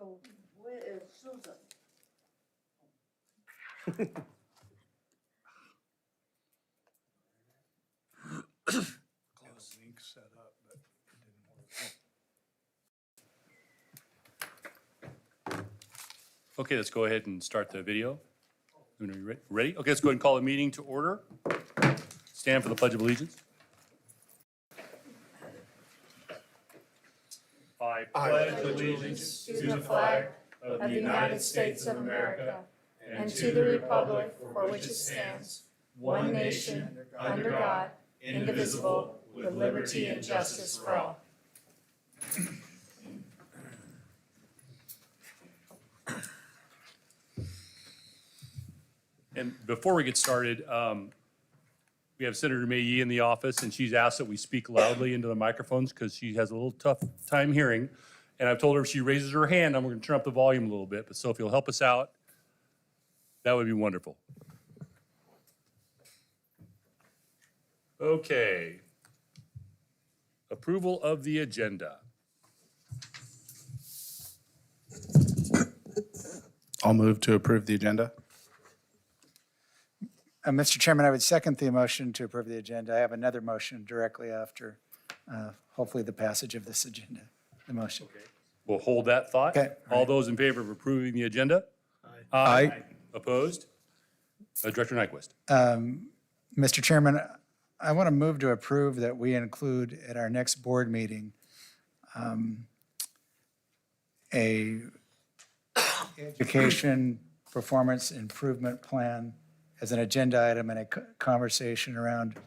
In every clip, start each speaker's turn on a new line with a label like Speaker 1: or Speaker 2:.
Speaker 1: So where is Susan?
Speaker 2: Link set up, but it didn't work.
Speaker 3: Okay, let's go ahead and start the video. Ready? Okay, let's go ahead and call the meeting to order. Stand for the Pledge of Allegiance. I
Speaker 4: pledge allegiance to the flag of the United States of America and to the republic for which it stands, one nation, under God, indivisible, with liberty and justice for all.
Speaker 3: And before we get started, we have Senator Mayee in the office, and she's asked that we speak loudly into the microphones because she has a little tough time hearing. And I've told her if she raises her hand, I'm going to turn up the volume a little bit. But so if you'll help us out, that would be wonderful. Okay. Approval of the agenda.
Speaker 2: I'll move to approve the agenda.
Speaker 5: Mr. Chairman, I would second the motion to approve the agenda. I have another motion directly after, hopefully, the passage of this agenda, the motion.
Speaker 3: Okay. We'll hold that thought.
Speaker 5: Okay.
Speaker 3: All those in favor of approving the agenda?
Speaker 5: Aye.
Speaker 3: Opposed? Director Nyquist.
Speaker 5: Mr. Chairman, I want to move to approve that we include at our next board meeting a education performance improvement plan as an agenda item and a conversation around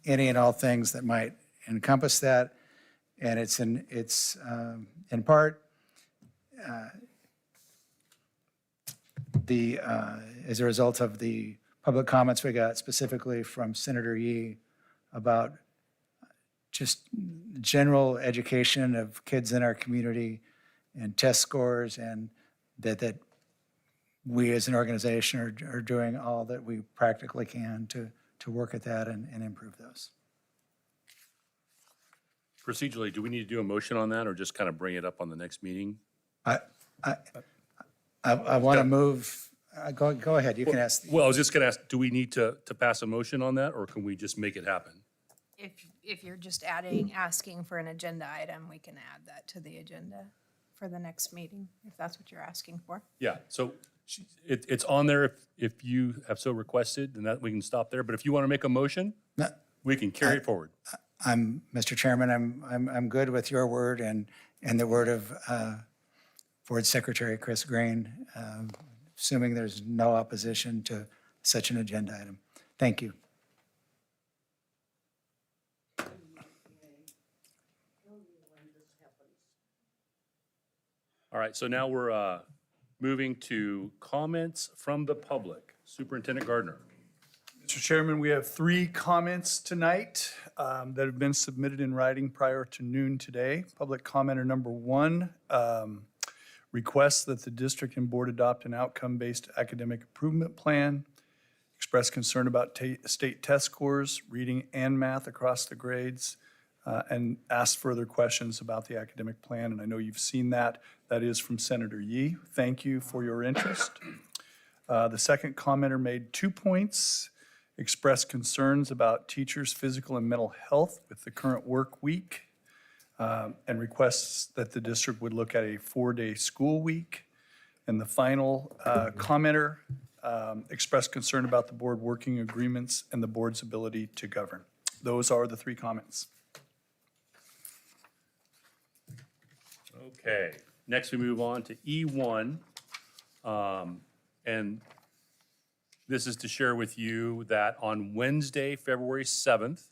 Speaker 5: any and all things that might encompass that. And it's in part as a result of the public comments we got specifically from Senator Yee about just general education of kids in our community and test scores, and that we as an organization are doing all that we practically can to work at that and improve those.
Speaker 3: Procedurally, do we need to do a motion on that or just kind of bring it up on the next meeting?
Speaker 5: I want to move, go ahead, you can ask.
Speaker 3: Well, I was just going to ask, do we need to pass a motion on that or can we just make it happen?
Speaker 4: If you're just asking for an agenda item, we can add that to the agenda for the next meeting, if that's what you're asking for.
Speaker 3: Yeah, so it's on there if you have so requested, and that we can stop there. But if you want to make a motion,
Speaker 5: No,
Speaker 3: we can carry it forward.
Speaker 5: Mr. Chairman, I'm good with your word and the word of Board Secretary Chris Green, assuming there's no opposition to such an agenda item. Thank you.
Speaker 3: All right, so now we're moving to comments from the public. Superintendent Gardner.
Speaker 2: Mr. Chairman, we have 3 comments tonight that have been submitted in writing prior to noon today. Public commenter number 1 requests that the district and board adopt an outcome-based academic improvement plan, express concern about state test scores, reading and math across the grades, and ask further questions about the academic plan. And I know you've seen that. That is from Senator Yee. Thank you for your interest. The second commenter made 2 points, expressed concerns about teachers' physical and mental health with the current work week, and requests that the district would look at a 4-day school week. And the final commenter expressed concern about the board working agreements and the board's ability to govern. Those are the 3 comments.
Speaker 3: Okay, next we move on to E1. And this is to share with you that on Wednesday, February 7th,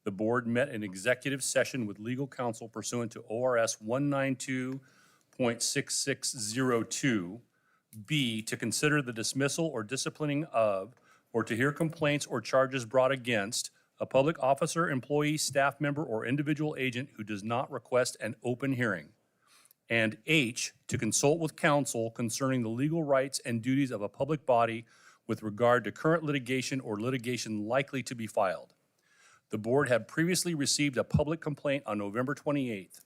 Speaker 3: the board met an executive session with legal counsel pursuant to ORS 192.6602B to consider the dismissal or disciplining of, or to hear complaints or charges brought against a public officer, employee, staff member, or individual agent who does not request an open hearing. And H, to consult with counsel concerning the legal rights and duties of a public body with regard to current litigation or litigation likely to be filed. The board had previously received a public complaint on November 28th.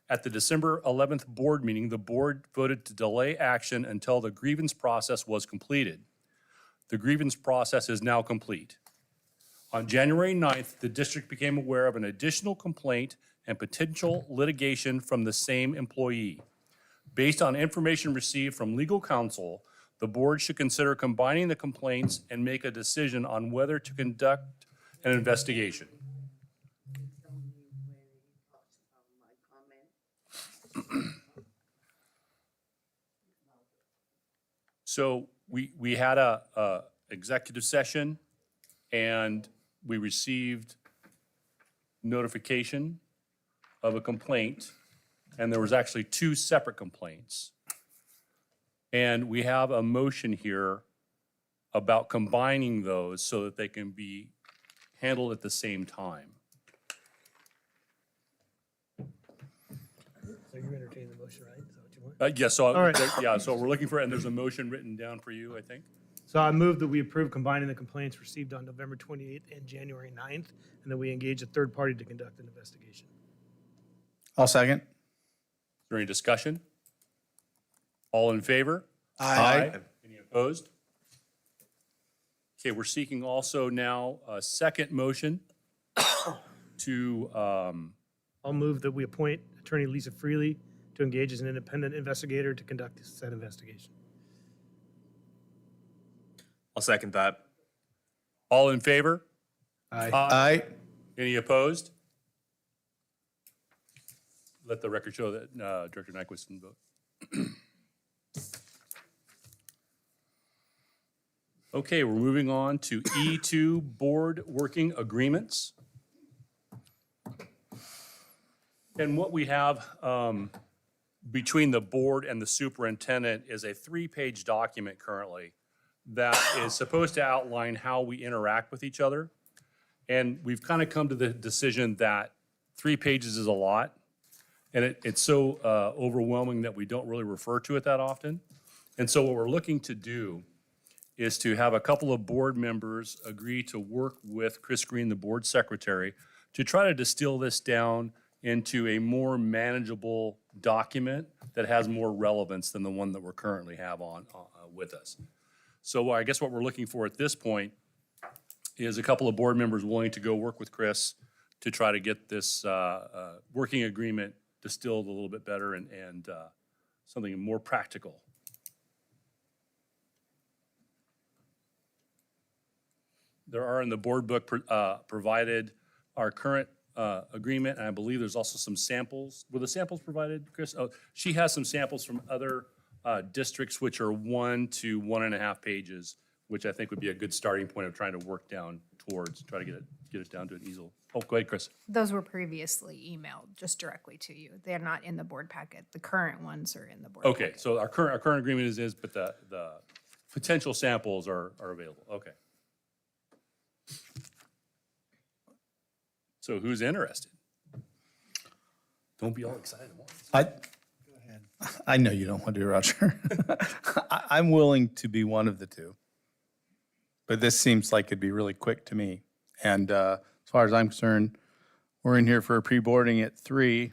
Speaker 3: At the December 11th board meeting, the board voted to delay action until the grievance process was completed. The grievance process is now complete. On January 9th, the district became aware of an additional complaint and potential litigation from the same employee. Based on information received from legal counsel, the board should consider combining the complaints and make a decision on whether to conduct an investigation.
Speaker 1: Tell me where he talks about my comment.
Speaker 3: So we had a executive session, and we received notification of a complaint, and there was actually two separate complaints. And we have a motion here about combining those so that they can be handled at the same time.
Speaker 6: So you entertain the motion, right? Is that what you want?
Speaker 3: Yes, so,
Speaker 6: All right.
Speaker 3: yeah, so we're looking for, and there's a motion written down for you, I think.
Speaker 6: So I move that we approve combining the complaints received on November 28th and January 9th, and that we engage a third party to conduct an investigation.
Speaker 5: I'll second.
Speaker 3: Is there any discussion? All in favor?
Speaker 5: Aye.
Speaker 3: Any opposed? Okay, we're seeking also now a second motion to,
Speaker 6: I'll move that we appoint Attorney Lisa Freely to engage as an independent investigator to conduct said investigation.
Speaker 7: I'll second that.
Speaker 3: all in favor?
Speaker 5: Aye.
Speaker 3: Any opposed? Let the record show that Director Nyquist didn't vote. Okay, we're moving on to E2 Board Working Agreements. And what we have between the board and the superintendent is a 3-page document currently that is supposed to outline how we interact with each other. And we've kind of come to the decision that 3 pages is a lot. And it's so overwhelming that we don't really refer to it that often. And so what we're looking to do is to have a couple of board members agree to work with Chris Green, the board secretary, to try to distill this down into a more manageable document that has more relevance than the one that we currently have on with us. So I guess what we're looking for at this point is a couple of board members willing to go work with Chris to try to get this working agreement distilled a little bit better and something more practical. There are in the board book provided our current agreement, and I believe there's also some samples. Were the samples provided, Chris? Oh, she has some samples from other districts, which are 1 to 1.5 pages, which I think would be a good starting point of trying to work down towards, try to get it down to an easel. Oh, go ahead, Chris.
Speaker 4: Those were previously emailed just directly to you. They're not in the board packet. The current ones are in the board
Speaker 3: Okay,
Speaker 4: packet.
Speaker 3: so our current agreement is, but the potential samples are available. Okay. So who's interested? Don't be all excited at once.
Speaker 8: I know you don't want to do Roger. I'm willing to be one of the two. But this seems like it'd be really quick to me. And as far as I'm concerned, we're in here for a pre-boarding at 3.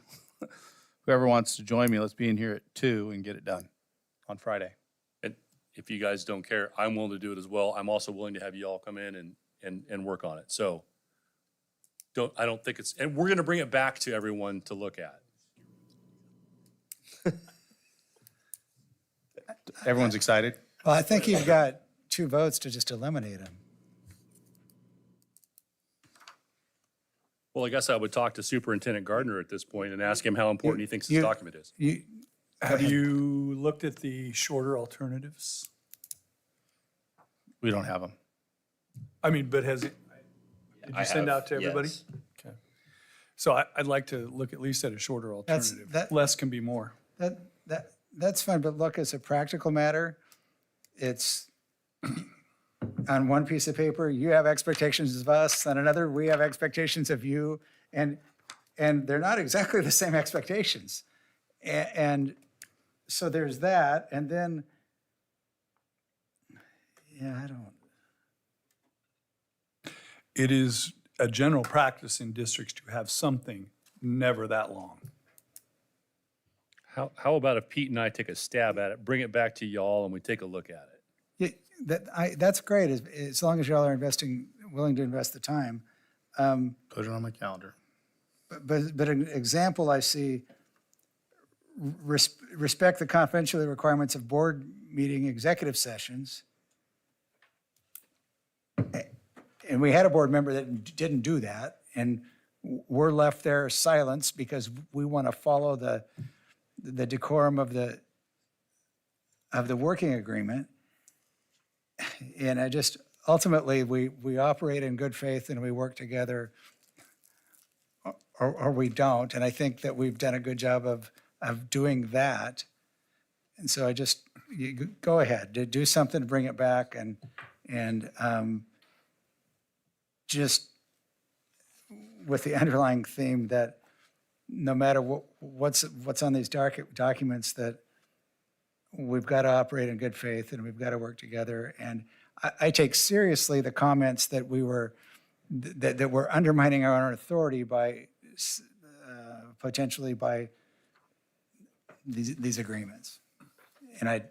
Speaker 8: Whoever wants to join me, let's be in here at 2 and get it done on Friday.
Speaker 3: And if you guys don't care, I'm willing to do it as well. I'm also willing to have you all come in and work on it. So I don't think it's, and we're going to bring it back to everyone to look at.
Speaker 8: Everyone's excited?
Speaker 5: Well, I think you've got 2 votes to just eliminate them.
Speaker 3: Well, I guess I would talk to Superintendent Gardner at this point and ask him how important he thinks this
Speaker 5: you-
Speaker 3: document is.
Speaker 2: Have you looked at the shorter alternatives?
Speaker 8: We don't have them.
Speaker 2: I mean, but has it, did you send out to everybody?
Speaker 7: Yes.
Speaker 2: Okay. So I'd like to look at least at a shorter alternative.
Speaker 5: that-
Speaker 2: Less can be more.
Speaker 5: That's fine, but look, as a practical matter, it's on one piece of paper, you have expectations of us, on another, we have expectations of you, and they're not exactly the same expectations. And so there's that, and then, yeah, I don't.
Speaker 2: It is a general practice in districts to have something never that long.
Speaker 3: How about if Pete and I take a stab at it, bring it back to y'all and we take a look at it?
Speaker 5: That's great, as long as y'all are willing to invest the time.
Speaker 8: Put it on my calendar.
Speaker 5: But an example I see, respect the confidentiality requirements of board meeting executive sessions. And we had a board member that didn't do that, and we're left there silence because we want to follow the decorum of the working agreement. And I just, ultimately, we operate in good faith and we work together, or we don't. And I think that we've done a good job of doing that. And so you go ahead, do something to bring it back, and just with the underlying theme that no matter what's on these documents, that we've got to operate in good faith and we've got to work together. And I take seriously the comments that we're undermining our own authority by potentially by these agreements. And I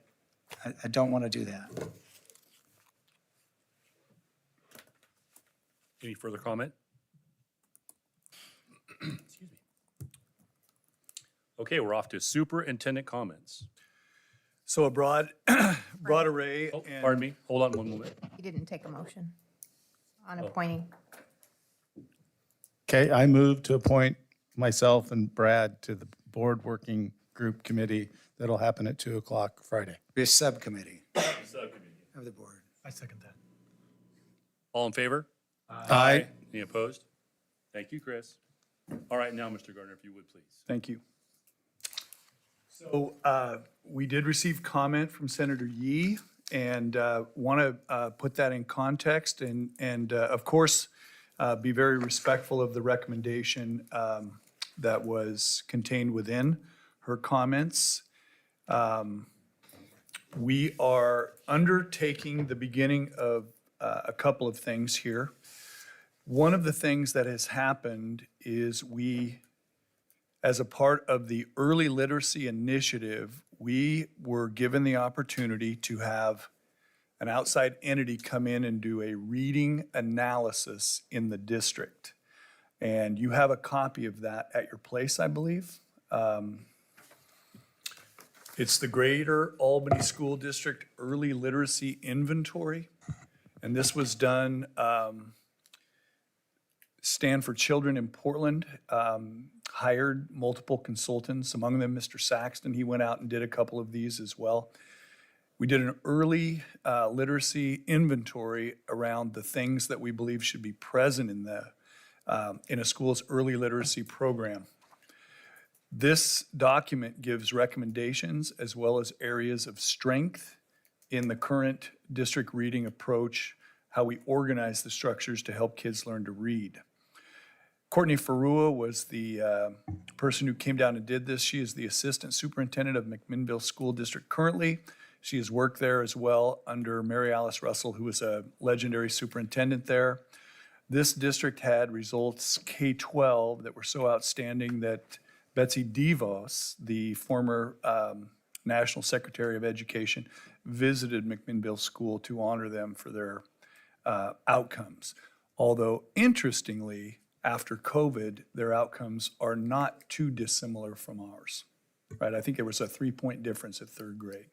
Speaker 5: don't want to do that.
Speaker 3: Any further comment? Excuse me. Okay, we're off to superintendent comments.
Speaker 2: So a broad array.
Speaker 3: Oh,
Speaker 2: and-
Speaker 3: pardon me, hold on one moment.
Speaker 4: You didn't take a motion on appointing.
Speaker 8: Okay, I move to appoint myself and Brad to the board working group committee. That'll happen at 2:00 Friday.
Speaker 5: Be a subcommittee of the board.
Speaker 6: I second that.
Speaker 3: All in favor?
Speaker 8: Aye.
Speaker 3: Any opposed? Thank you, Chris. All right, now, Mr. Gardner, if you would, please.
Speaker 2: Thank you. So we did receive comment from Senator Yee, and want to put that in context and of course, be very respectful of the recommendation that was contained within her comments. We are undertaking the beginning of a couple of things here. One of the things that has happened is we, as a part of the early literacy initiative, we were given the opportunity to have an outside entity come in and do a reading analysis in the district. And you have a copy of that at your place, I believe. It's the Greater Albany School District Early Literacy Inventory. And this was done, Stanford Children in Portland hired multiple consultants, among them Mr. Saxton. He went out and did a couple of these as well. We did an early literacy inventory around the things that we believe should be present in a school's early literacy program. This document gives recommendations as well as areas of strength in the current district reading approach, how we organize the structures to help kids learn to read. Courtney Farua was the person who came down and did this. She is the assistant superintendent of McMinnville School District currently. She has worked there as well under Mary Alice Russell, who was a legendary superintendent there. This district had results K-12 that were so outstanding that Betsy DeVos, the former National Secretary of Education, visited McMinnville School to honor them for their outcomes. Although, interestingly, after COVID, their outcomes are not too dissimilar from ours, right? I think there was a 3-point difference at third grade.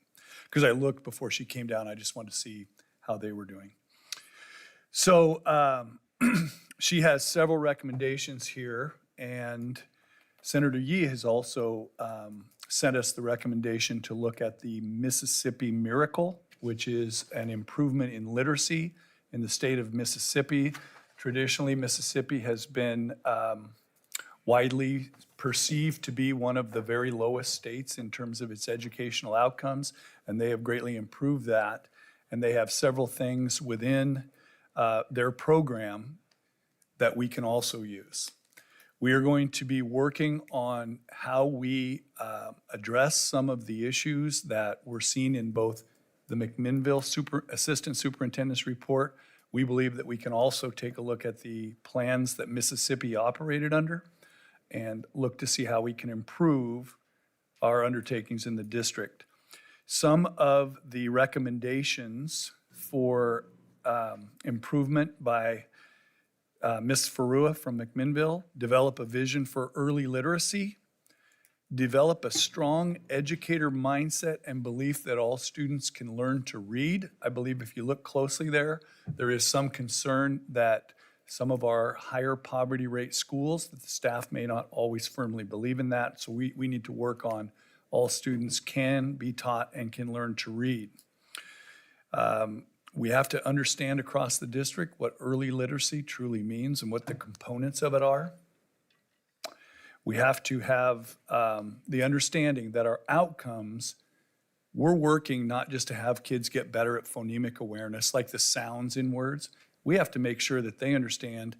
Speaker 2: Because I looked before she came down, I just wanted to see how they were doing. So she has several recommendations here, and Senator Yee has also sent us the recommendation to look at the Mississippi Miracle, which is an improvement in literacy in the state of Mississippi. Traditionally, Mississippi has been widely perceived to be one of the very lowest states in terms of its educational outcomes, and they have greatly improved that. And they have several things within their program that we can also use. We are going to be working on how we address some of the issues that were seen in both the McMinnville Assistant Superintendent's report. We believe that we can also take a look at the plans that Mississippi operated under and look to see how we can improve our undertakings in the district. Some of the recommendations for improvement by Ms. Farua from McMinnville: develop a vision for early literacy, develop a strong educator mindset and belief that all students can learn to read. I believe if you look closely there is some concern that some of our higher poverty rate schools, that the staff may not always firmly believe in that. So we need to work on all students can be taught and can learn to read. We have to understand across the district what early literacy truly means and what the components of it are. We have to have the understanding that our outcomes, we're working not just to have kids get better at phonemic awareness, like the sounds in words. We have to make sure that they understand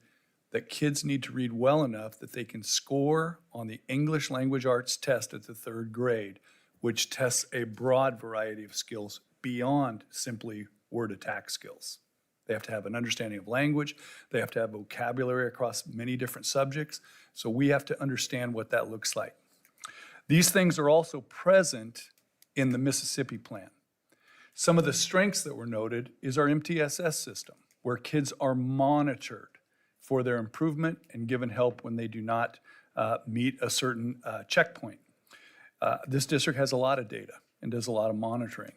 Speaker 2: that kids need to read well enough that they can score on the English language arts test at the 3rd grade, which tests a broad variety of skills beyond simply word attack skills. They have to have an understanding of language. They have to have vocabulary across many different subjects. So we have to understand what that looks like. These things are also present in the Mississippi plan. Some of the strengths that were noted is our MTSS system, where kids are monitored for their improvement and given help when they do not meet a certain checkpoint. This district has a lot of data and does a lot of monitoring.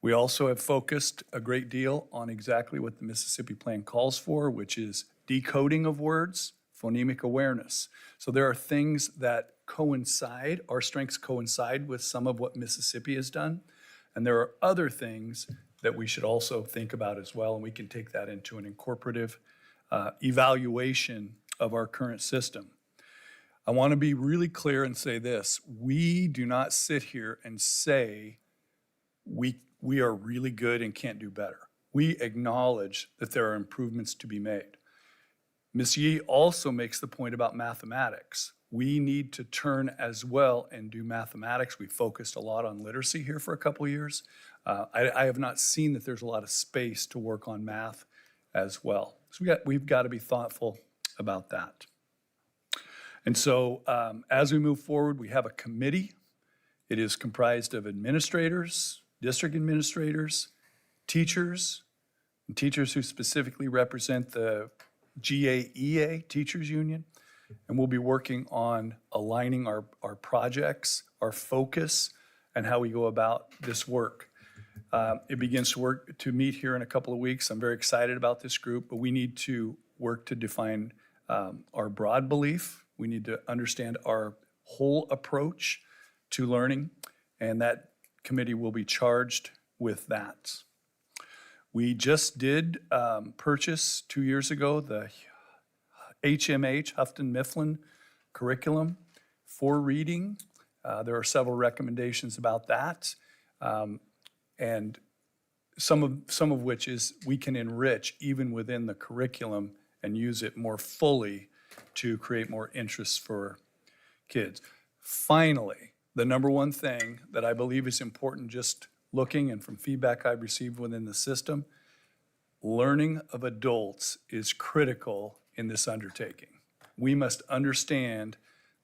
Speaker 2: We also have focused a great deal on exactly what the Mississippi plan calls for, which is decoding of words, phonemic awareness. So there are things that coincide, our strengths coincide with some of what Mississippi has done. And there are other things that we should also think about as well, and we can take that into an incorporative evaluation of our current system. I want to be really clear and say this: we do not sit here and say we are really good and can't do better. We acknowledge that there are improvements to be made. Ms. Yee also makes the point about mathematics. We need to turn as well and do mathematics. We focused a lot on literacy here for a couple of years. I have not seen that there's a lot of space to work on math as well. So we've got to be thoughtful about that. And so as we move forward, we have a committee. It is comprised of administrators, district administrators, teachers, and teachers who specifically represent the GAEA Teachers Union. And we'll be working on aligning our projects, our focus, and how we go about this work. It begins to meet here in a couple of weeks. I'm very excited about this group, but we need to work to define our broad belief. We need to understand our whole approach to learning, and that committee will be charged with that. We just did purchase 2 years ago the HMH, Houghton Mifflin curriculum for reading. There are several recommendations about that, and some of which is we can enrich even within the curriculum and use it more fully to create more interest for kids. Finally, the number one thing that I believe is important, just looking and from feedback I've received within the system, learning of adults is critical in this undertaking. We must understand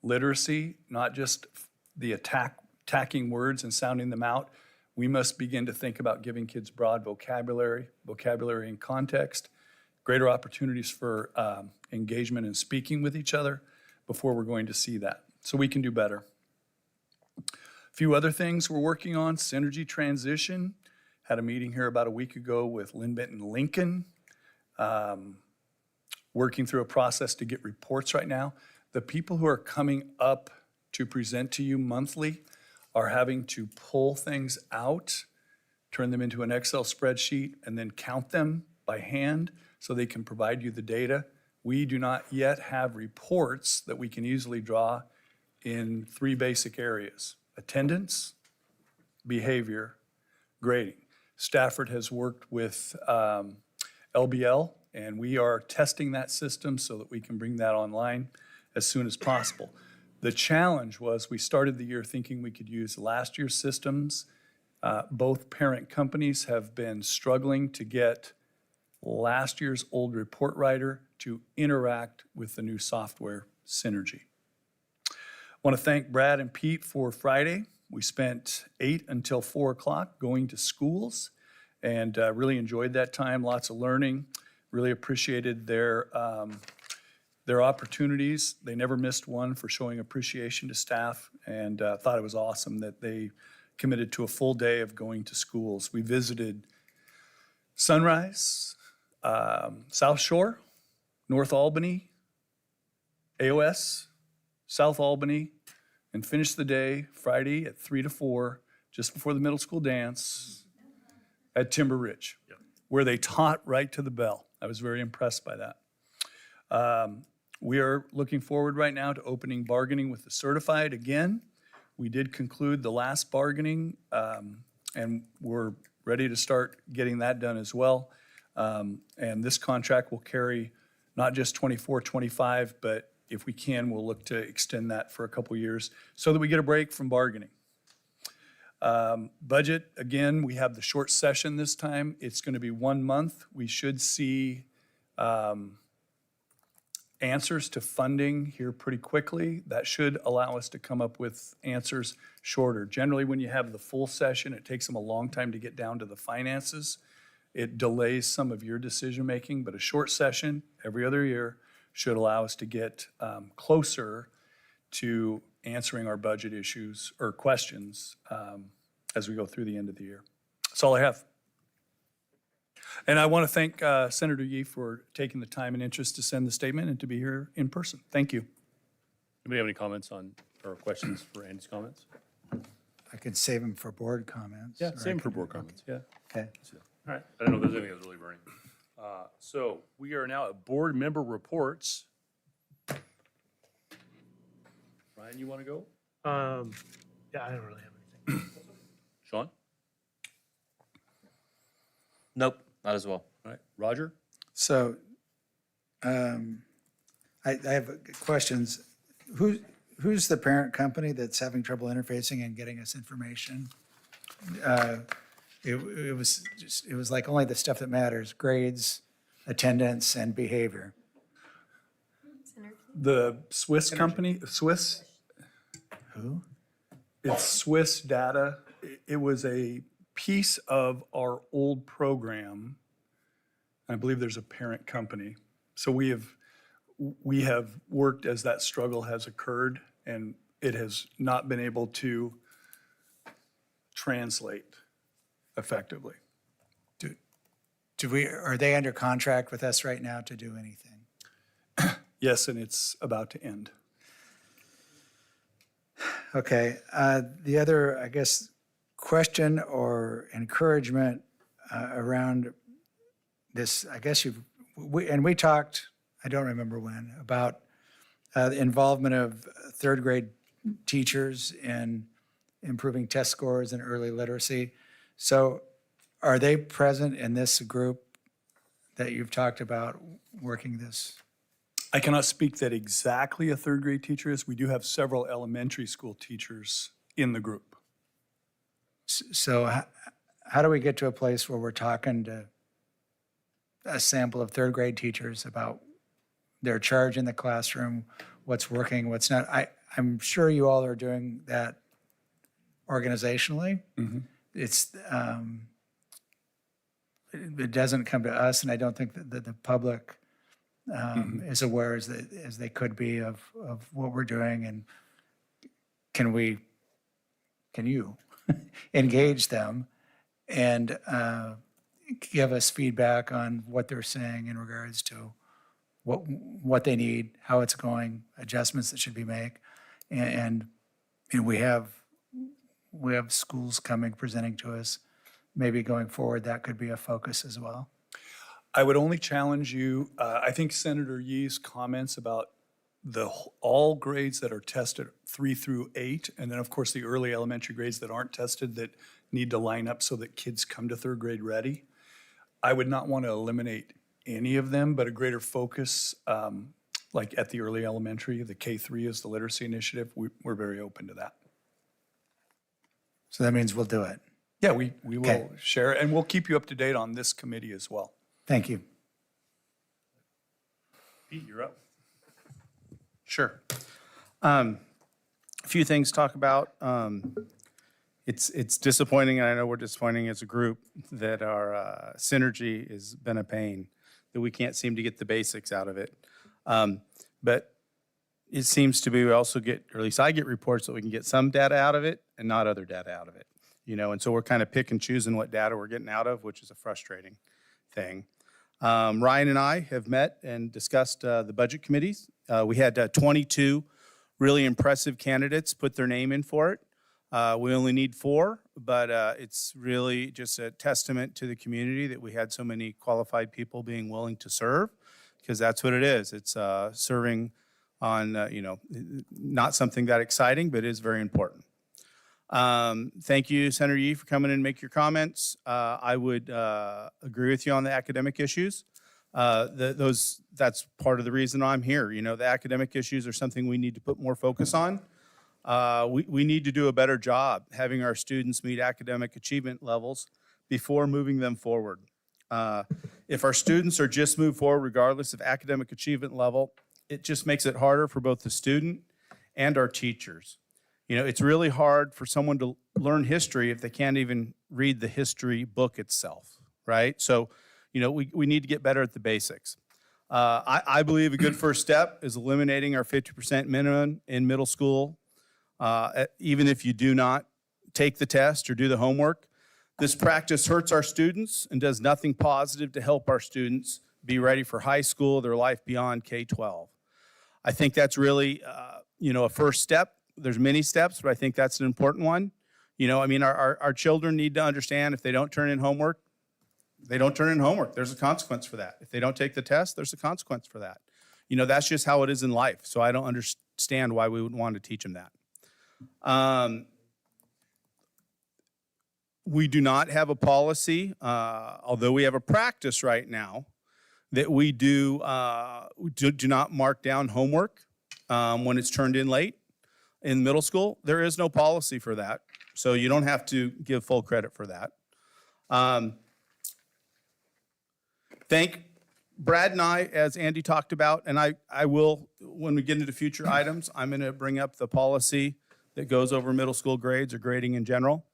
Speaker 2: literacy, not just the attacking words and sounding them out. We must begin to think about giving kids broad vocabulary in context, greater opportunities for engagement and speaking with each other before we're going to see that. So we can do better. A few other things we're working on: synergy transition. Had a meeting here about a week ago with Lynn Benton Lincoln, working through a process to get reports right now. The people who are coming up to present to you monthly are having to pull things out, turn them into an Excel spreadsheet, and then count them by hand so they can provide you the data. We do not yet have reports that we can easily draw in 3 basic areas: attendance, behavior, grading. Stafford has worked with LBL, and we are testing that system so that we can bring that online as soon as possible. The challenge was we started the year thinking we could use last year's systems. Both parent companies have been struggling to get last year's old report writer to interact with the new software Synergy. I want to thank Brad and Pete for Friday. We spent 8 until 4 o'clock going to schools and really enjoyed that time, lots of learning. Really appreciated their opportunities. They never missed one for showing appreciation to staff, and thought it was awesome that they committed to a full day of going to schools. We visited Sunrise, South Shore, North Albany, AOS, South Albany, and finished the day Friday at 3 to 4, just before the middle school dance at Timber Ridge, where they taught right to the bell. I was very impressed by that. We are looking forward right now to opening bargaining with the certified again. We did conclude the last bargaining, and we're ready to start getting that done as well. And this contract will carry not just 24, 25, but if we can, we'll look to extend that for a couple years so that we get a break from bargaining. Budget, again, we have the short session this time. It's going to be 1 month. We should see answers to funding here pretty quickly. That should allow us to come up with answers shorter. Generally, when you have the full session, it takes them a long time to get down to the finances. It delays some of your decision-making, but a short session every other year should allow us to get closer to answering our budget issues or questions as we go through the end of the year. That's all I have. And I want to thank Senator Yee for taking the time and interest to send the statement and to be here in person. Thank you.
Speaker 3: Anybody have any comments on, or questions for Andy's comments?
Speaker 5: I could save them for board comments.
Speaker 3: Yeah,
Speaker 5: or I
Speaker 3: same for
Speaker 5: can-
Speaker 3: board comments, yeah.
Speaker 5: Okay.
Speaker 3: All right, I don't know if there's anything that's really burning. So we are now at board member reports. Ryan, you want to go?
Speaker 6: Yeah, I don't really have anything.
Speaker 3: Sean?
Speaker 7: Nope, not as well.
Speaker 3: All right, Roger?
Speaker 5: So I have questions. Who's the parent company that's having trouble interfacing and getting us information? It was like only the stuff that matters, grades, attendance, and behavior.
Speaker 2: The Swiss company, Swiss,
Speaker 5: Who?
Speaker 2: it's Swiss data. It was a piece of our old program. I believe there's a parent company. So we have worked as that struggle has occurred, and it has not been able to translate effectively.
Speaker 5: Are they under contract with us right now to do anything?
Speaker 2: Yes, and it's about to end.
Speaker 5: Okay, the other, I guess, question or encouragement around this, I guess we talked, I don't remember when, about the involvement of third grade teachers in improving test scores and early literacy. So are they present in this group that you've talked about working this?
Speaker 2: I cannot speak that exactly a third grade teacher is. We do have several elementary school teachers in the group.
Speaker 5: So how do we get to a place where we're talking to a sample of third grade teachers about their charge in the classroom, what's working, what's not? I'm sure you all are doing that organizationally. It's, it doesn't come to us, and I don't think that the public is aware as they could be of what we're doing. And can you engage them and give us feedback on what they're saying in regards to what they need, how it's going, adjustments that should be made. And we have schools coming, presenting to us. Maybe going forward, that could be a focus as well.
Speaker 2: I would only challenge you, I think Senator Yee's comments about all grades that are tested 3 through 8, and then of course the early elementary grades that aren't tested that need to line up so that kids come to third grade ready. I would not want to eliminate any of them, but a greater focus, like at the early elementary, the K-3 is the literacy initiative. We're very open to that.
Speaker 5: So that means we'll do it.
Speaker 2: Yeah, we will
Speaker 5: Okay.
Speaker 2: share, and we'll keep you up to date on this committee as well.
Speaker 5: Thank you.
Speaker 3: Pete, you're up.
Speaker 8: Sure. A few things to talk about. it's disappointing, and I know we're disappointing as a group, that our synergy has been a pain, that we can't seem to get the basics out of it. But it seems to be we also get, or at least I get reports that we can get some data out of it and not other data out of it. And so we're kind of pick and choosing what data we're getting out of, which is a frustrating thing. Ryan and I have met and discussed the budget committees. We had 22 really impressive candidates put their name in for it. We only need 4, but it's really just a testament to the community that we had so many qualified people being willing to serve, because that's what it is. It's serving on, not something that exciting, but it is very important. Thank you, Senator Yee, for coming in and make your comments. I would agree with you on the academic issues. That's part of the reason I'm here. The academic issues are something we need to put more focus on. We need to do a better job having our students meet academic achievement levels before moving them forward. If our students are just moved forward regardless of academic achievement level, it just makes it harder for both the student and our teachers. It's really hard for someone to learn history if they can't even read the history book itself, right? So, we need to get better at the basics. I believe a good first step is eliminating our 50% minimum in middle school, even if you do not take the test or do the homework. This practice hurts our students and does nothing positive to help our students be ready for high school, their life beyond K-12. I think that's really, a first step. There's many steps, but I think that's an important one. Our children need to understand if they don't turn in homework, they don't turn in homework. There's a consequence for that. If they don't take the test, there's a consequence for that. That's just how it is in life. So I don't understand why we would want to teach them that. We do not have a policy, although we have a practice right now, that we do not mark down homework when it's turned in late. In middle school, there is no policy for that, so you don't have to give full credit for that. Thank Brad and I, as Andy talked about, and I will, when we get into future items, I'm going to bring up the policy that goes over middle school grades or grading in general.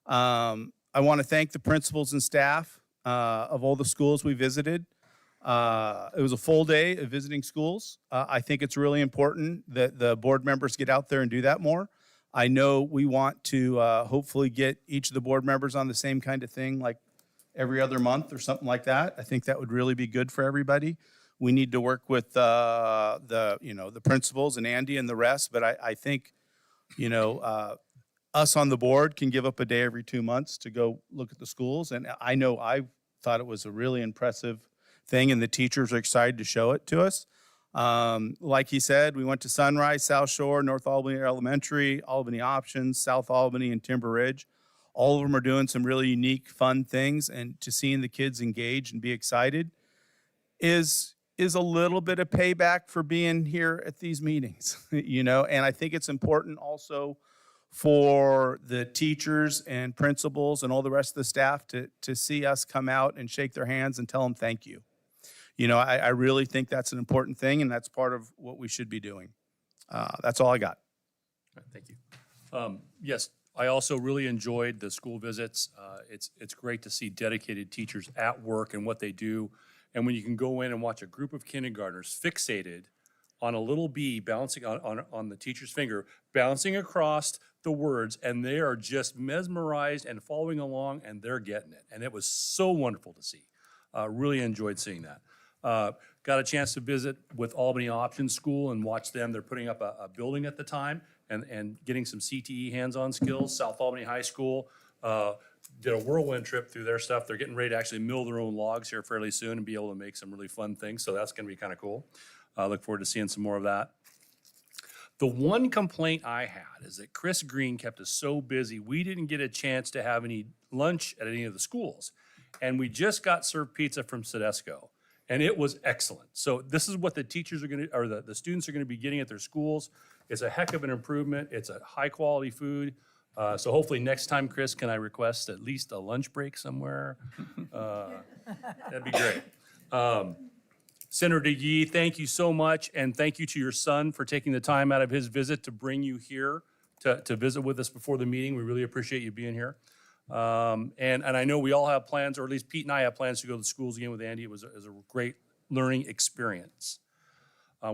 Speaker 8: I want to thank the principals and staff of all the schools we visited. It was a full day of visiting schools. I think it's really important that the board members get out there and do that more. I know we want to hopefully get each of the board members on the same kind of thing, like every other month or something like that. I think that would really be good for everybody. We need to work with the principals and Andy and the rest, but I think, us on the board can give up a day every 2 months to go look at the schools. And I know I thought it was a really impressive thing, and the teachers are excited to show it to us. Like he said, we went to Sunrise, South Shore, North Albany Elementary, Albany Options, South Albany, and Timber Ridge. All of them are doing some really unique, fun things, and to seeing the kids engage and be excited is a little bit of payback for being here at these meetings, and I think it's important also for the teachers and principals and all the rest of the staff to see us come out and shake their hands and tell them thank you. I really think that's an important thing, and that's part of what we should be doing. That's all I got.
Speaker 3: Thank you. Yes, I also really enjoyed the school visits. It's great to see dedicated teachers at work and what they do. And when you can go in and watch a group of kindergartners fixated on a little bee bouncing on the teacher's finger, bouncing across the words, and they are just mesmerized and following along, and they're getting it. And it was so wonderful to see. Really enjoyed seeing that. Got a chance to visit with Albany Options School and watch them. They're putting up a building at the time and getting some CTE hands-on skills. South Albany High School did a whirlwind trip through their stuff. They're getting ready to actually mill their own logs here fairly soon and be able to make some really fun things. So that's going to be kind of cool. Look forward to seeing some more of that. The one complaint I had is that Chris Green kept us so busy, we didn't get a chance to have any lunch at any of the schools. And we just got served pizza from Sedesco, and it was excellent. So this is what the teachers are going to, or the students are going to be getting at their schools. It's a heck of an improvement. It's a high quality food. So hopefully next time, Chris, can I request at least a lunch break somewhere? That'd be great. Senator Yee, thank you so much, and thank you to your son for taking the time out of his visit to bring you here to visit with us before the meeting. We really appreciate you being here. And I know we all have plans, or at least Pete and I have plans to go to the schools again with Andy. It was a great learning experience.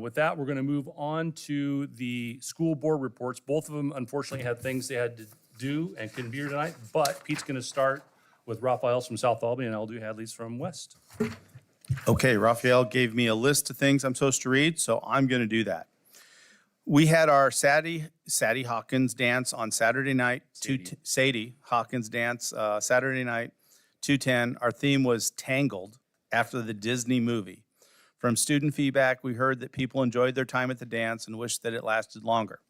Speaker 3: With that, we're going to move on to the school board reports. Both of them, unfortunately, had things they had to do and couldn't be here tonight, but Pete's going to start with Raphael's from South Albany, and I'll do Hadley's from West.
Speaker 8: Okay, Raphael gave me a list of things I'm supposed to read, so I'm going to do that. We had our Sadie Hawkins dance on Saturday night. Sadie Hawkins dance Saturday night, 2:10. Our theme was Tangled after the Disney movie. From student feedback, we heard that people enjoyed their time at the dance and wished that it lasted longer.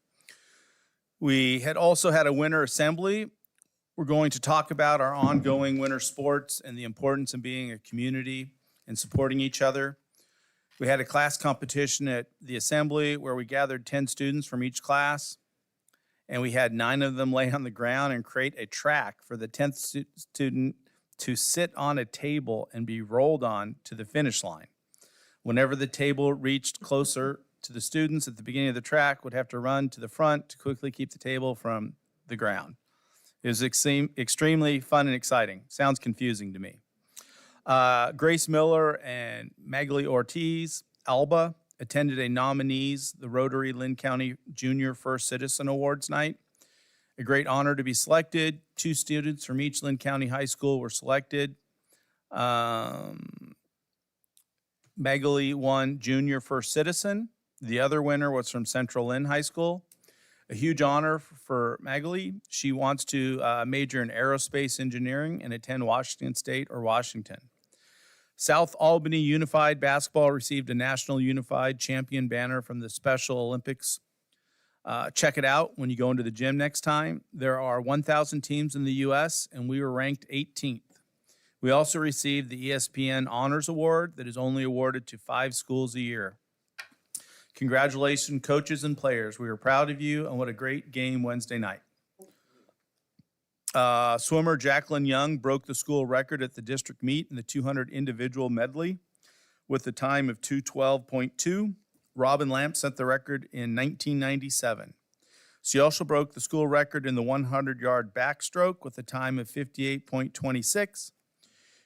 Speaker 8: We had also had a winter assembly. We're going to talk about our ongoing winter sports and the importance of being a community and supporting each other. We had a class competition at the assembly where we gathered 10 students from each class, and we had 9 of them lay on the ground and create a track for the 10th student to sit on a table and be rolled on to the finish line. Whenever the table reached closer to the students at the beginning of the track, would have to run to the front to quickly keep the table from the ground. It was extremely fun and exciting. Sounds confusing to me. Grace Miller and Magali Ortiz Alba attended a nominees, the Rotary Lynn County Junior First Citizen Awards night. A great honor to be selected. 2 students from each Lynn County high school were selected. Magali won Junior First Citizen. The other winner was from Central Lynn High School. A huge honor for Magali. She wants to major in aerospace engineering and attend Washington State or Washington. South Albany Unified Basketball received a National Unified Champion banner from the Special Olympics. Check it out when you go into the gym next time. There are 1,000 teams in the U.S., and we were ranked 18th. We also received the ESPN Honors Award that is only awarded to 5 schools a year. Congratulations, coaches and players. We are proud of you, and what a great game Wednesday night. Swimmer Jacqueline Young broke the school record at the district meet in the 200 individual medley with a time of 2:12.2. Robin Lamp set the record in 1997. She also broke the school record in the 100-yard backstroke with a time of 58.26.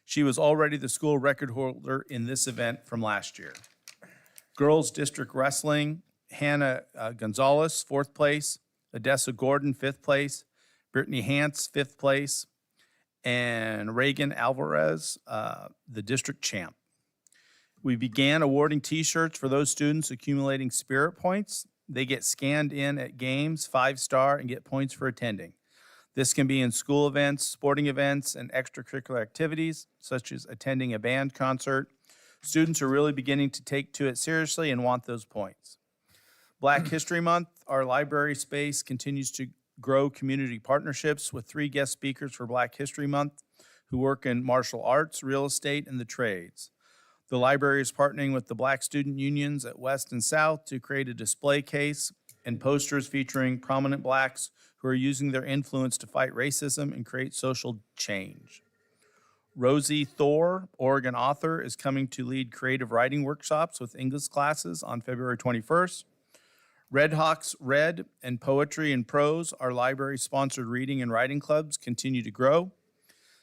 Speaker 8: She was already the school record holder in this event from last year. Girls District Wrestling, Hannah Gonzalez, 4th place. Odessa Gordon, 5th place. Brittany Hance, 5th place. And Reagan Alvarez, the district champ. We began awarding T-shirts for those students accumulating spirit points. They get scanned in at games, 5-star, and get points for attending. This can be in school events, sporting events, and extracurricular activities, such as attending a band concert. Students are really beginning to take to it seriously and want those points. Black History Month, our library space continues to grow community partnerships with 3 guest speakers for Black History Month who work in martial arts, real estate, and the trades. The library is partnering with the Black student unions at West and South to create a display case and posters featuring prominent Blacks who are using their influence to fight racism and create social change. Rosie Thor, Oregon author, is coming to lead creative writing workshops with English classes on February 21st. Red Hawks Read and Poetry and Prose, our library-sponsored reading and writing clubs, continue to grow.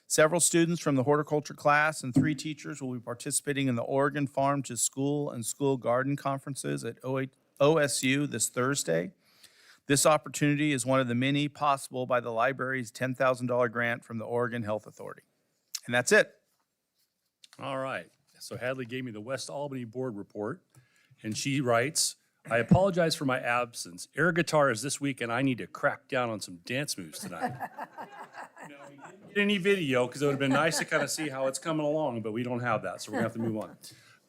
Speaker 8: Several students from the horticulture class and 3 teachers will be participating in the Oregon Farm to School and School Garden conferences at OSU this Thursday. This opportunity is one of the many possible by the library's $10,000 grant from the Oregon Health Authority. And that's it.
Speaker 3: All right. So Hadley gave me the West Albany board report, and she writes, I apologize for my absence. Air guitar is this week, and I need to crack down on some dance moves tonight. No, we didn't get any video because it would have been nice to kind of see how it's coming along, but we don't have that, so we're going to have to move on.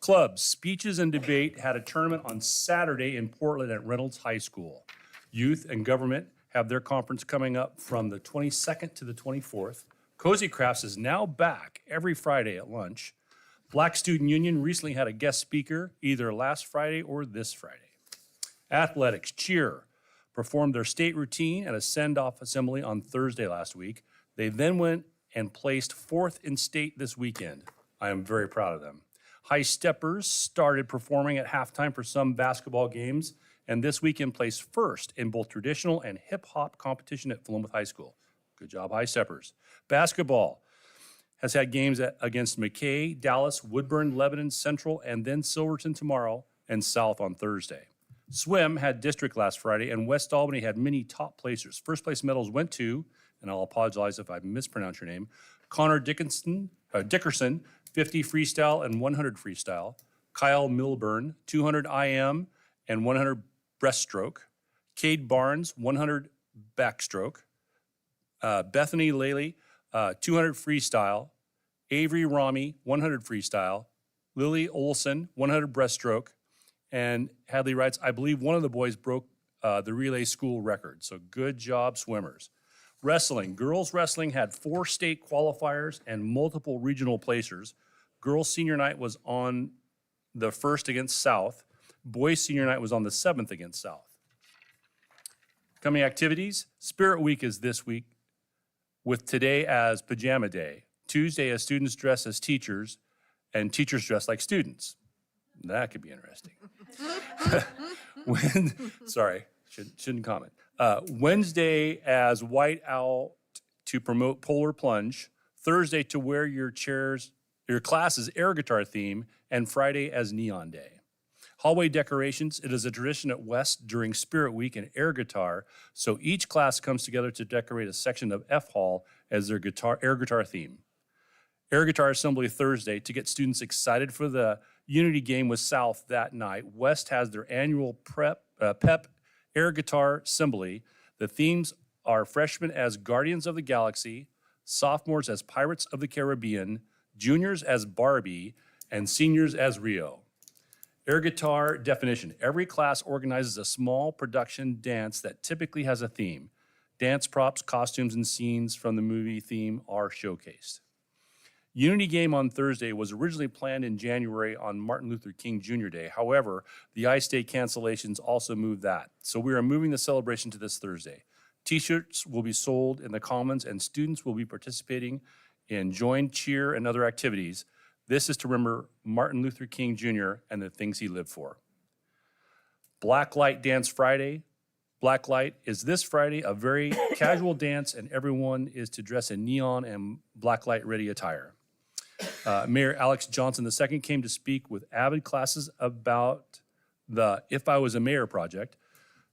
Speaker 3: Clubs, Speeches and Debate had a tournament on Saturday in Portland at Reynolds High School. Youth and Government have their conference coming up from the 22nd to the 24th. Cozy Crafts is now back every Friday at lunch. Black Student Union recently had a guest speaker either last Friday or this Friday. Athletics, Cheer, performed their state routine at a send-off assembly on Thursday last week. They then went and placed 4th in state this weekend. I am very proud of them. High Steppers started performing at halftime for some basketball games and this weekend placed first in both traditional and hip-hop competition at Philomath High School. Good job, High Steppers. Basketball has had games against McKay, Dallas, Woodburn, Lebanon, Central, and then Silverton tomorrow and South on Thursday. Swim had district last Friday, and West Albany had many top placers. First place medals went to, and I'll apologize if I mispronounce your name, Connor Dickerson, 50 freestyle and 100 freestyle. Kyle Milburn, 200 IM and 100 breaststroke. Cade Barnes, 100 backstroke. Bethany Laley, 200 freestyle. Avery Rami, 100 freestyle. Lily Olson, 100 breaststroke. And Hadley writes, I believe one of the boys broke the relay school record. So good job, swimmers. Wrestling. Girls wrestling had 4 state qualifiers and multiple regional placers. Girls senior night was on the 1st against South. Boys senior night was on the 7th against South. Coming activities. Spirit Week is this week, with today as Pajama Day. Tuesday as students dress as teachers, and teachers dress like students. That could be interesting. Sorry, shouldn't comment. Wednesday as White Out to promote polar plunge. Thursday to wear your class's air guitar theme, and Friday as Neon Day. Hallway decorations. It is a tradition at West during Spirit Week and air guitar, so each class comes together to decorate a section of F Hall as their air guitar theme. Air guitar assembly Thursday to get students excited for the Unity game with South that night. West has their annual PEP air guitar assembly. The themes are freshmen as Guardians of the Galaxy, sophomores as Pirates of the Caribbean, juniors as Barbie, and seniors as Rio. Air guitar definition. Every class organizes a small production dance that typically has a theme. Dance props, costumes, and scenes from the movie theme are showcased. Unity game on Thursday was originally planned in January on Martin Luther King Jr. Day. However, the I-Day cancellations also moved that. So we are moving the celebration to this Thursday. T-shirts will be sold in the Commons, and students will be participating in join, cheer, and other activities. This is to remember Martin Luther King Jr. and the things he lived for. Black Light Dance Friday. Black Light is this Friday, a very casual dance, and everyone is to dress in neon and black light ready attire. Mayor Alex Johnson II came to speak with avid classes about the If I Was a Mayor project.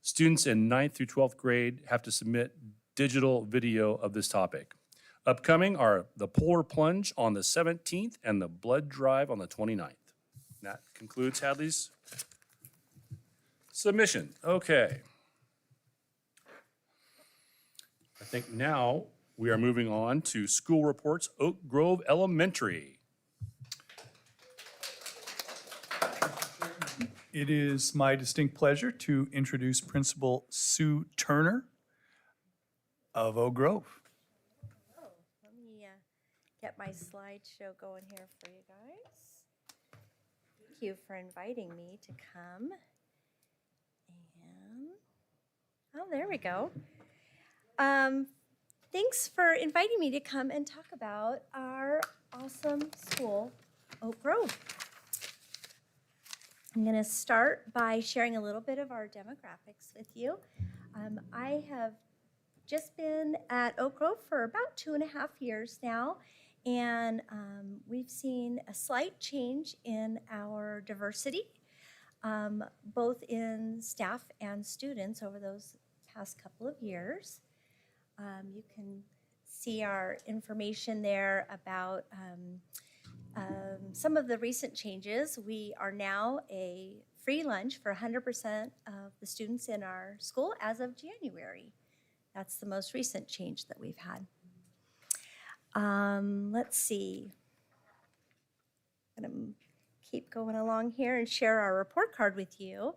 Speaker 3: Students in 9th through 12th grade have to submit digital video of this topic. Upcoming are the Polar Plunge on the 17th and the Blood Drive on the 29th. That concludes Hadley's submission. Okay. I think now we are moving on to school reports. Oak Grove Elementary.
Speaker 2: It is my distinct pleasure to introduce Principal Sue Turner of Oak Grove.
Speaker 4: Oh, let me get my slideshow going here for you guys. Thank you for inviting me to come. And, oh, there we go. Thanks for inviting me to come and talk about our awesome school, Oak Grove. I'm going to start by sharing a little bit of our demographics with you. I have just been at Oak Grove for about 2.5 years now, and we've seen a slight change in our diversity, both in staff and students over those past couple of years. You can see our information there about some of the recent changes. We are now a free lunch for 100% of the students in our school as of January. That's the most recent change that we've had. Let's see. I'm going to keep going along here and share our report card with you.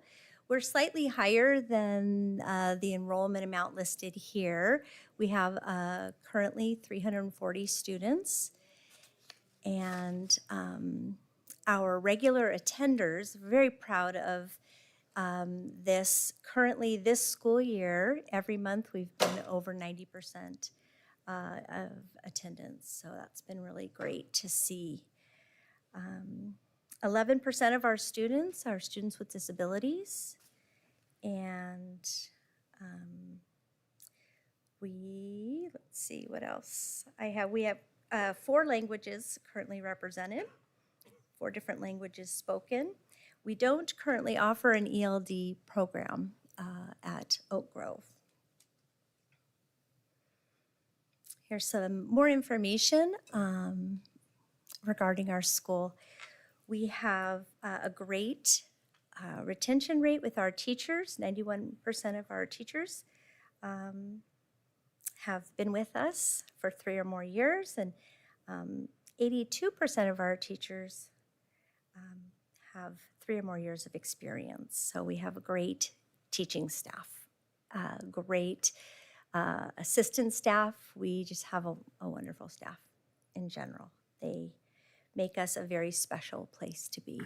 Speaker 4: We're slightly higher than the enrollment amount listed here. We have currently 340 students. And our regular attenders, very proud of this. Currently, this school year, every month we've been over 90% of attendance. So that's been really great to see. 11% of our students are students with disabilities. And let's see what else I have. We have 4 languages currently represented, 4 different languages spoken. We don't currently offer an ELD program at Oak Grove. Here's some more information regarding our school. We have a great retention rate with our teachers. 91% of our teachers have been with us for 3 or more years, and 82% of our teachers have 3 or more years of experience. So we have a great teaching staff, great assistant staff. We just have a wonderful staff in general. They make us a very special place to be.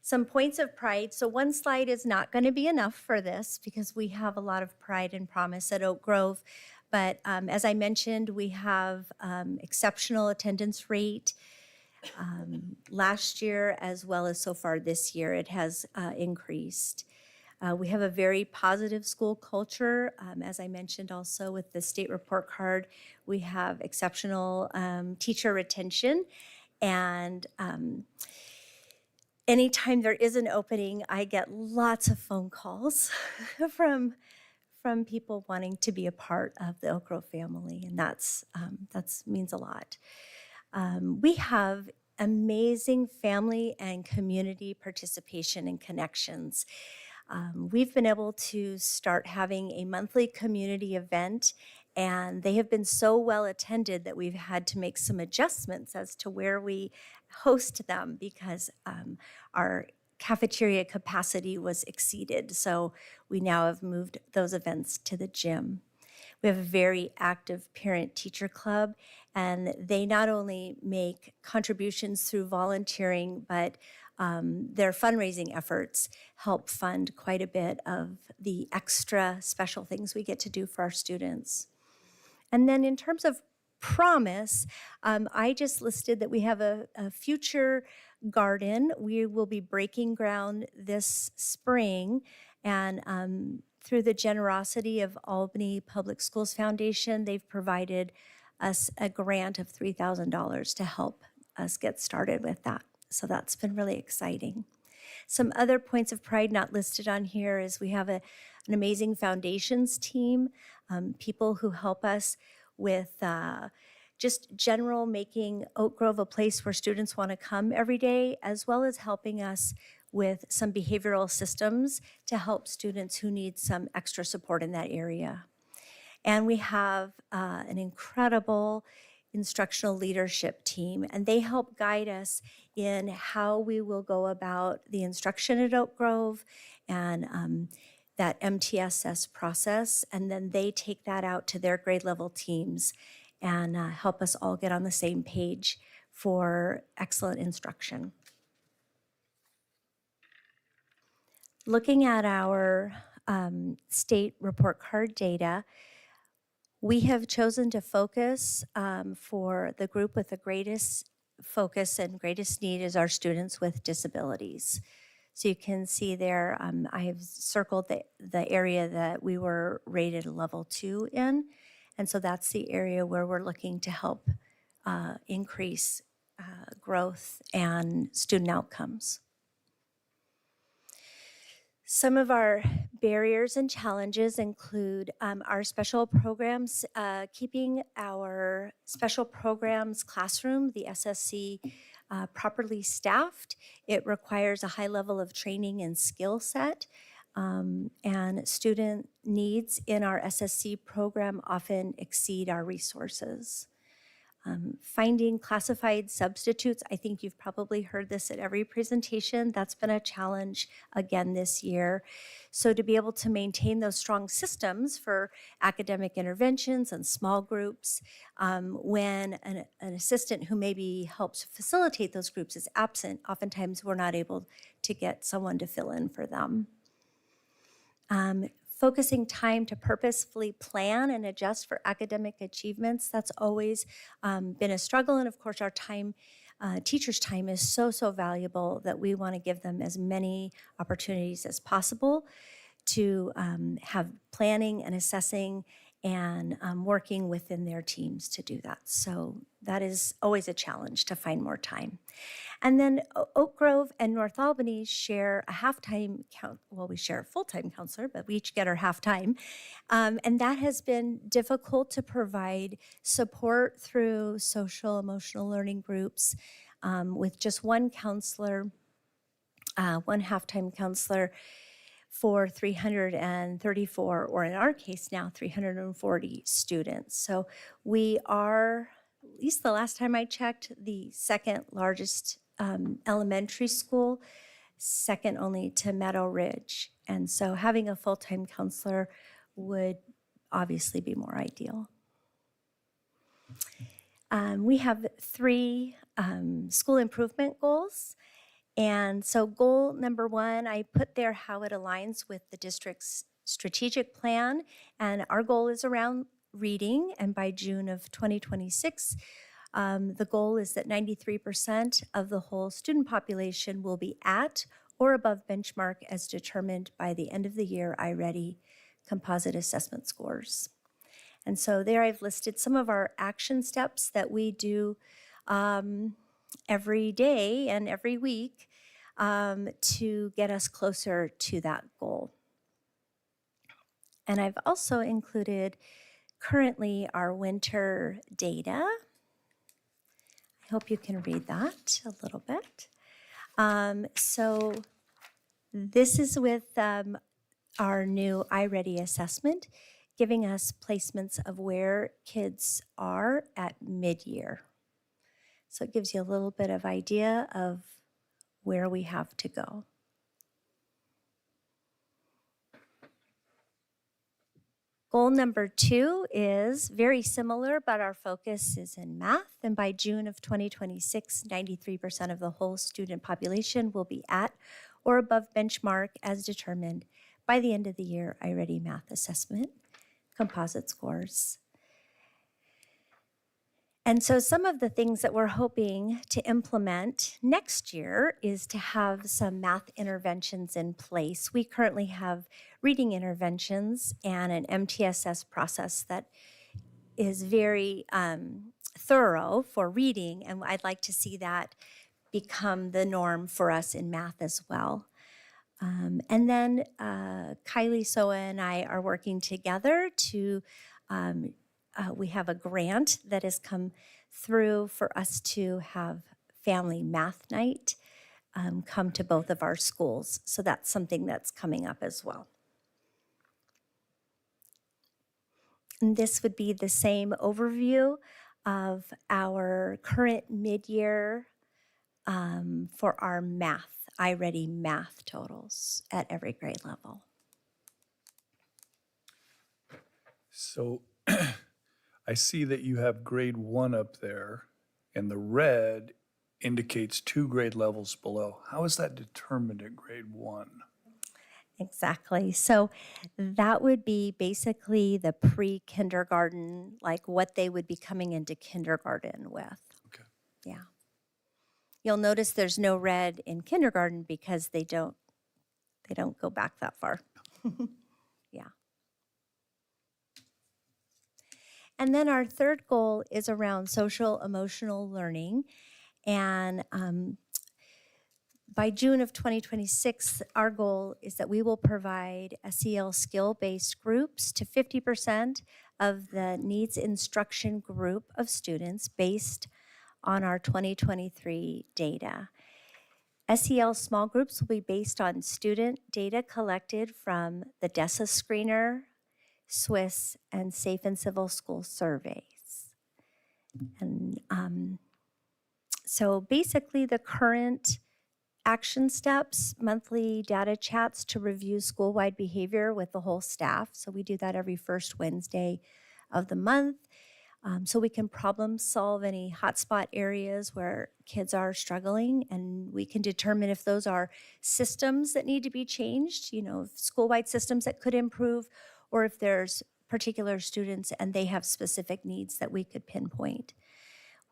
Speaker 4: Some points of pride. So one slide is not going to be enough for this because we have a lot of pride and promise at Oak Grove. But as I mentioned, we have exceptional attendance rate. Last year, as well as so far this year, it has increased. We have a very positive school culture. As I mentioned also with the state report card, we have exceptional teacher retention. And anytime there is an opening, I get lots of phone calls from people wanting to be a part of the Oak Grove family, and that's means a lot. We have amazing family and community participation and connections. We've been able to start having a monthly community event, and they have been so well attended that we've had to make some adjustments as to where we host them because our cafeteria capacity was exceeded. So we now have moved those events to the gym. We have a very active parent-teacher club, and they not only make contributions through volunteering, but their fundraising efforts help fund quite a bit of the extra special things we get to do for our students. And then in terms of promise, I just listed that we have a future garden. We will be breaking ground this spring, and through the generosity of Albany Public Schools Foundation, they've provided us a grant of $3,000 to help us get started with that. So that's been really exciting. Some other points of pride not listed on here is we have an amazing foundations team, people who help us with just general making Oak Grove a place where students want to come every day, as well as helping us with some behavioral systems to help students who need some extra support in that area. And we have an incredible instructional leadership team, and they help guide us in how we will go about the instruction at Oak Grove and that MTSS process, and then they take that out to their grade level teams and help us all get on the same page for excellent instruction. Looking at our state report card data, we have chosen to focus for the group with the greatest focus and greatest need is our students with disabilities. So you can see there, I have circled the area that we were rated a level 2 in. And so that's the area where we're looking to help increase growth and student outcomes. Some of our barriers and challenges include our special programs, keeping our special programs classroom, the SSC, properly staffed. It requires a high level of training and skill set, and student needs in our SSC program often exceed our resources. Finding classified substitutes, I think you've probably heard this at every presentation. That's been a challenge again this year. So to be able to maintain those strong systems for academic interventions and small groups, when an assistant who maybe helps facilitate those groups is absent, oftentimes we're not able to get someone to fill in for them. Focusing time to purposefully plan and adjust for academic achievements, that's always been a struggle. And of course, our time teachers' time is so, so valuable that we want to give them as many opportunities as possible to have planning and assessing and working within their teams to do that. So that is always a challenge to find more time. And then Oak Grove and North Albany share a half-time well, we share a full-time counselor, but we each get our half-time. And that has been difficult to provide support through social emotional learning groups with just one counselor, one half-time counselor for 334, or in our case now, 340 students. So we are, at least the last time I checked, the second largest elementary school, second only to Meadow Ridge. And so having a full-time counselor would obviously be more ideal. We have 3 school improvement goals. And so goal number 1, I put there how it aligns with the district's strategic plan. And our goal is around reading. And by June of 2026, the goal is that 93% of the whole student population will be at or above benchmark as determined by the end of the year iReady composite assessment scores. And so there I've listed some of our action steps that we do every day and every week to get us closer to that goal. And I've also included currently our winter data. I hope you can read that a little bit. So this is with our new iReady assessment, giving us placements of where kids are at mid-year. So it gives you a little bit of idea of where we have to go. Goal number 2 is very similar, but our focus is in math. And by June of 2026, 93% of the whole student population will be at or above benchmark as determined by the end of the year iReady math assessment composite scores. And so some of the things that we're hoping to implement next year is to have some math interventions in place. We currently have reading interventions and an MTSS process that is very thorough for reading, and I'd like to see that become the norm for us in math as well. And then Kylie Soa and I are working together to we have a grant that has come through for us to have family math night come to both of our schools. So that's something that's coming up as well. And this would be the same overview of our current mid-year for our math, iReady math totals at every grade level.
Speaker 2: So I see that you have grade 1 up there, and the red indicates 2 grade levels below. How is that determined at grade 1?
Speaker 4: Exactly. So that would be basically the pre-kindergarten, like what they would be coming into kindergarten with.
Speaker 2: Okay.
Speaker 4: Yeah. You'll notice there's no red in kindergarten because they don't go back that far. Yeah. And then our third goal is around social emotional learning. And by June of 2026, our goal is that we will provide SEL skill-based groups to 50% of the needs instruction group of students based on our 2023 data. SEL small groups will be based on student data collected from the DESA screener, SWIS, and Safe and Civil School surveys. And so basically the current action steps, monthly data chats to review school-wide behavior with the whole staff. So we do that every first Wednesday of the month. So we can problem solve any hotspot areas where kids are struggling, and we can determine if those are systems that need to be changed, school-wide systems that could improve, or if there's particular students and they have specific needs that we could pinpoint.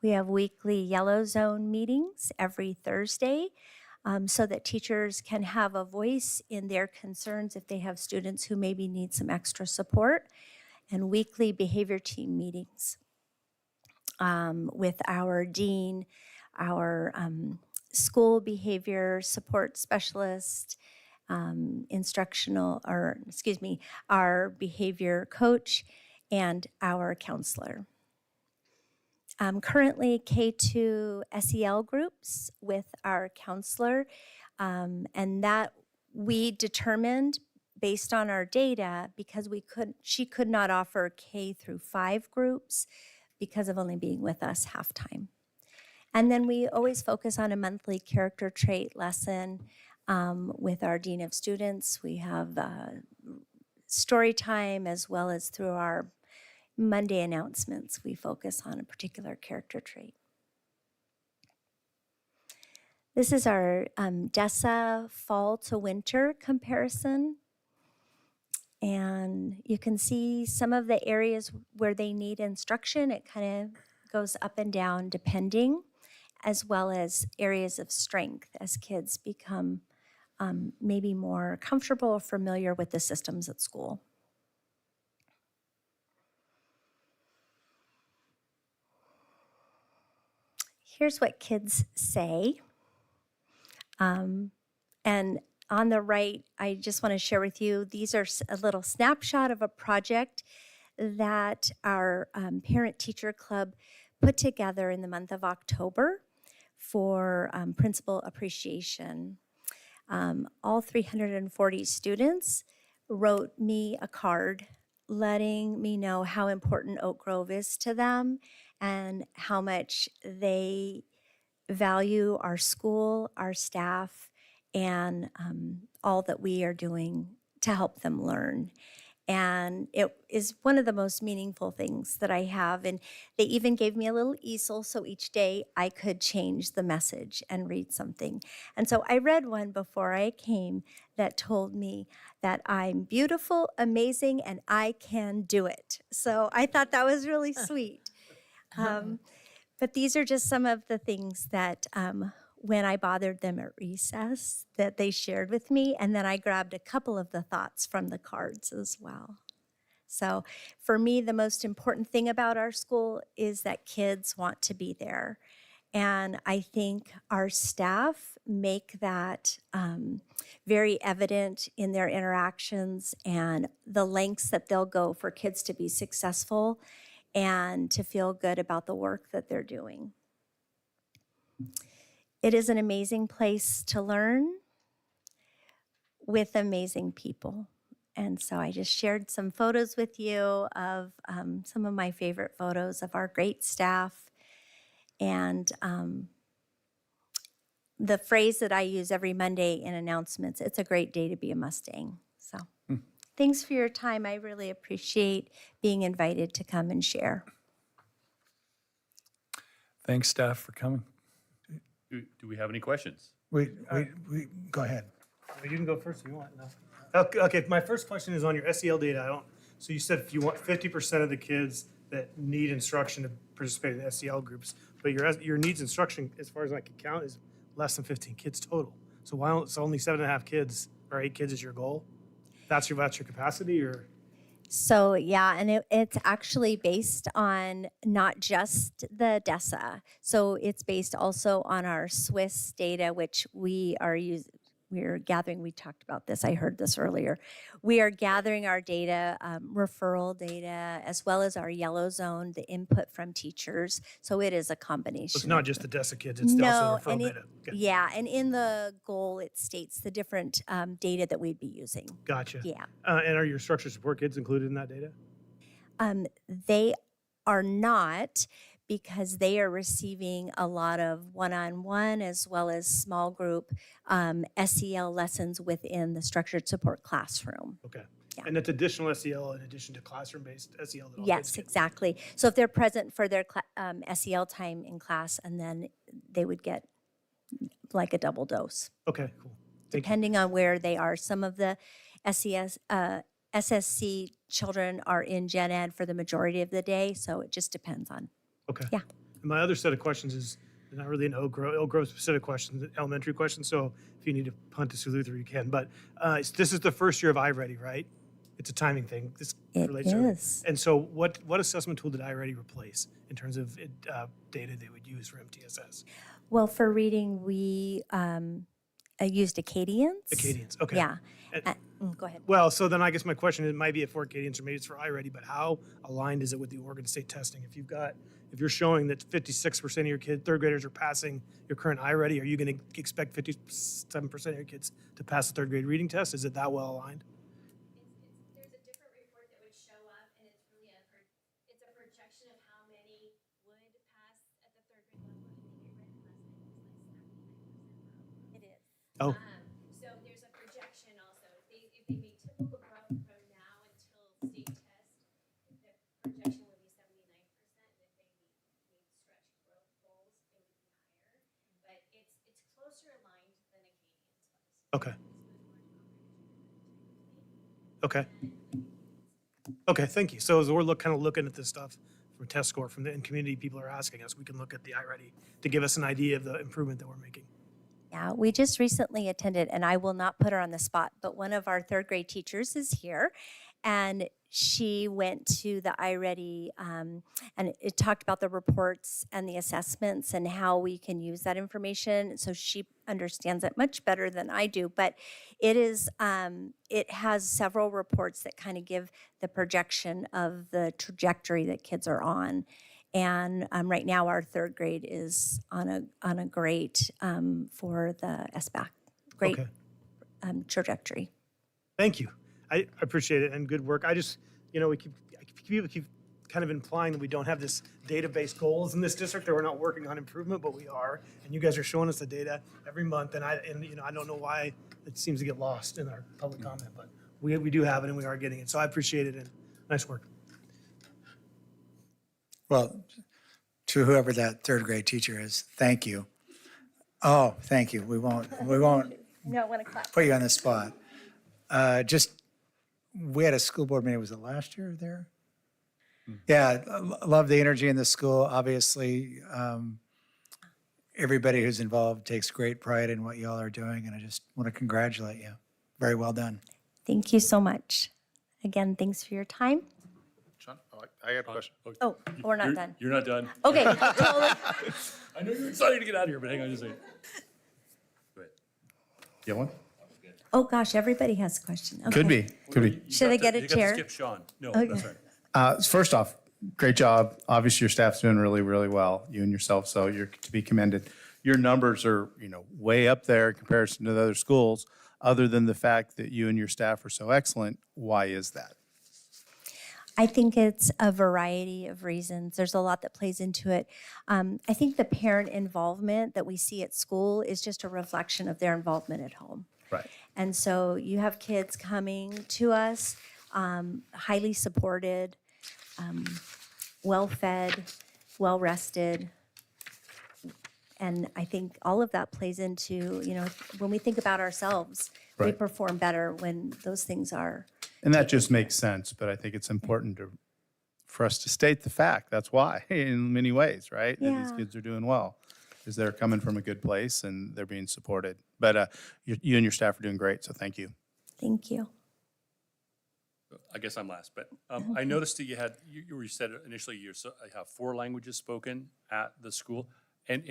Speaker 4: We have weekly Yellow Zone meetings every Thursday so that teachers can have a voice in their concerns if they have students who maybe need some extra support, and weekly behavior team meetings with our dean, our school behavior support specialist, our behavior coach, and our counselor. Currently K2 SEL groups with our counselor, and that we determined based on our data, because she could not offer K through 5 groups because of only being with us half time. And then we always focus on a monthly character trait lesson with our dean of students. We have story time, as well as through our Monday announcements, we focus on a particular character trait. This is our DESA fall to winter comparison. And you can see some of the areas where they need instruction. It kind of goes up and down depending, as well as areas of strength as kids become maybe more comfortable or familiar with the systems at school. Here's what kids say. And on the right, I just want to share with you, these are a little snapshot of a project that our parent-teacher club put together in the month of October for principal appreciation. All 340 students wrote me a card letting me know how important Oak Grove is to them and how much they value our school, our staff, and all that we are doing to help them learn. And it is one of the most meaningful things that I have. And they even gave me a little easel so each day I could change the message and read something. And so I read one before I came that told me that I'm beautiful, amazing, and I can do it. So I thought that was really sweet. But these are just some of the things that when I bothered them at recess that they shared with me, and then I grabbed a couple of the thoughts from the cards as well. So for me, the most important thing about our school is that kids want to be there. And I think our staff make that very evident in their interactions and the lengths that they'll go for kids to be successful and to feel good about the work that they're doing. It is an amazing place to learn with amazing people. And so I just shared some photos with you of some of my favorite photos of our great staff. And the phrase that I use every Monday in announcements, it's a great day to be a Mustang. So thanks for your time. I really appreciate being invited to come and share.
Speaker 2: Thanks, staff, for coming.
Speaker 3: Do we have any questions?
Speaker 5: Go ahead.
Speaker 6: You can go first if you want. No. Okay, my first question is on your SEL data. So you said if you want 50% of the kids that need instruction to participate in SEL groups, but your needs instruction, as far as I can count, is less than 15 kids total. So why don't, so only 7.5 kids or 8 kids is your goal? That's your capacity, or?
Speaker 4: So yeah, and it's actually based on not just the DESA. So it's based also on our Swiss data, which we're gathering. We talked about this. I heard this earlier. We are gathering our data, referral data, as well as our yellow zone, the input from teachers. So it is a combination.
Speaker 6: It's not just the DESA kids, it's also the referral data. Okay.
Speaker 4: Yeah, and in the goal, it states the different data that we'd be using.
Speaker 6: Gotcha.
Speaker 4: Yeah.
Speaker 6: And are your structured support kids included in that data?
Speaker 4: They are not, because they are receiving a lot of one-on-one as well as small group SEL lessons within the structured support classroom.
Speaker 6: Okay.
Speaker 4: Yeah.
Speaker 6: And it's additional SEL in addition to classroom-based SEL that all kids
Speaker 4: Yes,
Speaker 6: get?
Speaker 4: exactly. So if they're present for their SEL time in class, and then they would get like a double dose,
Speaker 6: Okay, cool. Thank you.
Speaker 4: depending on where they are. Some of the SSC children are in Gen Ed for the majority of the day, so it just depends on.
Speaker 6: Okay.
Speaker 4: Yeah.
Speaker 6: And my other set of questions is not really an Oak Grove specific question, an elementary question. So if you need to punt to Sioux Luther, you can. But this is the first year of iReady, right? It's a timing thing. This
Speaker 4: It
Speaker 6: relates to
Speaker 4: is.
Speaker 6: And so what assessment tool did iReady replace in terms of data they would use for MTSS?
Speaker 4: Well, for reading, we used Acadians.
Speaker 6: Acadians, okay.
Speaker 4: Yeah.
Speaker 6: And-
Speaker 4: Go ahead.
Speaker 6: Well, so then I guess my question, it might be for Acadians or maybe it's for iReady, but how aligned is it with the Oregon State testing? If you're showing that 56% of your third graders are passing your current iReady, are you going to expect 57% of your kids to pass the third grade reading test? Is it that well aligned?
Speaker 9: There's a different report that would show up, and it's really it's a projection of how many would pass at the third grade level. I think it read last night it was like 79%.
Speaker 4: It is.
Speaker 6: Oh,
Speaker 9: So there's a projection also. If they made typical growth from now until state test, the projection would be 79%. If they made stretch growth goals, it would be higher. But it's closer aligned than Acadians was.
Speaker 6: okay. Okay. Okay, thank you. So as we're kind of looking at this stuff from test score and community people are asking us, we can look at the iReady to give us an idea of the improvement that we're making.
Speaker 4: Yeah, we just recently attended, and I will not put her on the spot, but one of our third grade teachers is here, and she went to the iReady, and it talked about the reports and the assessments and how we can use that information. So she understands it much better than I do, but it is, it has several reports that kind of give the projection of the trajectory that kids are on. And right now, our third grade is on a great for the SBAC, great
Speaker 6: Okay.
Speaker 4: trajectory.
Speaker 6: Thank you. I appreciate it and good work. I just, people keep kind of implying that we don't have this database goals in this district, that we're not working on improvement, but we are. And you guys are showing us the data every month. And I don't know why it seems to get lost in our public comment, but we do have it and we are getting it. So I appreciate it and nice work.
Speaker 5: Well, to whoever that third grade teacher is, thank you. Oh, thank you. We won't
Speaker 4: No, I want to clap.
Speaker 5: put you on the spot. We had a school board meeting, was it last year there? Yeah, love the energy in the school. Obviously, everybody who's involved takes great pride in what y'all are doing, and I just want to congratulate you. Very well done.
Speaker 4: Thank you so much. Again, thanks for your time.
Speaker 8: John, I got a question.
Speaker 4: Oh, we're not done.
Speaker 3: You're not done.
Speaker 4: Okay, totally.
Speaker 3: I know you're excited to get out of here, but hang on just a second. Go ahead.
Speaker 8: You have one?
Speaker 4: Oh, gosh, everybody has a question. Okay.
Speaker 8: Could be.
Speaker 3: You
Speaker 4: Should
Speaker 3: got
Speaker 4: I
Speaker 3: to-
Speaker 4: get a
Speaker 3: you got to
Speaker 4: chair?
Speaker 3: skip Sean. No,
Speaker 4: Okay.
Speaker 3: that's right.
Speaker 8: First off, great job. Obviously, your staff's doing really, really well, you and yourself, so you're to be commended. Your numbers are, way up there in comparison to the other schools. Other than the fact that you and your staff are so excellent, why is that?
Speaker 4: I think it's a variety of reasons. There's a lot that plays into it. I think the parent involvement that we see at school is just a reflection of their involvement at home.
Speaker 8: Right.
Speaker 4: And so you have kids coming to us, highly supported, well-fed, well-rested. And I think all of that plays into, when we think about ourselves, we
Speaker 8: Right.
Speaker 4: perform better when those things are.
Speaker 8: And that just makes sense, but I think it's important for us to state the fact. That's why, in many ways, right? That these
Speaker 4: Yeah.
Speaker 8: kids are doing well, is they're coming from a good place and they're being supported. But you and your staff are doing great, so thank you.
Speaker 4: Thank you.
Speaker 3: I guess I'm last, but I noticed that you said initially you have 4 languages spoken at the school, and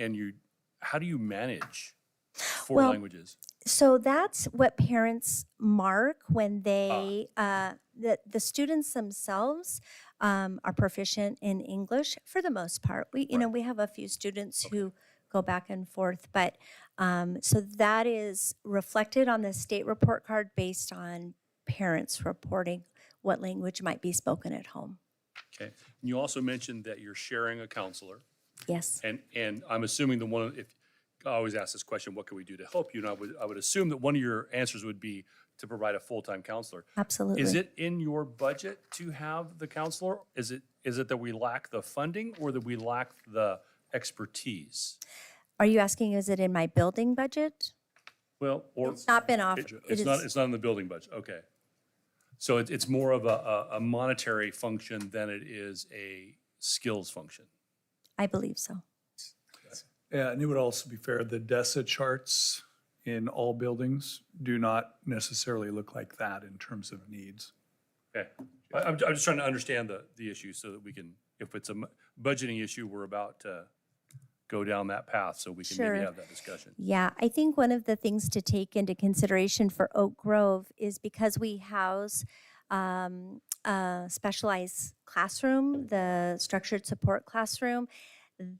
Speaker 3: how do you manage 4
Speaker 4: Well,
Speaker 3: languages?
Speaker 4: So that's what parents mark when they, the students themselves are proficient in English for the most part. We have a few students who go back and forth, but so that is reflected on the state report card based on parents reporting what language might be spoken at home.
Speaker 3: Okay. And you also mentioned that you're sharing a counselor,
Speaker 4: Yes.
Speaker 3: and I'm assuming if I always ask this question, what can we do to help you? And I would assume that one of your answers would be to provide a full-time counselor.
Speaker 4: Absolutely.
Speaker 3: Is it in your budget to have the counselor? Is it that we lack the funding or that we lack the expertise?
Speaker 4: Are you asking, is it in my building budget?
Speaker 3: Well, or
Speaker 4: It's not been offered.
Speaker 3: it's not in the building budget. Okay. So it's more of a monetary function than it is a skills function.
Speaker 4: I believe so.
Speaker 2: Yeah, and it would also be fair, the DESA charts in all buildings do not necessarily look like that in terms of needs.
Speaker 3: Okay. I'm just trying to understand the issue so that we can, if it's a budgeting issue, we're about to go down that path, so we can maybe
Speaker 4: Sure.
Speaker 3: have that discussion.
Speaker 4: Yeah, I think one of the things to take into consideration for Oak Grove is because we house a specialized classroom, the structured support classroom,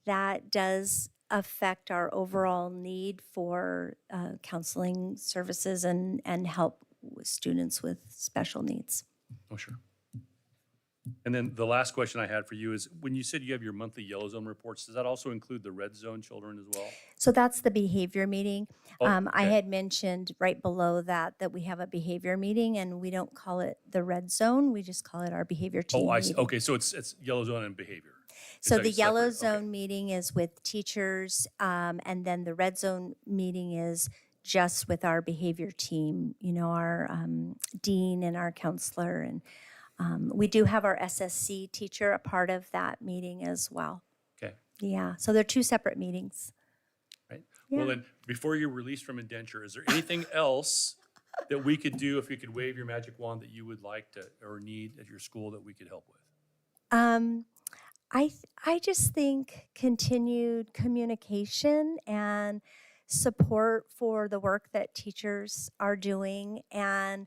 Speaker 4: that does affect our overall need for counseling services and help with students with special needs.
Speaker 3: Oh, sure. And then the last question I had for you is, when you said you have your monthly yellow zone reports, does that also include the red zone children as well?
Speaker 4: So that's the behavior meeting.
Speaker 3: Oh,
Speaker 4: I
Speaker 3: okay.
Speaker 4: had mentioned right below that we have a behavior meeting, and we don't call it the red zone. We just call it our behavior team
Speaker 3: Oh, I see.
Speaker 4: meeting.
Speaker 3: Okay, so it's yellow zone and behavior. It's
Speaker 4: So
Speaker 3: like
Speaker 4: the yellow
Speaker 3: separate. Okay.
Speaker 4: zone meeting is with teachers, and then the red zone meeting is just with our behavior team, our dean and our counselor. And we do have our SSC teacher a part of that meeting as well.
Speaker 3: Okay,
Speaker 4: Yeah, so they're two separate meetings.
Speaker 3: right.
Speaker 4: Yeah.
Speaker 3: Well, then, before you're released from indenture, is there anything else that we could do, if you could wave your magic wand, that you would like to or need at your school that we could help with?
Speaker 4: I just think continued communication and support for the work that teachers are doing. And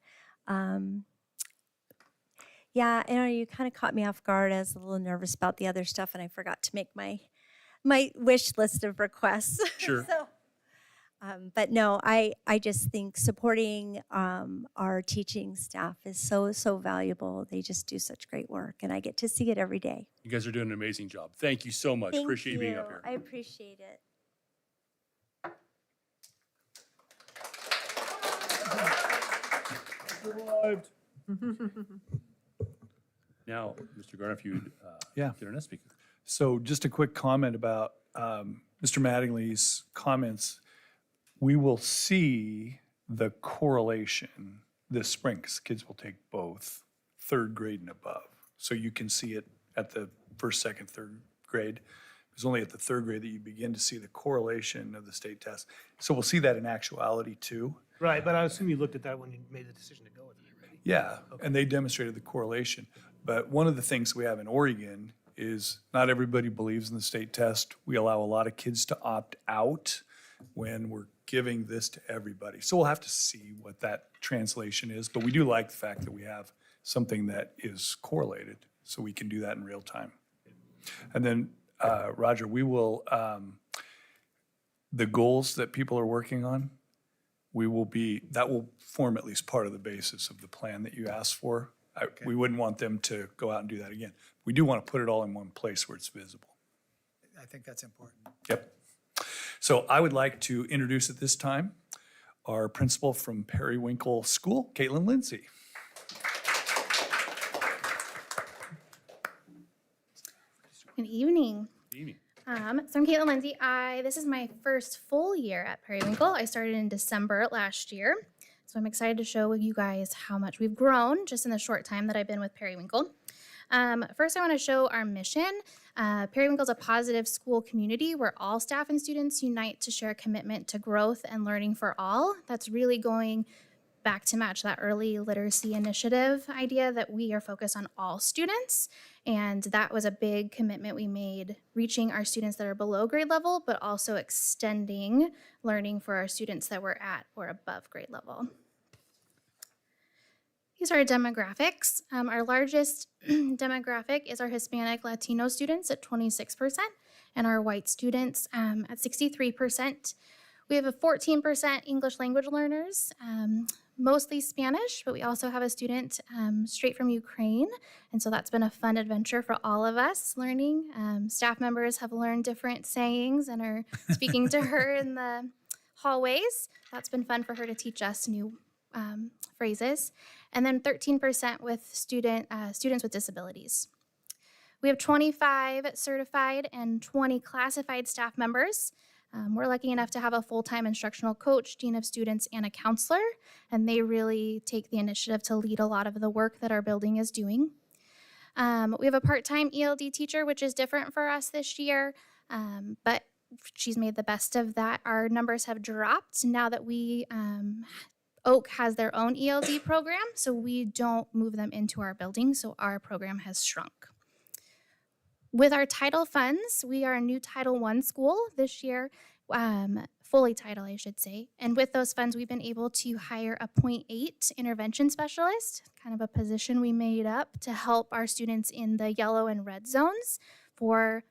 Speaker 4: yeah, you kind of caught me off guard. I was a little nervous about the other stuff, and I forgot to make my wish list of requests.
Speaker 3: Sure.
Speaker 4: So, but no, I just think supporting our teaching staff is so valuable. They just do such great work, and I get to see it every day.
Speaker 3: You guys are doing an amazing job. Thank you so much.
Speaker 4: Thank
Speaker 3: Appreciate you being up
Speaker 4: you.
Speaker 3: here.
Speaker 4: I appreciate it.
Speaker 3: Now, Mr. Garner, if you'd
Speaker 2: Yeah.
Speaker 3: get our next speaker.
Speaker 2: So just a quick comment about Mr. Mattingly's comments. We will see the correlation this spring, because kids will take both third grade and above. So you can see it at the first, second, third grade. It's only at the third grade that you begin to see the correlation of the state test. So we'll see that in actuality too.
Speaker 6: Right, but I assume you looked at that when you made the decision to go with it already.
Speaker 2: Yeah, and they demonstrated the correlation. But one of the things we have in Oregon is not everybody believes in the state test. We allow a lot of kids to opt out when we're giving this to everybody. So we'll have to see what that translation is. But we do like the fact that we have something that is correlated, so we can do that in real time. And then, Roger, we will, the goals that people are working on, that will form at least part of the basis of the plan that you asked for. We wouldn't want them to go out and do that again. We do want to put it all in one place where it's visible.
Speaker 5: I think that's important.
Speaker 2: Yep. So I would like to introduce at this time our principal from Periwinkle School, Caitlin Lindsay.
Speaker 10: Good evening.
Speaker 3: Amy.
Speaker 10: So I'm Caitlin Lindsay. This is my first full year at Periwinkle. I started in December last year. So I'm excited to show you guys how much we've grown just in the short time that I've been with Periwinkle. First, I want to show our mission. Periwinkle is a positive school community where all staff and students unite to share a commitment to growth and learning for all. That's really going back to match that early literacy initiative idea that we are focused on all students. And that was a big commitment we made, reaching our students that are below grade level, but also extending learning for our students that were at or above grade level. These are our demographics. Our largest demographic is our Hispanic Latino students at 26%, and our white students at 63%. We have a 14% English language learners, mostly Spanish, but we also have a student straight from Ukraine. And so that's been a fun adventure for all of us learning. Staff members have learned different sayings and are speaking to her in the hallways. That's been fun for her to teach us new phrases. And then 13% with students with disabilities. We have 25 certified and 20 classified staff members. We're lucky enough to have a full-time instructional coach, dean of students, and a counselor, and they really take the initiative to lead a lot of the work that our building is doing. We have a part-time ELD teacher, which is different for us this year, but she's made the best of that. Our numbers have dropped now that Oak has their own ELD program, so we don't move them into our building, so our program has shrunk. With our title funds, we are a new Title I school this year, fully title, I should say. And with those funds, we've been able to hire a .8 intervention specialist, kind of a position we made up to help our students in the yellow and red zones for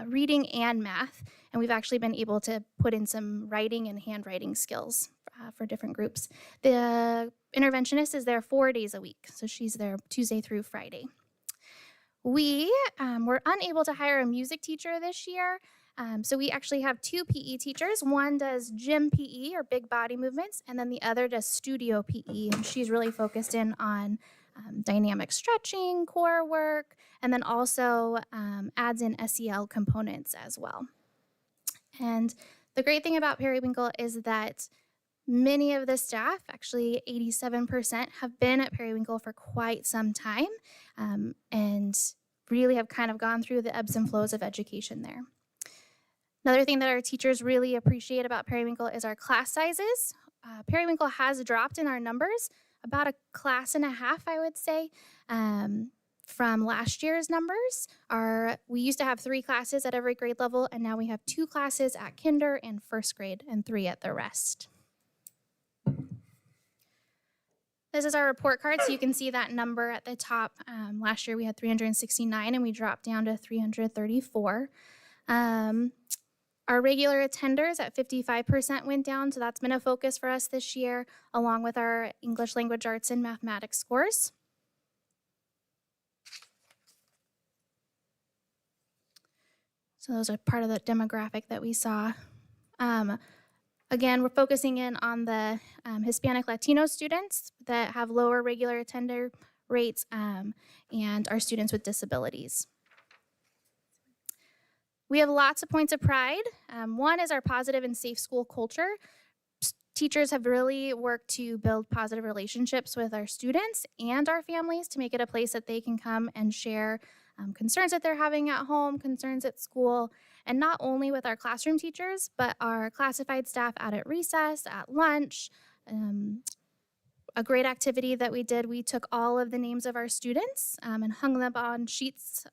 Speaker 10: reading and math. And we've actually been able to put in some writing and handwriting skills for different groups. The interventionist is there 4 days a week, so she's there Tuesday through Friday. We were unable to hire a music teacher this year, so we actually have 2 PE teachers. One does gym PE, or big body movements, and then the other does studio PE, and she's really focused in on dynamic stretching, core work, and then also adds in SEL components as well. And the great thing about Periwinkle is that many of the staff, actually 87%, have been at Periwinkle for quite some time and really have kind of gone through the ebbs and flows of education there. Another thing that our teachers really appreciate about Periwinkle is our class sizes. Periwinkle has dropped in our numbers, about a class and a half, I would say, from last year's numbers. We used to have 3 classes at every grade level, and now we have 2 classes at kinder and first grade and 3 at the rest. This is our report card, so you can see that number at the top. Last year we had 369 and we dropped down to 334. Our regular attenders at 55% went down, so that's been a focus for us this year, along with our English language arts and mathematics scores. So those are part of the demographic that we saw. Again, we're focusing in on the Hispanic Latino students that have lower regular attender rates and our students with disabilities. We have lots of points of pride. One is our positive and safe school culture. Teachers have really worked to build positive relationships with our students and our families to make it a place that they can come and share concerns that they're having at home, concerns at school, and not only with our classroom teachers, but our classified staff out at recess, at lunch. A great activity that we did, we took all of the names of our students and hung them on sheets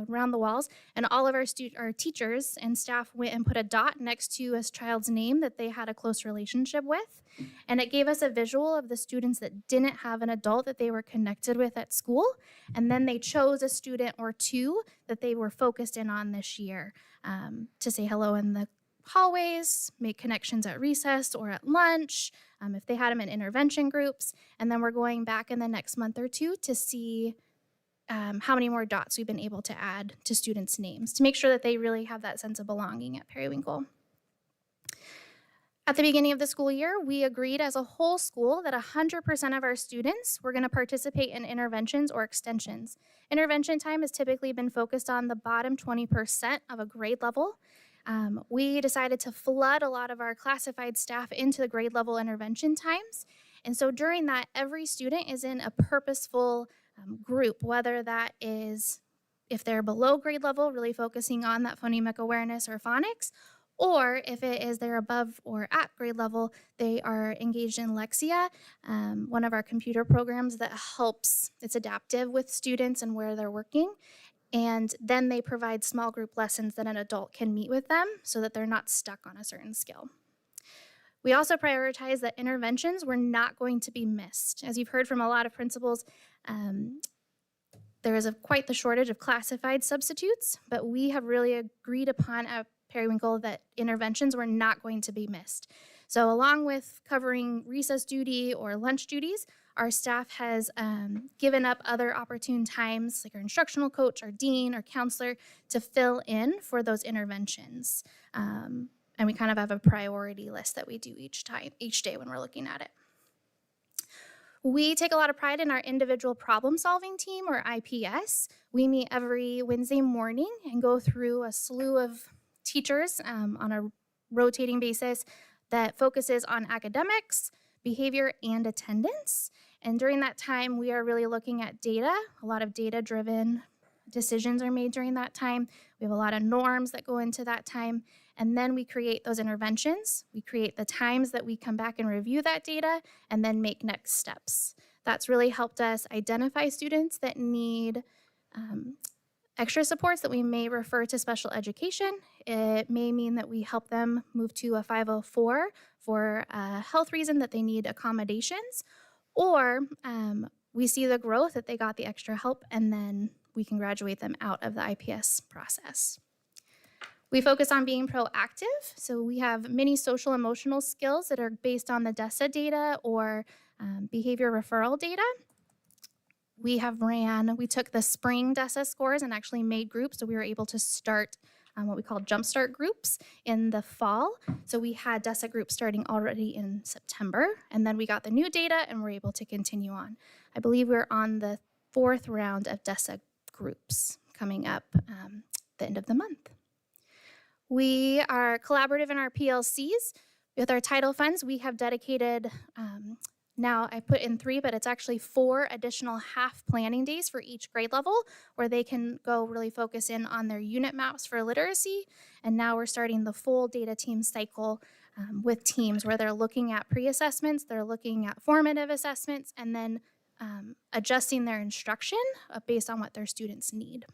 Speaker 10: around the walls, and all of our teachers and staff went and put a dot next to a child's name that they had a close relationship with, and it gave us a visual of the students that didn't have an adult that they were connected with at school, and then they chose a student or 2 that they were focused in on this year to say hello in the hallways, make connections at recess or at lunch, if they had them in intervention groups. And then we're going back in the next month or 2 to see how many more dots we've been able to add to students' names to make sure that they really have that sense of belonging at Periwinkle. At the beginning of the school year, we agreed as a whole school that 100% of our students were going to participate in interventions or extensions. Intervention time has typically been focused on the bottom 20% of a grade level. We decided to flood a lot of our classified staff into the grade level intervention times. And so during that, every student is in a purposeful group, whether that is if they're below grade level, really focusing on that phonemic awareness or phonics, or if it is they're above or at grade level, they are engaged in Lexia, one of our computer programs that helps, it's adaptive with students and where they're working. And then they provide small group lessons that an adult can meet with them so that they're not stuck on a certain skill. We also prioritize that interventions were not going to be missed. As you've heard from a lot of principals, there is quite the shortage of classified substitutes, but we have really agreed upon at Periwinkle that interventions were not going to be missed. So along with covering recess duty or lunch duties, our staff has given up other opportune times, like our instructional coach, our dean, or counselor, to fill in for those interventions. And we kind of have a priority list that we do each day when we're looking at it. We take a lot of pride in our individual problem-solving team, or IPS. We meet every Wednesday morning and go through a slew of teachers on a rotating basis that focuses on academics, behavior, and attendance. And during that time, we are really looking at data. A lot of data-driven decisions are made during that time. We have a lot of norms that go into that time. And then we create those interventions. We create the times that we come back and review that data and then make next steps. That's really helped us identify students that need extra supports that we may refer to special education. It may mean that we help them move to a 504 for a health reason that they need accommodations, or we see the growth that they got the extra help, and then we can graduate them out of the IPS process. We focus on being proactive, so we have many social emotional skills that are based on the DESA data or behavior referral data. We took the spring DESA scores and actually made groups, so we were able to start what we call jumpstart groups in the fall. So we had DESA groups starting already in September, and then we got the new data and we're able to continue on. I believe we're on the 4th round of DESA groups coming up the end of the month. We are collaborative in our PLCs. With our title funds, we have dedicated now I put in 3, but it's actually 4 additional half planning days for each grade level where they can go really focus in on their unit maps for literacy. And now we're starting the full data team cycle with teams where they're looking at pre-assessments, they're looking at formative assessments, and then adjusting their instruction based on what their students need.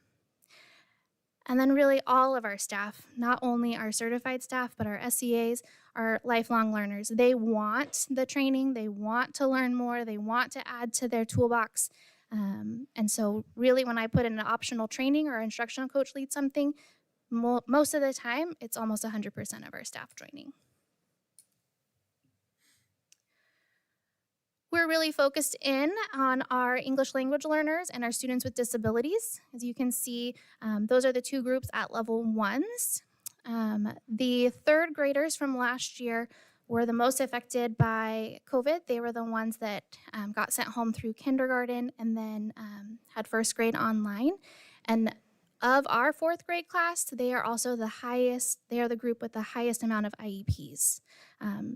Speaker 10: And then really all of our staff, not only our certified staff, but our SEAs, are lifelong learners. They want the training, they want to learn more, they want to add to their toolbox. And so really when I put in an optional training or instructional coach leads something, most of the time, it's almost 100% of our staff joining. We're really focused in on our English language learners and our students with disabilities. As you can see, those are the 2 groups at level 1s. The 3rd graders from last year were the most affected by COVID. They were the ones that got sent home through kindergarten and then had 1st grade online. And of our 4th grade class, they are also they are the group with the highest amount of IEPs.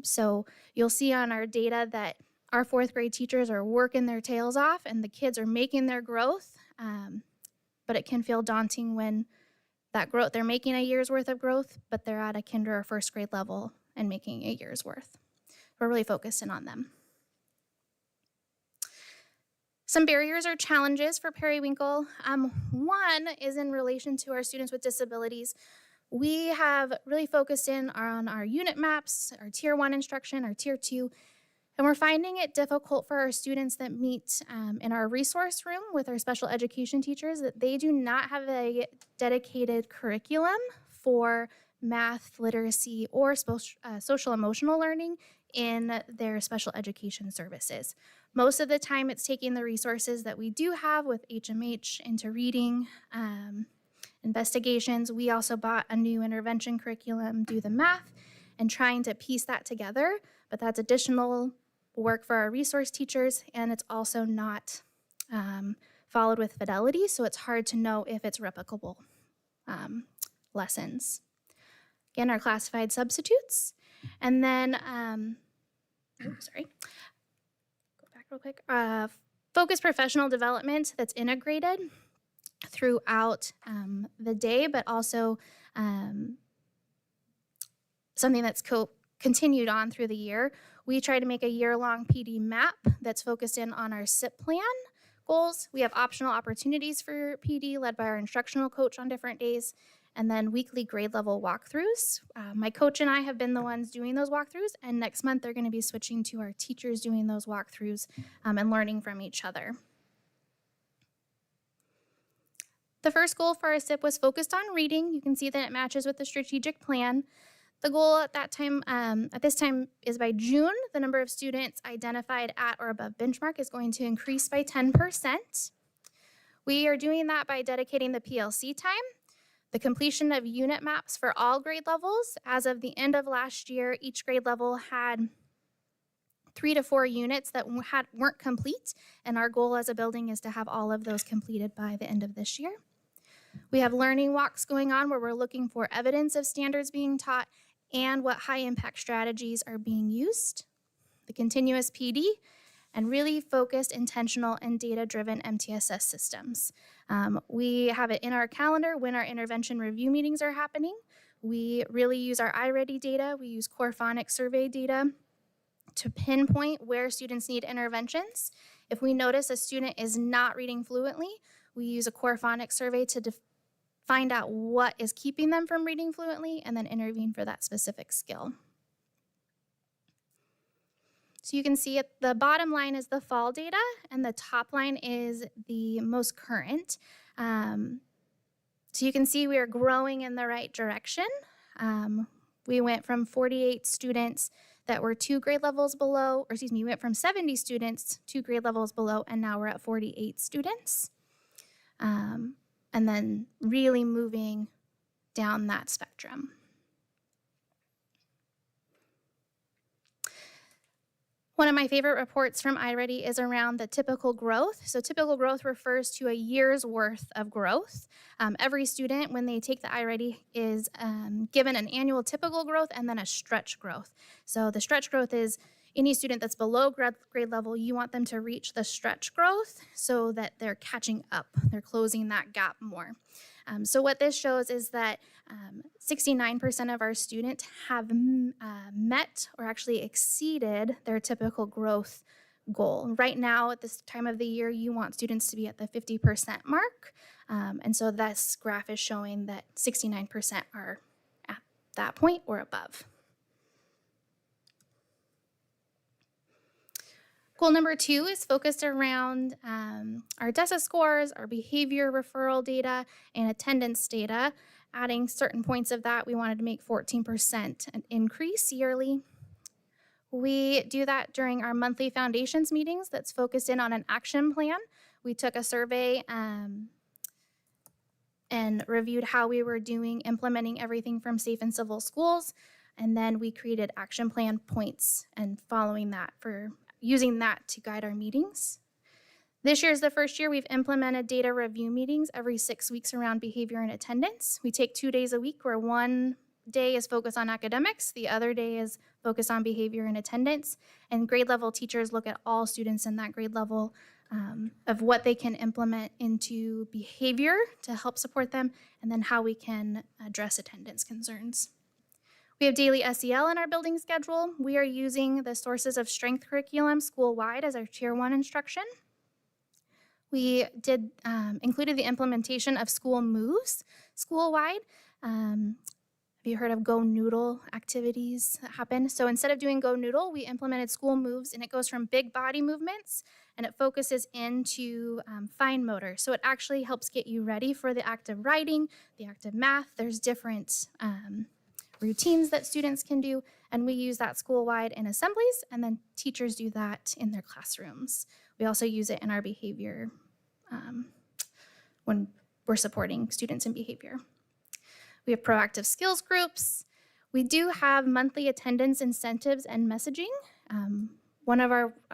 Speaker 10: So you'll see on our data that our 4th grade teachers are working their tails off and the kids are making their growth, but it can feel daunting when that growth, they're making a year's worth of growth, but they're at a kinder or 1st grade level and making a year's worth. We're really focused in on them. Some barriers or challenges for Periwinkle. One is in relation to our students with disabilities. We have really focused in on our unit maps, our tier 1 instruction, our tier 2, and we're finding it difficult for our students that meet in our resource room with our special education teachers that they do not have a dedicated curriculum for math, literacy, or social emotional learning in their special education services. Most of the time it's taking the resources that we do have with HMH into reading, investigations. We also bought a new intervention curriculum, Do the Math, and trying to piece that together, but that's additional work for our resource teachers, and it's also not followed with fidelity, so it's hard to know if it's replicable lessons. Again, our classified substitutes, and then, go back real quick. Focused professional development that's integrated throughout the day, but also something that's continued on through the year. We try to make a year-long PD map that's focused in on our SIP plan goals. We have optional opportunities for PD led by our instructional coach on different days, and then weekly grade level walkthroughs. My coach and I have been the ones doing those walkthroughs, and next month they're going to be switching to our teachers doing those walkthroughs and learning from each other. The first goal for our SIP was focused on reading. You can see that it matches with the strategic plan. The goal at this time is by June, the number of students identified at or above benchmark is going to increase by 10%. We are doing that by dedicating the PLC time, the completion of unit maps for all grade levels. As of the end of last year, each grade level had 3 to 4 units that weren't complete, and our goal as a building is to have all of those completed by the end of this year. We have learning walks going on where we're looking for evidence of standards being taught and what high impact strategies are being used. the continuous PD, and really focused, intentional, and data-driven MTSS systems. We have it in our calendar when our intervention review meetings are happening. We really use our iReady data. We use core phonics survey data to pinpoint where students need interventions. If we notice a student is not reading fluently, we use a core phonics survey to find out what is keeping them from reading fluently and then intervene for that specific skill. So you can see at the bottom line is the fall data and the top line is the most current. So you can see we are growing in the right direction. We went from 48 students that were 2 grade levels below, or excuse me, we went from 70 students 2 grade levels below, and now we're at 48 students. And then really moving down that spectrum. One of my favorite reports from iReady is around the typical growth. So typical growth refers to a year's worth of growth. Every student, when they take the iReady, is given an annual typical growth and then a stretch growth. So the stretch growth is any student that's below grade level, you want them to reach the stretch growth so that they're catching up, they're closing that gap more. So what this shows is that 69% of our students have met or actually exceeded their typical growth goal. Right now, at this time of the year, you want students to be at the 50% mark. And so this graph is showing that 69% are at that point or above. Goal number 2 is focused around our DESA scores, our behavior referral data, and attendance data. Adding certain points of that, we wanted to make 14% an increase yearly. We do that during our monthly foundations meetings that's focused in on an action plan. We took a survey and reviewed how we were doing implementing everything from safe and civil schools, and then we created action plan points and following that for using that to guide our meetings. This year is the first year we've implemented data review meetings every 6 weeks around behavior and attendance. We take 2 days a week where one day is focused on academics, the other day is focused on behavior and attendance, and grade level teachers look at all students in that grade level of what they can implement into behavior to help support them, and then how we can address attendance concerns. We have daily SEL in our building schedule. We are using the Sources of Strength curriculum school-wide as our Tier 1 instruction. We included the implementation of school moves school-wide. Have you heard of Go Noodle activities that happen? So instead of doing Go Noodle, we implemented school moves, and it goes from big body movements and it focuses into fine motor. So it actually helps get you ready for the active writing, the active math. There's different routines that students can do, and we use that school-wide in assemblies, and then teachers do that in their classrooms. We also use it in our behavior when we're supporting students in behavior. We have proactive skills groups. We do have monthly attendance incentives and messaging.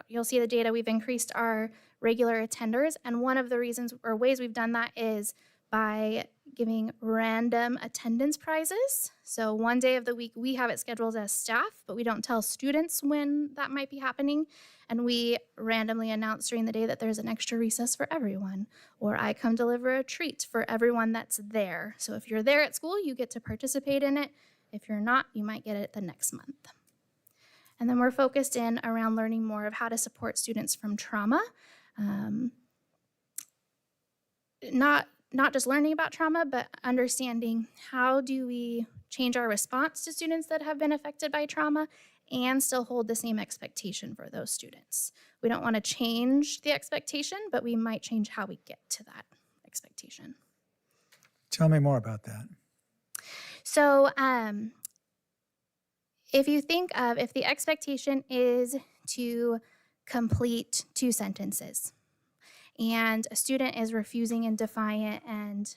Speaker 10: You'll see the data, we've increased our regular attenders, and one of the reasons or ways we've done that is by giving random attendance prizes. So one day of the week, we have it scheduled as staff, but we don't tell students when that might be happening. And we randomly announce during the day that there's an extra recess for everyone, or I come deliver a treat for everyone that's there. So if you're there at school, you get to participate in it. If you're not, you might get it the next month. And then we're focused in around learning more of how to support students from trauma. Not just learning about trauma, but understanding how do we change our response to students that have been affected by trauma and still hold the same expectation for those students. We don't want to change the expectation, but we might change how we get to that expectation.
Speaker 5: Tell me more about that.
Speaker 10: So if you think of, if the expectation is to complete 2 sentences, and a student is refusing and defiant and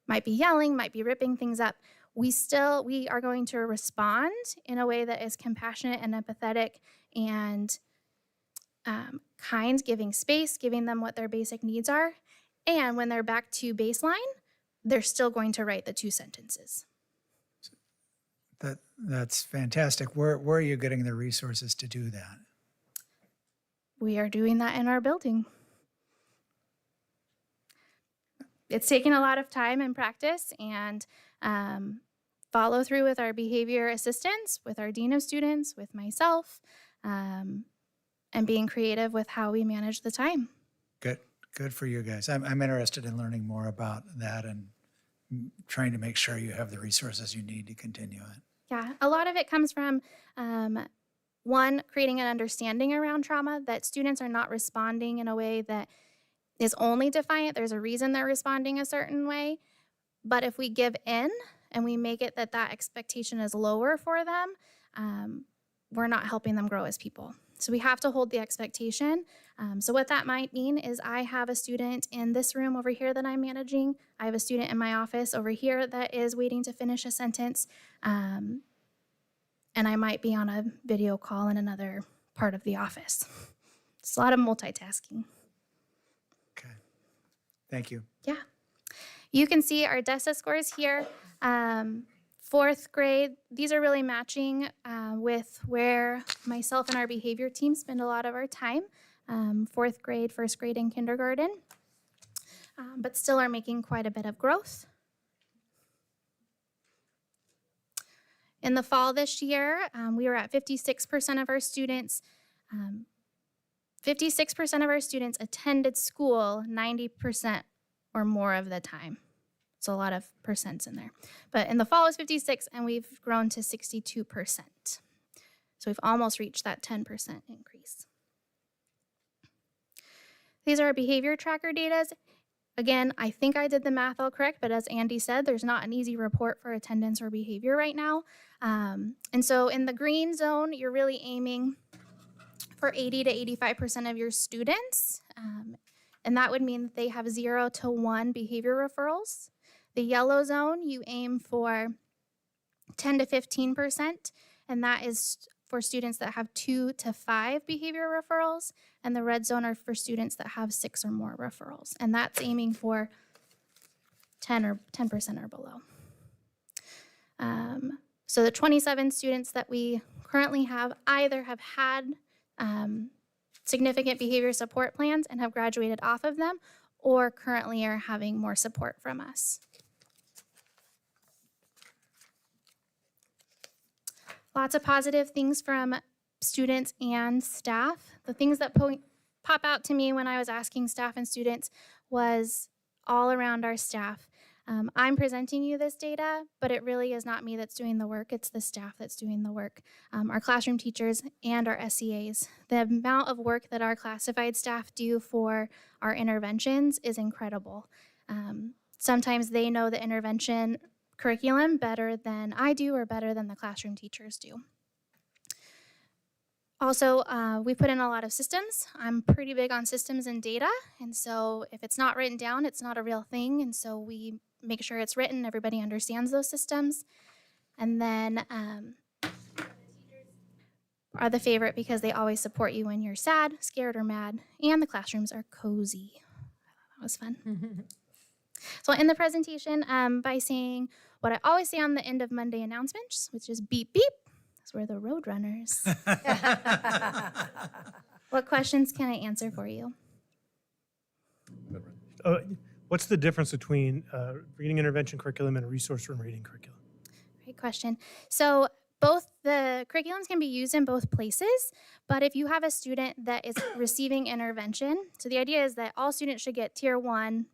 Speaker 10: might be yelling, might be ripping things up, we are going to respond in a way that is compassionate and empathetic and kind, giving space, giving them what their basic needs are. And when they're back to baseline, they're still going to write the 2 sentences.
Speaker 5: That's fantastic. Where are you getting the resources to do that?
Speaker 10: We are doing that in our building. It's taken a lot of time and practice and follow through with our behavior assistants, with our dean of students, with myself, and being creative with how we manage the time.
Speaker 5: Good for you guys. I'm interested in learning more about that and trying to make sure you have the resources you need to continue it.
Speaker 10: Yeah, a lot of it comes from one, creating an understanding around trauma, that students are not responding in a way that is only defiant. There's a reason they're responding a certain way. But if we give in and we make it that expectation is lower for them, we're not helping them grow as people. So we have to hold the expectation. So what that might mean is I have a student in this room over here that I'm managing. I have a student in my office over here that is waiting to finish a sentence. And I might be on a video call in another part of the office. It's a lot of multitasking.
Speaker 5: Okay. Thank you.
Speaker 10: Yeah. You can see our DESA scores here. Fourth grade, these are really matching with where myself and our behavior team spend a lot of our time. Fourth grade, first grade, and kindergarten, but still are making quite a bit of growth. In the fall this year, we were at 56% of our students. 56% of our students attended school 90% or more of the time. So a lot of percents in there. But in the fall it was 56, and we've grown to 62%. So we've almost reached that 10% increase. These are our behavior tracker data. Again, I think I did the math all correct, but as Andy said, there's not an easy report for attendance or behavior right now. And so in the green zone, you're really aiming for 80 to 85% of your students. And that would mean that they have 0 to 1 behavior referrals. The yellow zone, you aim for 10 to 15%, and that is for students that have 2 to 5 behavior referrals, and the red zone are for students that have 6 or more referrals, and that's aiming for 10% or below. So the 27 students that we currently have either have had significant behavior support plans and have graduated off of them, or currently are having more support from us. Lots of positive things from students and staff. The things that pop out to me when I was asking staff and students was all around our staff. I'm presenting you this data, but it really is not me that's doing the work. It's the staff that's doing the work. Our classroom teachers and our SEAs. The amount of work that our classified staff do for our interventions is incredible. Sometimes they know the intervention curriculum better than I do or better than the classroom teachers do. Also, we put in a lot of systems. I'm pretty big on systems and data, and so if it's not written down, it's not a real thing, and so we make sure it's written, everybody understands those systems. And then are the favorite because they always support you when you're sad, scared, or mad, and the classrooms are cozy. That was fun. So I'll end the presentation by saying what I always say on the end of Monday announcements, which is beep, beep. That's where the road runners. What questions can I answer for you?
Speaker 6: What's the difference between reading intervention curriculum and a resource room reading curriculum?
Speaker 10: Great question. So both the curriculums can be used in both places, but if you have a student that is receiving intervention, so the idea is that all students should get tier 1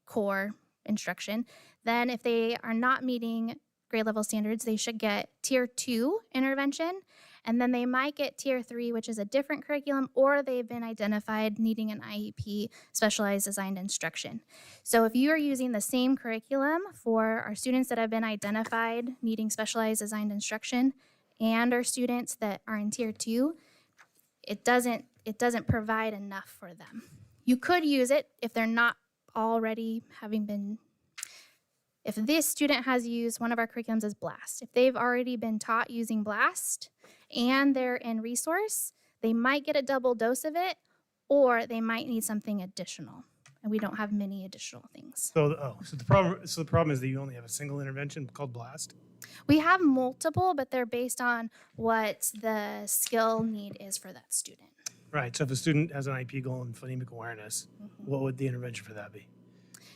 Speaker 10: core instruction. Then if they are not meeting grade level standards, they should get tier 2 intervention. And then they might get tier 3, which is a different curriculum, or they've been identified needing an IEP, specialized designed instruction. So if you are using the same curriculum for our students that have been identified needing specialized designed instruction and our students that are in tier 2, it doesn't provide enough for them. You could use it if they're not already having been, if this student has used one of our curriculums as BLAST, if they've already been taught using BLAST and they're in resource, they might get a double dose of it, or they might need something additional. and we don't have many additional things.
Speaker 6: So the problem is that you only have a single intervention called BLAST?
Speaker 10: We have multiple, but they're based on what the skill need is for that student.
Speaker 6: Right, so if a student has an IP goal in phonemic awareness, what would the intervention for that be?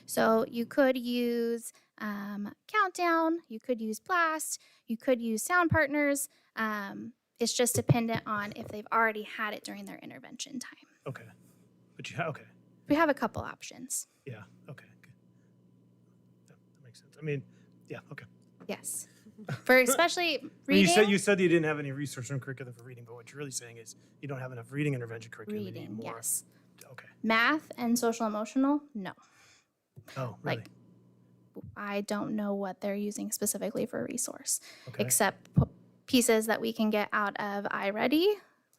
Speaker 10: So you could use Countdown, you could use Blast, you could use Sound Partners. It's just dependent on if they've already had it during their intervention time.
Speaker 6: Okay, okay,
Speaker 10: We have a couple options.
Speaker 6: yeah, okay, good. That makes sense. I mean, yeah, okay.
Speaker 10: Yes. For especially
Speaker 6: I mean,
Speaker 10: reading.
Speaker 6: you said you didn't have any resource room curriculum for reading, but what you're really saying is you don't have enough reading intervention curriculum. You need
Speaker 10: Reading,
Speaker 6: more.
Speaker 10: yes.
Speaker 6: Okay.
Speaker 10: Math and social emotional, no.
Speaker 6: Oh, really?
Speaker 10: Like, I don't know what they're using specifically for a resource,
Speaker 6: Okay.
Speaker 10: except pieces that we can get out of iReady,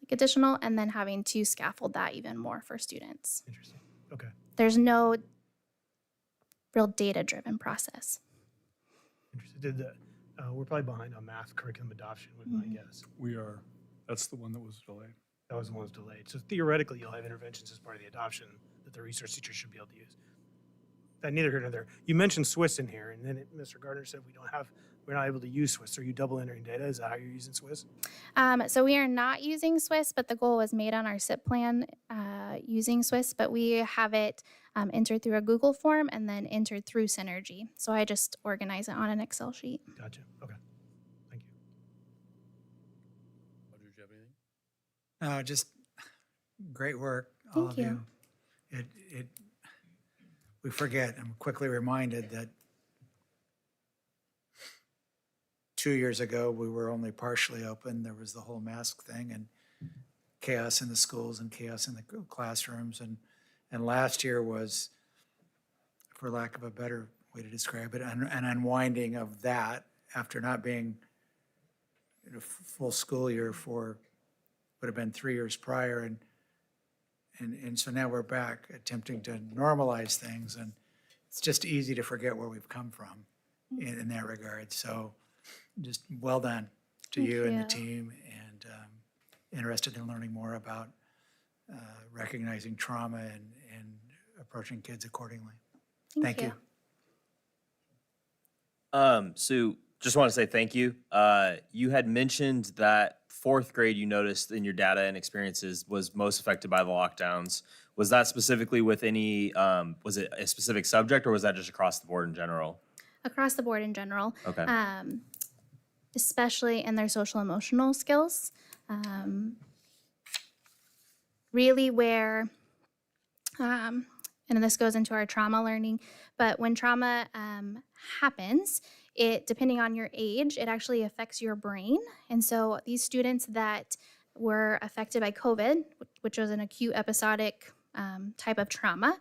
Speaker 10: like additional, and then having to scaffold that even more for students.
Speaker 6: Interesting. Okay.
Speaker 10: There's no real data-driven process.
Speaker 6: Interesting. We're probably behind on math curriculum adoption, would be my guess.
Speaker 2: We are, that's the one that was delayed.
Speaker 6: That was the one that was delayed. So theoretically, you'll have interventions as part of the adoption that the resource teacher should be able to use. That neither here nor there. You mentioned Swiss in here, and then Mr. Gardner said we're not able to use Swiss. Are you double entering data? Is that how you're using Swiss?
Speaker 10: So we are not using Swiss, but the goal was made on our SIP plan using Swiss, but we have it entered through a Google form and then entered through Synergy. So I just organize it on an Excel sheet.
Speaker 6: Gotcha. Okay. Thank you.
Speaker 3: Roger, do you have anything?
Speaker 5: No, just great work, all
Speaker 10: Thank
Speaker 5: of
Speaker 10: you.
Speaker 5: you. We forget, I'm quickly reminded that 2 years ago, we were only partially open. There was the whole mask thing and chaos in the schools and chaos in the classrooms. And last year was, for lack of a better way to describe it, an unwinding of that after not being in a full school year for, would have been 3 years prior. And so now we're back attempting to normalize things, and it's just easy to forget where we've come from in that regard. So just well done to
Speaker 10: Thank
Speaker 5: you and the
Speaker 10: you.
Speaker 5: team, and interested in learning more about recognizing trauma and approaching kids accordingly. Thank you.
Speaker 7: So just want to say thank you. You had mentioned that fourth grade you noticed in your data and experiences was most affected by the lockdowns. Was that specifically with any, was it a specific subject, or was that just across the board in general?
Speaker 10: Across the board in general.
Speaker 7: Okay.
Speaker 10: Especially in their social emotional skills. Really where, and this goes into our trauma learning, but when trauma happens, depending on your age, it actually affects your brain. And so these students that were affected by COVID, which was an acute episodic type of trauma,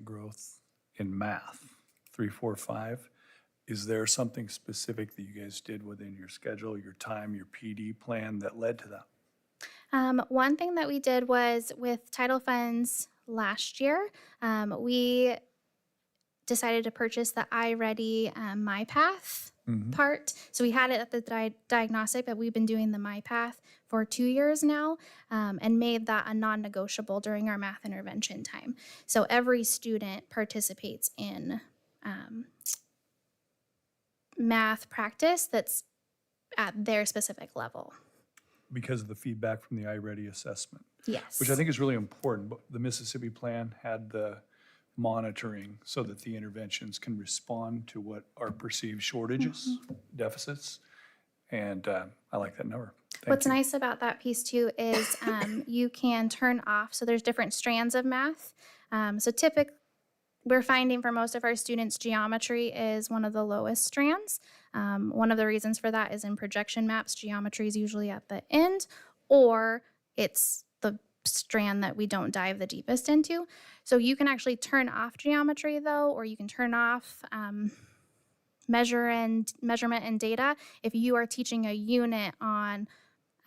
Speaker 2: Growth in math, 3, 4, 5. Is there something specific that you guys did within your schedule, your time, your PD plan that led to that?
Speaker 10: one thing that we did was with title funds last year, we decided to purchase the iReady MyPath part. So we had it at the diagnostic, but we've been doing the MyPath for 2 years now, and made that a non-negotiable during our math intervention time. So every student participates in math practice that's at their specific level.
Speaker 2: Because of the feedback from the iReady assessment,
Speaker 10: Yes.
Speaker 2: which I think is really important. But the Mississippi plan had the monitoring so that the interventions can respond to what are perceived shortages, deficits, and I like that number. Thank
Speaker 10: What's
Speaker 2: you.
Speaker 10: nice about that piece too is you can turn off, so there's different strands of math. So typically, we're finding for most of our students, geometry is one of the lowest strands. One of the reasons for that is in projection maps, geometry is usually at the end, or it's the strand that we don't dive the deepest into. So you can actually turn off geometry though, or you can turn off measurement and data if you are teaching a unit on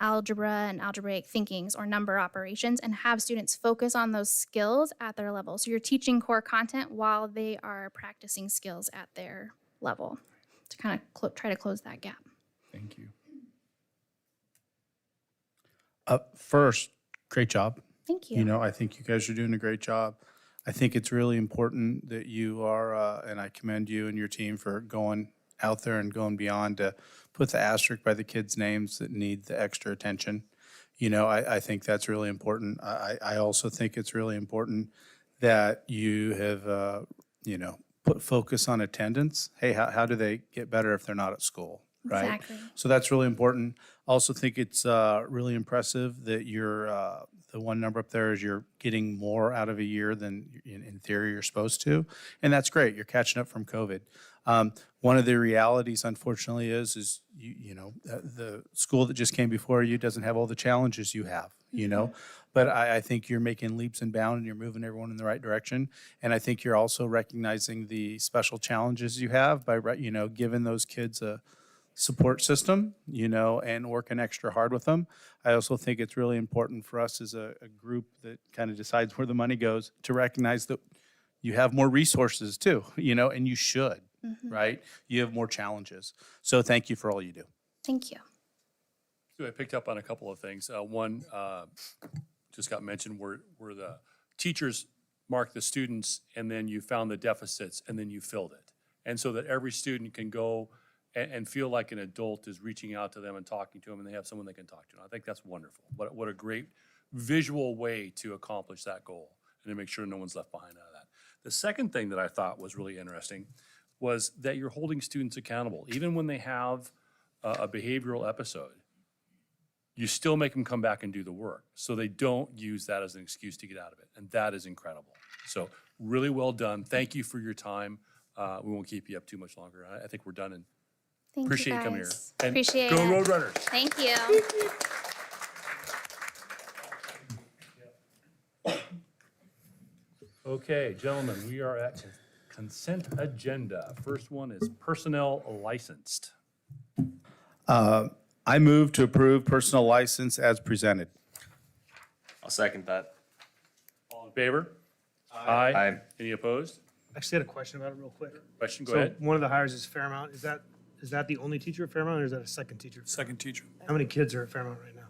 Speaker 10: algebra and algebraic thinkings or number operations, and have students focus on those skills at their level. So you're teaching core content while they are practicing skills at their level to kind of try to close that gap.
Speaker 2: Thank you.
Speaker 8: First, great job.
Speaker 10: Thank you.
Speaker 8: You know, I think you guys are doing a great job. I think it's really important that you are, and I commend you and your team for going out there and going beyond to put the asterisk by the kids' names that need the extra attention. You know, I think that's really important. I also think it's really important that you have, you know, put focus on attendance. Hey, how do they get better if they're not at school, right?
Speaker 10: Exactly.
Speaker 8: So that's really important. Also think it's really impressive that you're, the one number up there is you're getting more out of a year than in theory you're supposed to. And that's great. You're catching up from COVID. One of the realities, unfortunately, is you know, the school that just came before you doesn't have all the challenges you have, you know. But I think you're making leaps and bounds and you're moving everyone in the right direction. And I think you're also recognizing the special challenges you have by, you know, giving those kids a support system, you know, and working extra hard with them. I also think it's really important for us as a group that kind of decides where the money goes to recognize that you have more resources too, you know, and you should, right? You have more challenges. So thank you for all you do.
Speaker 10: Thank you.
Speaker 3: So I picked up on a couple of things. One just got mentioned where the teachers mark the students and then you found the deficits and then you filled it. And so that every student can go and feel like an adult is reaching out to them and talking to them and they have someone they can talk to. And I think that's wonderful. What a great visual way to accomplish that goal and to make sure no one's left behind out of that. The second thing that I thought was really interesting was that you're holding students accountable. Even when they have a behavioral episode, you still make them come back and do the work. So they don't use that as an excuse to get out of it. And that is incredible. So really well done. Thank you for your time. We won't keep you up too much longer. I think we're done and
Speaker 10: Thank
Speaker 3: appreciate
Speaker 10: you
Speaker 3: you coming here.
Speaker 10: guys.
Speaker 3: And
Speaker 10: Appreciate
Speaker 3: go
Speaker 10: it.
Speaker 3: Roadrunners.
Speaker 10: Thank you.
Speaker 3: Okay, gentlemen, we are at consent agenda. First one is personnel licensed.
Speaker 8: I move to approve personal license as presented.
Speaker 7: I'll second that.
Speaker 3: All in favor? Aye.
Speaker 7: Aye.
Speaker 3: Any opposed?
Speaker 6: Actually, had a question about it real quick.
Speaker 3: Question, go
Speaker 6: So
Speaker 3: ahead.
Speaker 6: one of the hires is Fairmount. Is that the only teacher at Fairmount or is that a second teacher?
Speaker 2: Second teacher.
Speaker 6: How many kids are at Fairmount right now?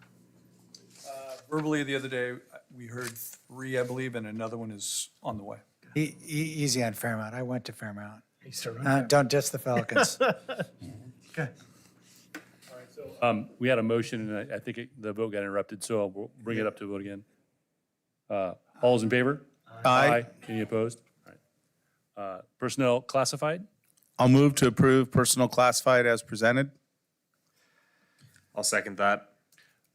Speaker 2: Verbally, the other day, we heard 3, I believe, and another one is on the way.
Speaker 5: Easy on Fairmount. I went to Fairmount.
Speaker 6: You still running?
Speaker 5: Don't diss the Falcons.
Speaker 6: Okay.
Speaker 3: We had a motion and I think the vote got interrupted, so we'll bring it up to vote again. All those in favor?
Speaker 8: Aye.
Speaker 3: Any opposed? All right. Personnel classified?
Speaker 8: I'll move to approve personal classified as presented.
Speaker 7: I'll second that.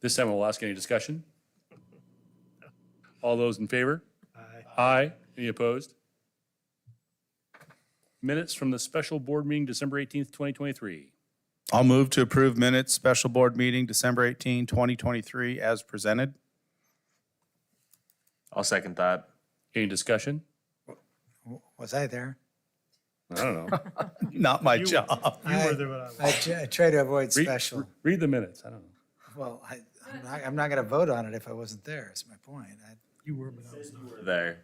Speaker 3: This time we'll ask any discussion. All those in favor?
Speaker 6: Aye.
Speaker 3: Aye. Any opposed? Minutes from the special board meeting, December 18th, 2023.
Speaker 8: I'll move to approve minutes, special board meeting, December 18, 2023, as presented.
Speaker 7: I'll second that.
Speaker 3: Any discussion?
Speaker 5: Was I there?
Speaker 3: I don't know.
Speaker 8: Not my job.
Speaker 6: You were there, but I was.
Speaker 5: I try to avoid special.
Speaker 3: Read the minutes. I don't know.
Speaker 5: Well, I'm not going to vote on it if I wasn't there, is my point.
Speaker 6: You were, but I was not.
Speaker 7: There.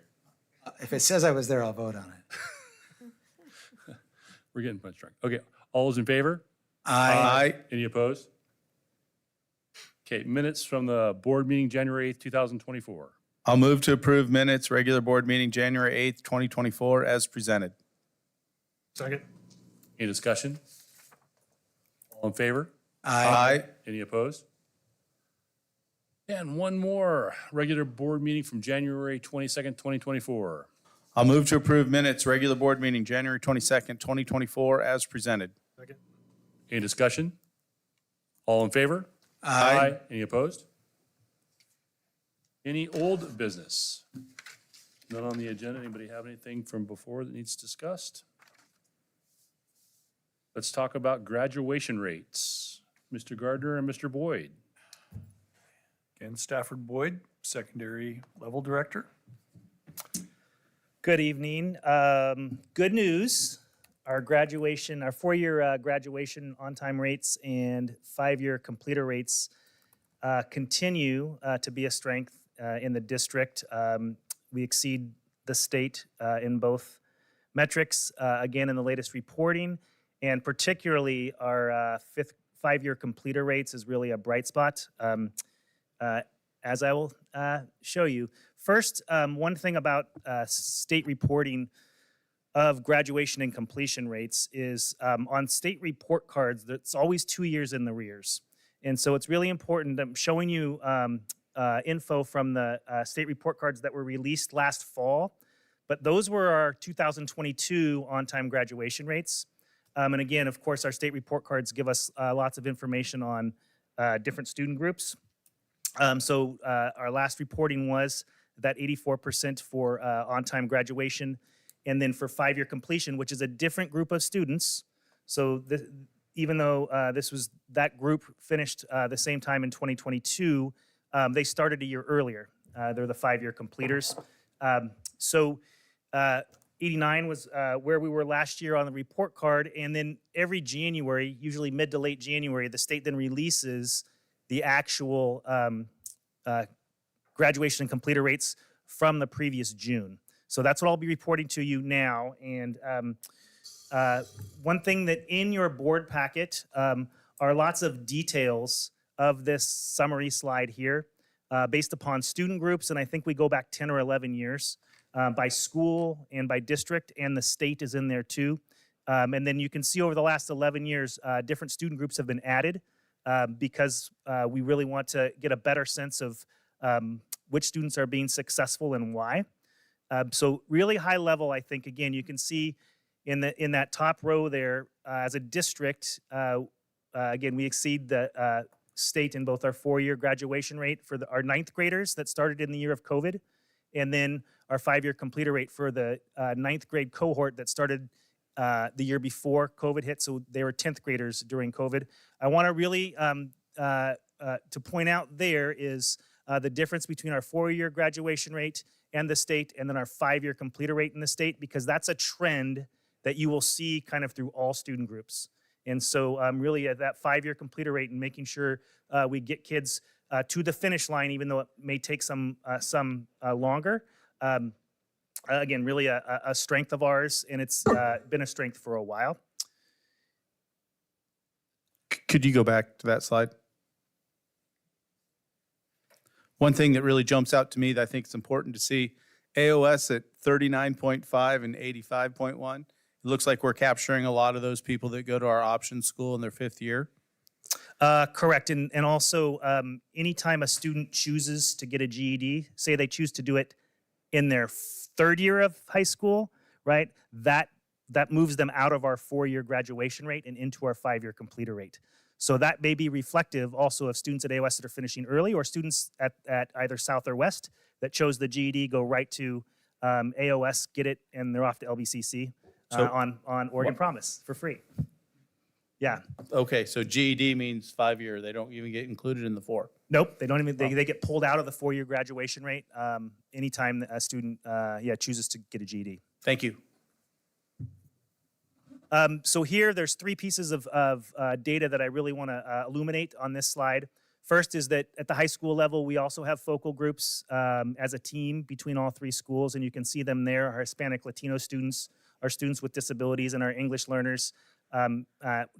Speaker 5: If it says I was there, I'll vote on it.
Speaker 3: We're getting punch drunk. Okay. All those in favor?
Speaker 8: Aye.
Speaker 3: Any opposed? Okay. Minutes from the board meeting, January 8th, 2024.
Speaker 8: I'll move to approve minutes, regular board meeting, January 8th, 2024, as presented.
Speaker 6: Second.
Speaker 3: Any discussion? All in favor?
Speaker 8: Aye.
Speaker 3: Any opposed? And one more, regular board meeting from January 22nd, 2024.
Speaker 8: I'll move to approve minutes, regular board meeting, January 22nd, 2024, as presented.
Speaker 6: Second.
Speaker 3: Any discussion? All in favor? Any opposed? Any old business? None on the agenda. Anybody have anything from before that needs discussed? Let's talk about graduation rates. Mr. Gardner and Mr. Boyd.
Speaker 2: Again, Stafford Boyd, secondary level director.
Speaker 11: Good evening. Good news. Our graduation, our four-year graduation on-time rates and five-year completer rates continue to be a strength in the district. We exceed the state in both metrics, again, in the latest reporting, and particularly our five-year completer rates is really a bright spot, as I will show you. First, one thing about state reporting of graduation and completion rates is on state report cards, that's always 2 years in the rears. And so it's really important. I'm showing you info from the state report cards that were released last fall, but those were our 2022 on-time graduation rates. And again, of course, our state report cards give us lots of information on different student groups. So our last reporting was that 84% for on-time graduation, and then for five-year completion, which is a different group of students. So even though that group finished the same time in 2022, they started a year earlier. They're the five-year completers. 89 was where we were last year on the report card, and then every January, usually mid to late January, the state then releases the actual graduation and completer rates from the previous June. So that's what I'll be reporting to you now. And one thing that in your board packet are lots of details of this summary slide here based upon student groups, and I think we go back 10 or 11 years by school and by district, and the state is in there too. And then you can see over the last 11 years, different student groups have been added because we really want to get a better sense of which students are being successful and why. So really high level, I think, again, you can see in that top row there, as a district, again, we exceed the state in both our four-year graduation rate for our ninth graders that started in the year of COVID, and then our five-year completer rate for the ninth grade cohort that started the year before COVID hit, so they were 10th graders during COVID. I want to really to point out there is the difference between our four-year graduation rate and the state, and then our five-year completer rate in the state, because that's a trend that you will see kind of through all student groups. And so really at that five-year completer rate and making sure we get kids to the finish line, even though it may take some longer. Again, really a strength of ours, and it's been a strength for a while.
Speaker 8: Could you go back to that slide? One thing that really jumps out to me that I think is important to see, AOS at 39.5 and 85.1. It looks like we're capturing a lot of those people that go to our option school in their fifth year.
Speaker 11: Correct. And also, anytime a student chooses to get a GED, say they choose to do it in their third year of high school, right? That moves them out of our four-year graduation rate and into our five-year completer rate. So that may be reflective also of students at AOS that are finishing early, or students at either South or West that chose the GED, go right to AOS, get it, and they're off to LBCC on Oregon Promise for free. Yeah.
Speaker 8: Okay, so GED means 5 year. They don't even get included in the 4.
Speaker 11: Nope, they don't even. They get pulled out of the four-year graduation rate anytime a student chooses to get a GED.
Speaker 8: Thank you.
Speaker 11: So here, there's three pieces of data that I really want to illuminate on this slide. First is that at the high school level, we also have focal groups as a team between all three schools, and you can see them there. Our Hispanic Latino students, our students with disabilities, and our English learners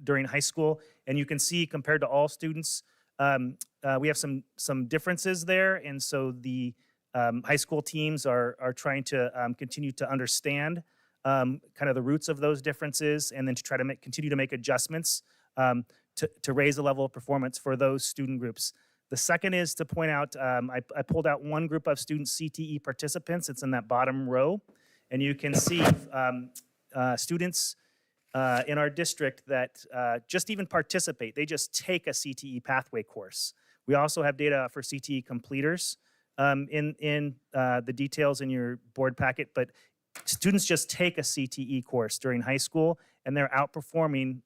Speaker 11: during high school. And you can see, compared to all students, we have some differences there. And so the high school teams are trying to continue to understand kind of the roots of those differences, and then to try to continue to make adjustments to raise the level of performance for those student groups. The second is to point out, I pulled out one group of student CTE participants. It's in that bottom row. And you can see students in our district that just even participate. They just take a CTE pathway course. We also have data for CTE completers. in the details in your board packet, but students just take a CTE course during high school, and they're outperforming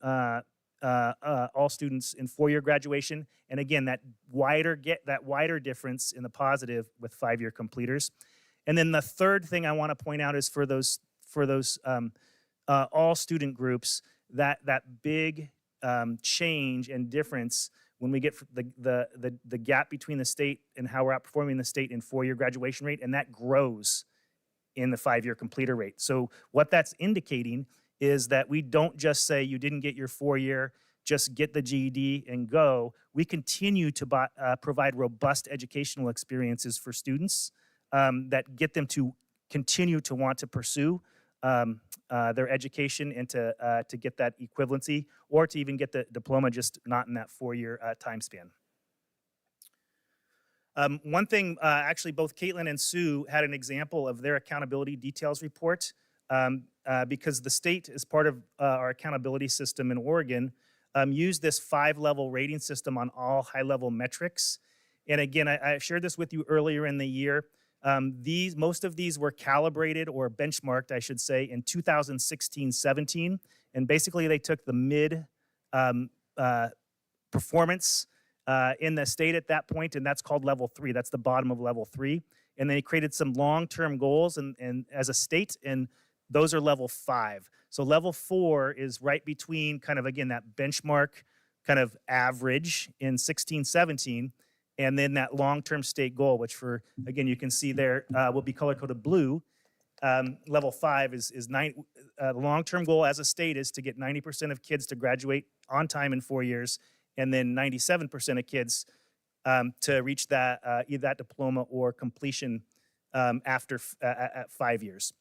Speaker 11: all students in four-year graduation. And again, that wider difference in the positive with five-year completers. And then the third thing I want to point out is for those all student groups, that big change and difference when we get the gap between the state and how we're outperforming the state in four-year graduation rate, and that grows in the five-year completer rate. So what that's indicating is that we don't just say you didn't get your four-year, just get the GED and go. We continue to provide robust educational experiences for students that get them to continue to want to pursue their education and to get that equivalency, or to even get the diploma, just not in that four-year time span. One thing, actually, both Caitlin and Sue had an example of their accountability details report because the state, as part of our accountability system in Oregon, used this 5-level rating system on all high-level metrics. And again, I shared this with you earlier in the year. Most of these were calibrated or benchmarked, I should say, in 2016-17. And basically, they took the mid performance in the state at that point, and that's called level 3. That's the bottom of level 3. And they created some long-term goals and as a state, and those are level 5. So level 4 is right between kind of, again, that benchmark kind of average in 16-17, and then that long-term state goal, which for, again, you can see there will be color-coded blue. Level 5 is the long-term goal as a state is to get 90% of kids to graduate on time in 4 years, and then 97% of kids to reach that either that diploma or completion after at 5 years.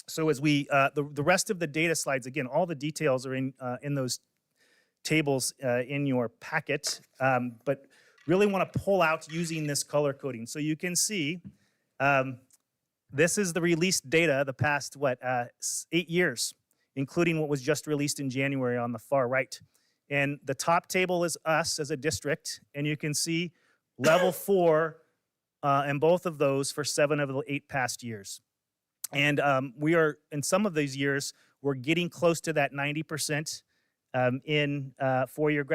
Speaker 11: So as we the rest of the data slides, again, all the details are in those tables in your packet, but really want to pull out using this color coding. So you can see this is the released data the past 8 years, including what was just released in January on the far right. And the top table is us as a district, and you can see level 4 and both of those for 7 of the 8 past years. And we are, in some of these years, we're getting close to that 90% in 4-year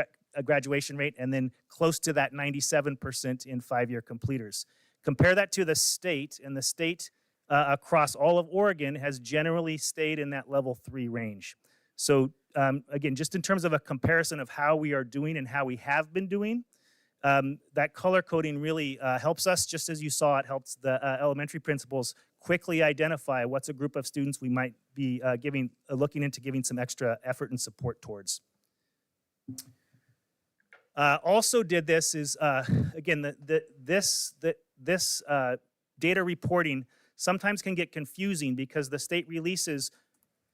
Speaker 11: graduation rate, and then close to that 97% in 5-year completers. Compare that to the state, and the state across all of Oregon has generally stayed in that level 3 range. So again, just in terms of a comparison of how we are doing and how we have been doing, that color coding really helps us. Just as you saw, it helps the elementary principals quickly identify what's a group of students we might be looking into giving some extra effort and support towards. Also did this is, again, this data reporting sometimes can get confusing because the state releases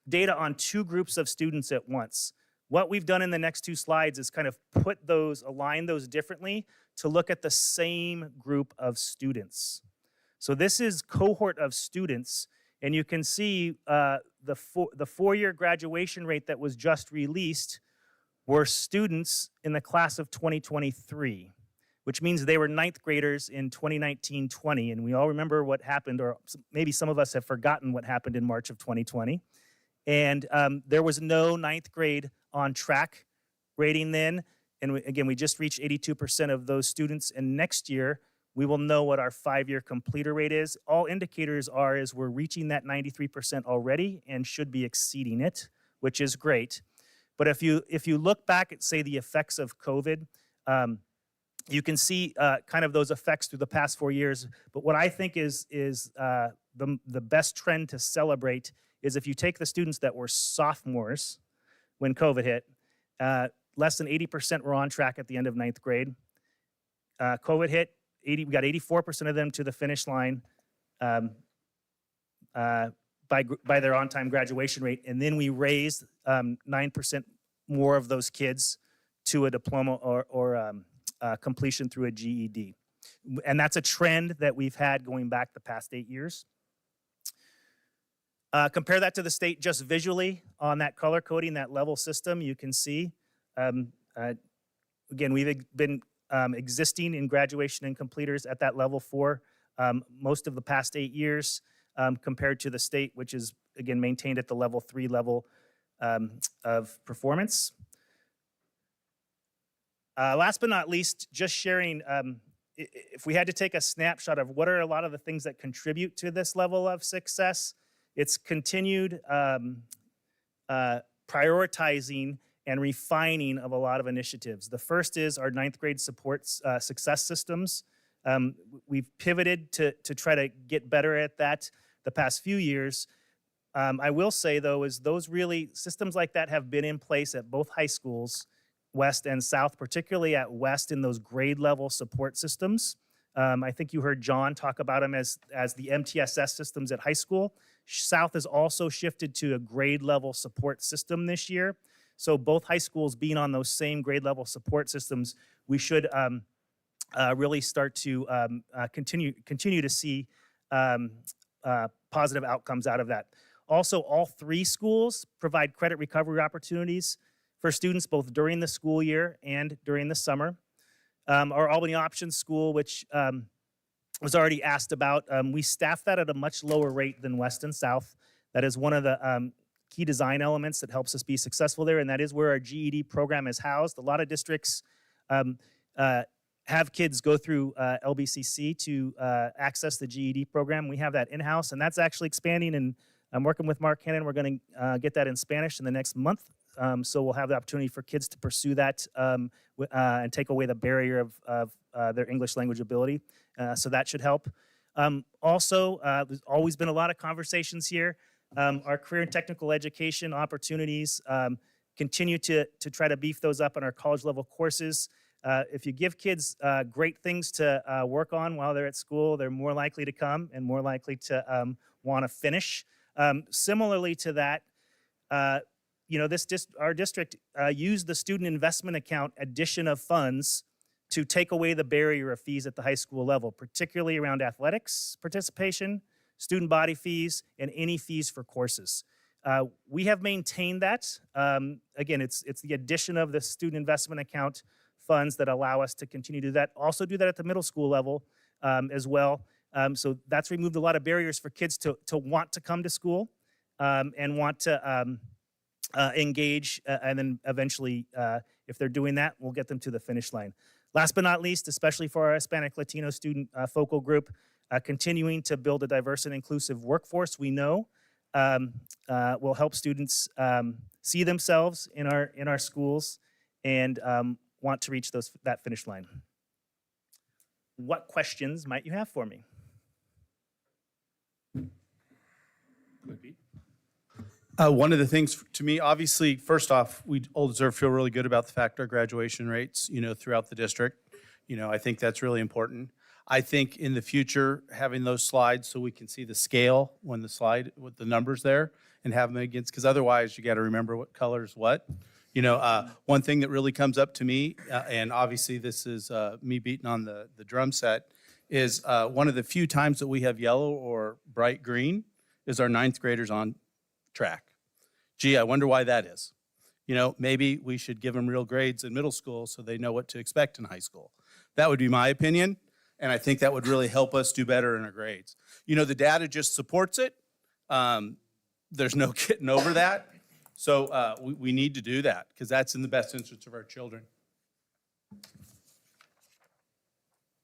Speaker 11: data on 2 groups of students at once. What we've done in the next 2 slides is kind of align those differently to look at the same group of students. So this is cohort of students, and you can see the 4-year graduation rate that was just released were students in the class of 2023, which means they were 9th graders in 2019-20, and we all remember what happened, or maybe some of us have forgotten what happened in March of 2020. And there was no 9th grade on track rating then. And again, we just reached 82% of those students. And next year, we will know what our 5-year completer rate is. All indicators is we're reaching that 93% already and should be exceeding it, which is great. But if you look back at, say, the effects of COVID, you can see kind of those effects through the past 4 years. But what I think is the best trend to celebrate is if you take the students that were sophomores when COVID hit, less than 80% were on track at the end of 9th grade. COVID hit, we got 84% of them to the finish line by their on-time graduation rate, and then we raised 9% more of those kids to a diploma or completion through a GED. And that's a trend that we've had going back the past 8 years. Compare that to the state just visually on that color coding, that level system. You can see, again, we've been existing in graduation and completers at that level 4 most of the past 8 years, compared to the state, which is, again, maintained at the level 3 level of performance. Last but not least, just sharing, if we had to take a snapshot of what are a lot of the things that contribute to this level of success, it's continued prioritizing and refining of a lot of initiatives. The first is our 9th grade support success systems. We've pivoted to try to get better at that the past few years. I will say, though, is those really, systems like that have been in place at both high schools, West and South, particularly at West in those grade level support systems. I think you heard John talk about them as the MTSS systems at high school. South has also shifted to a grade level support system this year. So both high schools being on those same grade level support systems, we should really start to continue to see positive outcomes out of that. Also, all 3 schools provide credit recovery opportunities for students both during the school year and during the summer. Our Albany Options School, which was already asked about, we staff that at a much lower rate than West and South. That is one of the key design elements that helps us be successful there, and that is where our GED program is housed. A lot of districts have kids go through LBCC to access the GED program. We have that in-house, and that's actually expanding, and I'm working with Mark Hannon. We're going to get that in Spanish in the next month. So we'll have the opportunity for kids to pursue that and take away the barrier of their English language ability. So that should help. Also, there's always been a lot of conversations here. Our career and technical education opportunities, continue to try to beef those up in our college level courses. If you give kids great things to work on while they're at school, they're more likely to come and more likely to want to finish. Similarly to that, our district used the student investment account addition of funds to take away the barrier of fees at the high school level, particularly around athletics participation, student body fees, and any fees for courses. We have maintained that. Again, it's the addition of the student investment account funds that allow us to continue to do that. Also do that at the middle school level as well. So that's removed a lot of barriers for kids to want to come to school and want to engage, and then eventually, if they're doing that, we'll get them to the finish line. Last but not least, especially for our Hispanic Latino student focal group, continuing to build a diverse and inclusive workforce we know will help students see themselves in our schools and want to reach that finish line. What questions might you have for me?
Speaker 8: One of the things to me, obviously, first off, we Old Reserve feel really good about the fact our graduation rates, throughout the district. I think that's really important. I think in the future, having those slides so we can see the scale when the slide with the numbers there and have them against, because otherwise you got to remember what color's what. One thing that really comes up to me, and obviously this is me beating on the drum set, is one of the few times that we have yellow or bright green is our 9th graders on track. Gee, I wonder why that is. Maybe we should give them real grades in middle school so they know what to expect in high school. That would be my opinion, and I think that would really help us do better in our grades. The data just supports it. There's no getting over that. So we need to do that because that's in the best interest of our children.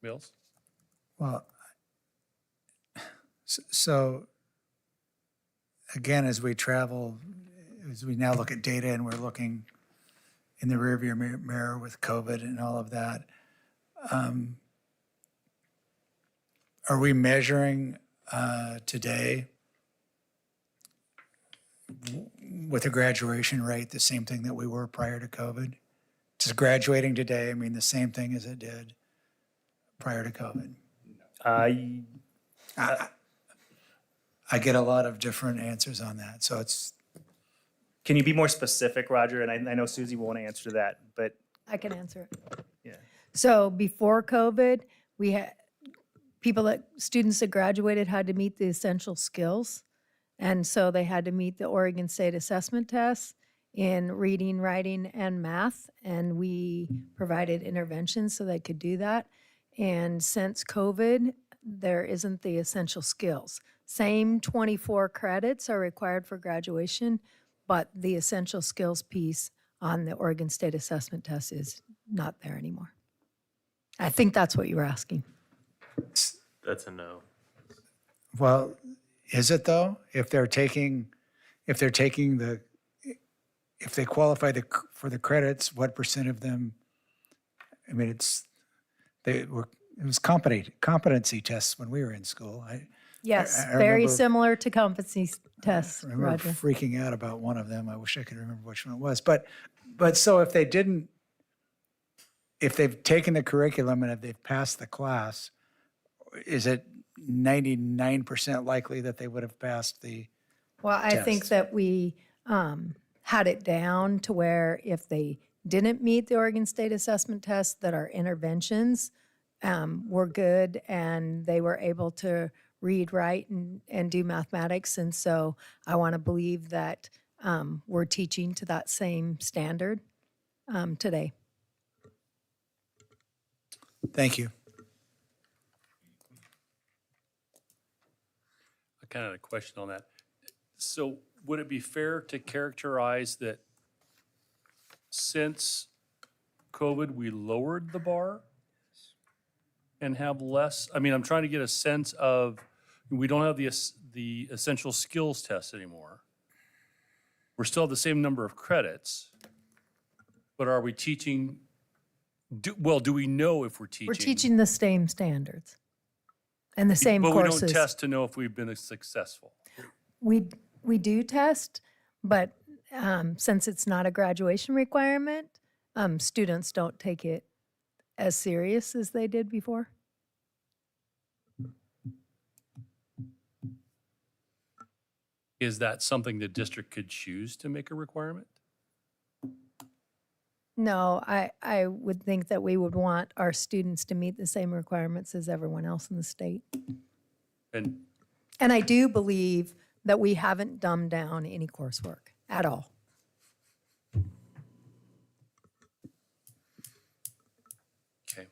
Speaker 3: Mills?
Speaker 5: Well, so again, as we travel, as we now look at data and we're looking in the rearview mirror with COVID and all of that, are we measuring today with a graduation rate the same thing that we were prior to COVID? Does graduating today mean the same thing as it did prior to COVID? I get a lot of different answers on that, so it's.
Speaker 11: Can you be more specific, Roger? And I know Susie will want to answer to that, but
Speaker 4: I can answer it.
Speaker 11: yeah.
Speaker 4: So before COVID, we had students that graduated had to meet the essential skills. And so they had to meet the Oregon State assessment tests in reading, writing, and math. And we provided interventions so they could do that. And since COVID, there isn't the essential skills. Same 24 credits are required for graduation, but the essential skills piece on the Oregon State Assessment Test is not there anymore. I think that's what you were asking.
Speaker 7: That's a no.
Speaker 5: Well, is it though? If they qualify for the credits, what percent of them? I mean, it was competency tests when we were in school.
Speaker 4: Yes,
Speaker 5: I
Speaker 4: very
Speaker 5: remember-
Speaker 4: similar to competency tests,
Speaker 5: I remember
Speaker 4: Roger.
Speaker 5: freaking out about one of them. I wish I could remember which one it was. But so if they've taken the curriculum and if they've passed the class, is it 99% likely that they would have passed the?
Speaker 4: Well, I think
Speaker 5: test?
Speaker 4: that we had it down to where if they didn't meet the Oregon State Assessment Test, that our interventions were good and they were able to read, write, and do mathematics. And so I want to believe that we're teaching to that same standard today.
Speaker 5: Thank you.
Speaker 3: I kind of had a question on that. So would it be fair to characterize that since COVID, we lowered the bar and have less? I mean, I'm trying to get a sense of, we don't have the essential skills test anymore. We're still at the same number of credits, but are we teaching, do we know if we're teaching?
Speaker 4: We're teaching the same standards and the same courses.
Speaker 3: But we don't test to know if we've been successful.
Speaker 4: We do test, but since it's not a graduation requirement, students don't take it as serious as they did before.
Speaker 3: Is that something the district could choose to make a requirement?
Speaker 4: No, I would think that we would want our students to meet the same requirements as everyone else in the state.
Speaker 3: And
Speaker 4: And I do believe that we haven't dumbed down any coursework at all.
Speaker 3: okay.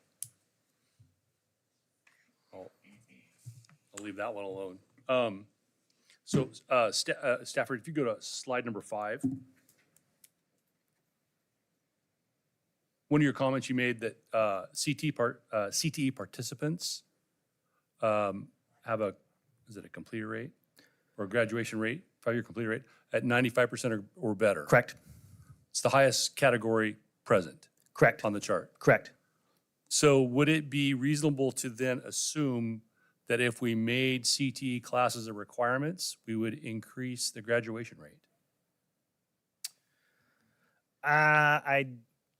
Speaker 3: I'll leave that one alone. Stafford, if you go to slide number 5. One of your comments you made that CTE participants have a completer rate or graduation rate, 5-year completer rate at 95% or better.
Speaker 11: Correct.
Speaker 3: It's the highest category present
Speaker 11: Correct.
Speaker 3: on the chart.
Speaker 11: Correct.
Speaker 3: So would it be reasonable to then assume that if we made CTE classes a requirements, we would increase the graduation rate?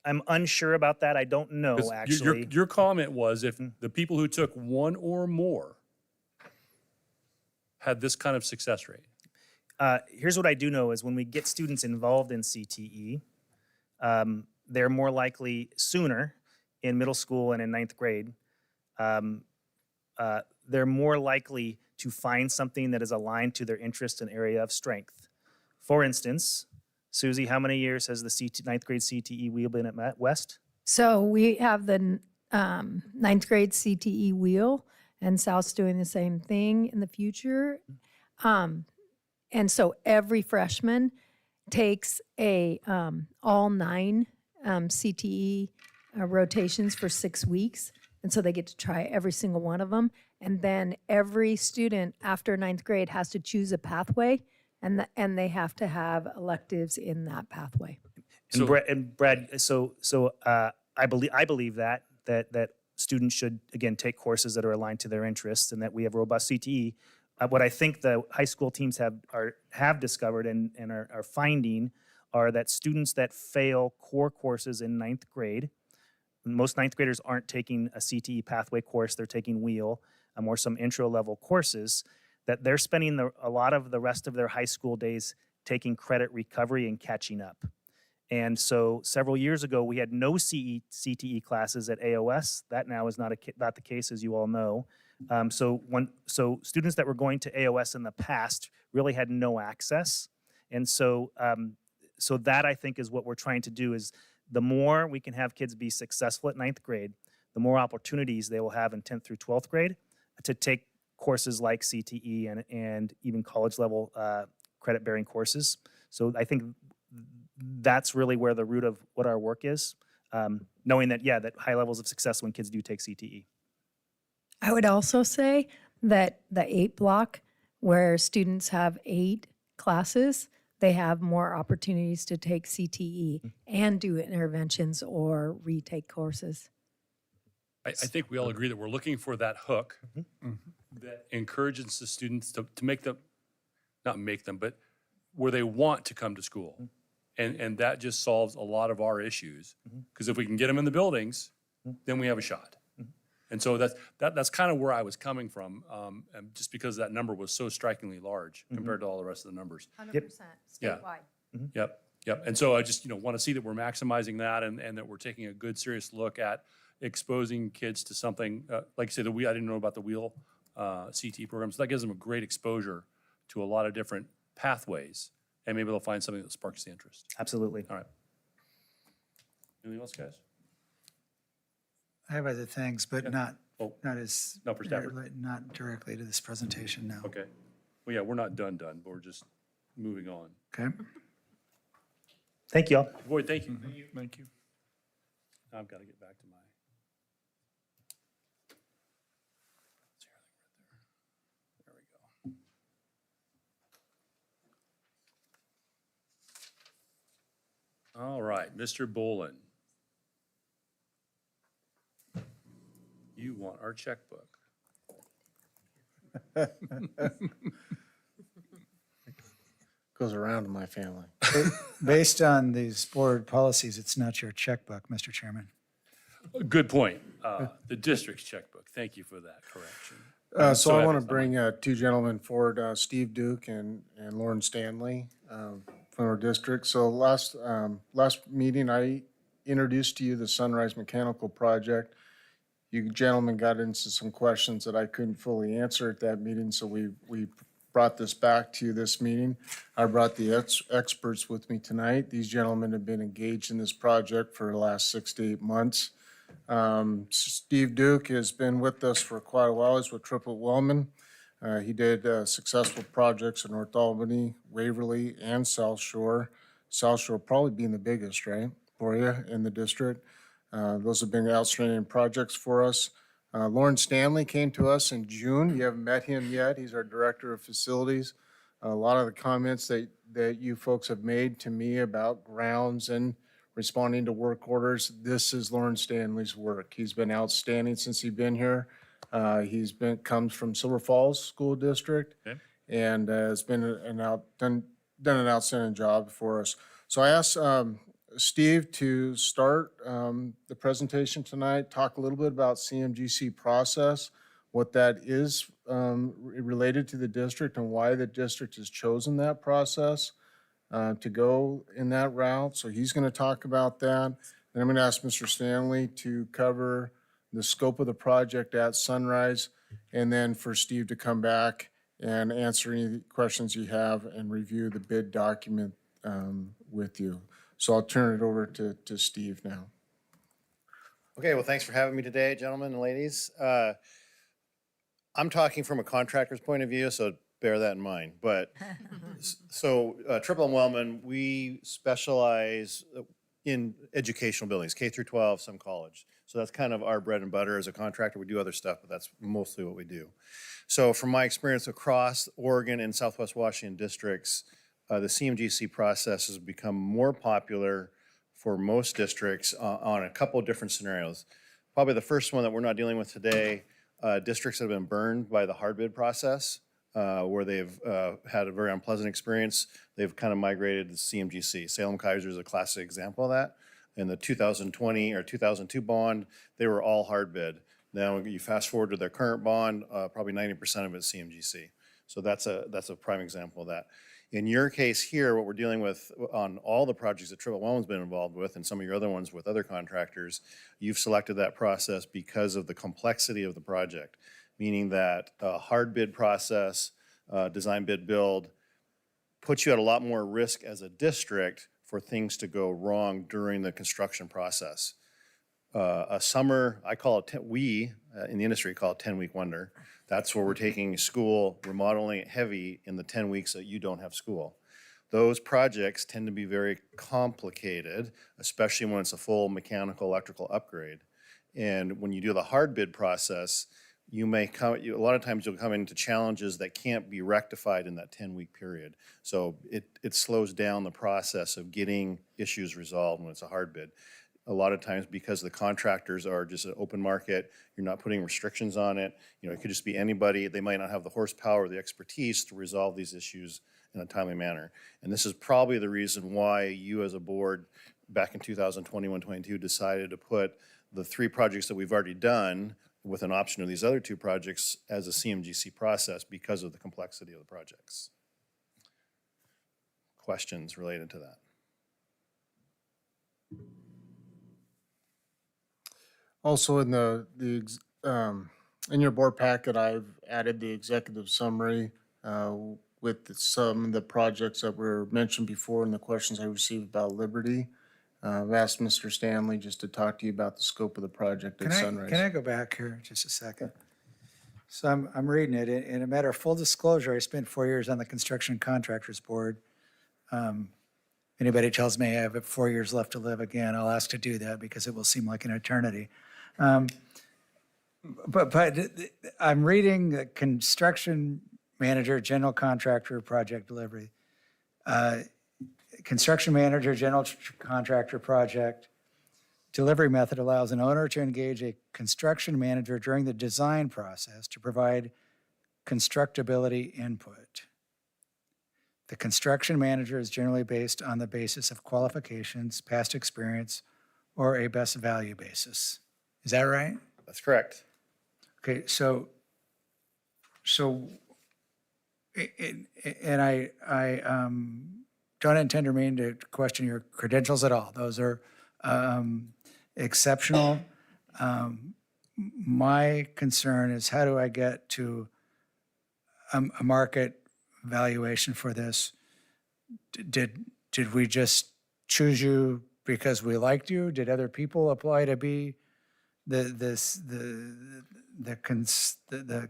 Speaker 11: I'm unsure about that. I don't know,
Speaker 3: 'Cause
Speaker 11: actually.
Speaker 3: Your comment was if the people who took one or more had this kind of success rate.
Speaker 11: Here's what I do know is when we get students involved in CTE, they're more likely sooner in middle school and in 9th grade. They're more likely to find something that is aligned to their interest and area of strength. For instance, Susie, how many years has the 9th grade CTE wheel been at West?
Speaker 4: So we have the 9th grade CTE wheel, and South's doing the same thing in the future. And so every freshman takes all 9 CTE rotations for 6 weeks. And so they get to try every single one of them. And then every student after 9th grade has to choose a pathway, and they have to have electives in that pathway.
Speaker 11: And Brad, I believe that students should again take courses that are aligned to their interests, and that we have robust CTE. What I think the high school teams have discovered and are finding are that students that fail core courses in 9th grade, most 9th graders aren't taking a CTE pathway course; they're taking wheel or some intro level courses. That they're spending a lot of the rest of their high school days taking credit recovery and catching up. And so several years ago, we had no CTE classes at AOS. That now is not the case, as you all know. So students that were going to AOS in the past really had no access. And so that, I think, is what we're trying to do, is the more we can have kids be successful at 9th grade, the more opportunities they will have in 10th through 12th grade. to take courses like CTE and even college level credit bearing courses. So I think that's really where the root of what our work is, knowing that, yeah, that high levels of success when kids do take CTE.
Speaker 4: I would also say that the 8 block, where students have 8 classes, they have more opportunities to take CTE and do interventions or retake courses.
Speaker 3: I think we all agree that we're looking for that hook that encourages the students to make them, not make them, but where they want to come to school. And that just solves a lot of our issues. Because if we can get them in the buildings, then we have a shot. And so that's kind of where I was coming from, and just because that number was so strikingly large compared to all the rest of the numbers.
Speaker 4: 100%
Speaker 3: Yeah.
Speaker 4: statewide.
Speaker 3: Yep. And so I just, want to see that we're maximizing that and that we're taking a good, serious look at exposing kids to something, like I said, I didn't know about the wheel CT programs. That gives them a great exposure to a lot of different pathways, and maybe they'll find something that sparks the interest.
Speaker 11: Absolutely.
Speaker 3: All right. Anything else, guys?
Speaker 5: I have other things, but not
Speaker 3: Oh.
Speaker 5: as.
Speaker 3: Not for Stafford?
Speaker 5: Not directly to this presentation, no.
Speaker 3: Okay. Well, yeah, we're not done, but we're just moving on.
Speaker 5: Okay.
Speaker 11: Thank you all.
Speaker 3: Boyd, thank you.
Speaker 2: Thank you.
Speaker 3: Now I've got to get back to my. There we go. All right, Mr. Bolin. You want our checkbook.
Speaker 12: Goes around in my family.
Speaker 5: Based on these board policies, it's not your checkbook, Mr. Chairman.
Speaker 3: Good point. The district's checkbook. Thank you for that correction.
Speaker 12: So I
Speaker 3: ahead,
Speaker 12: want to
Speaker 3: Mr.
Speaker 12: bring two gentlemen forward, Steve Duke and Lauren Stanley from our district. So last meeting, I introduced to you the Sunrise Mechanical Project. You gentlemen got into some questions that I couldn't fully answer at that meeting, so we brought this back to you this meeting. I brought the experts with me tonight. These gentlemen have been engaged in this project for the last 6 to 8 months. Steve Duke has been with us for quite a while. He's with Triple Wellman. He did successful projects in North Albany, Waverly, and South Shore. South Shore probably being the biggest, right, for you in the district. Those have been outstanding projects for us. Lauren Stanley came to us in June. You haven't met him yet. He's our Director of Facilities. A lot of the comments that you folks have made to me about grounds and responding to work orders, this is Lauren Stanley's work. He's been outstanding since he's been here. Comes from Silver Falls School District,
Speaker 3: Okay.
Speaker 12: and has been done an outstanding job for us. So I asked Steve to start the presentation tonight, talk a little bit about CMGC process, what that is related to the district and why the district has chosen that process to go in that route. So he's going to talk about that. Then I'm going to ask Mr. Stanley to cover the scope of the project at Sunrise, and then for Steve to come back and answer any questions you have and review the bid document with you. So I'll turn it over to Steve now.
Speaker 13: Okay, well, thanks for having me today, gentlemen and ladies. I'm talking from a contractor's point of view, so bear that in mind. But so Triple Wellman, we specialize in educational buildings, K through 12, some college. So that's kind of our bread and butter as a contractor. We do other stuff, but that's mostly what we do. So from my experience across Oregon and Southwest Washington districts, the CMGC process has become more popular for most districts on a couple of different scenarios. Probably the first one that we're not dealing with today, districts that have been burned by the hard bid process, where they've had a very unpleasant experience. They've kind of migrated to CMGC. Salem-Keizer is a classic example of that. In the 2020 or 2002 bond, they were all hard bid. Now you fast forward to their current bond, probably 90% of it's CMGC. So that's a prime example of that. In your case here, what we're dealing with on all the projects that Triple Wellman's been involved with and some of your other ones with other contractors, you've selected that process because of the complexity of the project, meaning that a hard bid process, design bid build, puts you at a lot more risk as a district for things to go wrong during the construction process. a summer, I call it, in the industry call it 10-week wonder. That's where we're taking school, remodeling it heavy in the 10 weeks that you don't have school. Those projects tend to be very complicated, especially when it's a full mechanical, electrical upgrade. And when you do the hard bid process, you may come, a lot of times you'll come into challenges that can't be rectified in that 10-week period. So it slows down the process of getting issues resolved when it's a hard bid. A lot of times because the contractors are just an open market, you're not putting restrictions on it. You know, it could just be anybody. They might not have the horsepower or the expertise to resolve these issues in a timely manner. And this is probably the reason why you as a board back in 2021-22 decided to put the 3 projects that we've already done with an option of these other 2 projects as a CMGC process because of the complexity of the projects. Questions related to that?
Speaker 12: Also in in your board packet, I've added the executive summary with some of the projects that were mentioned before and the questions I received about Liberty. I've asked Mr. Stanley just to talk to you about the scope of the project at Sunrise.
Speaker 5: Can I go back here just a second? So I'm reading it. In a matter of full disclosure, I spent 4 years on the Construction Contractors Board. Anybody tells me I have 4 years left to live again, I'll ask to do that because it will seem like an eternity. But I'm reading the construction manager, general contractor, project delivery. Construction manager, general contractor, project delivery method allows an owner to engage a construction manager during the design process to provide constructability input. The construction manager is generally based on the basis of qualifications, past experience, or a best value basis. Is that right?
Speaker 13: That's correct.
Speaker 5: Okay, so, and I don't intend to mean to question your credentials at all. Those are exceptional. My concern is how do I get to a market valuation for this? Did we just choose you because we liked you? Did other people apply to be the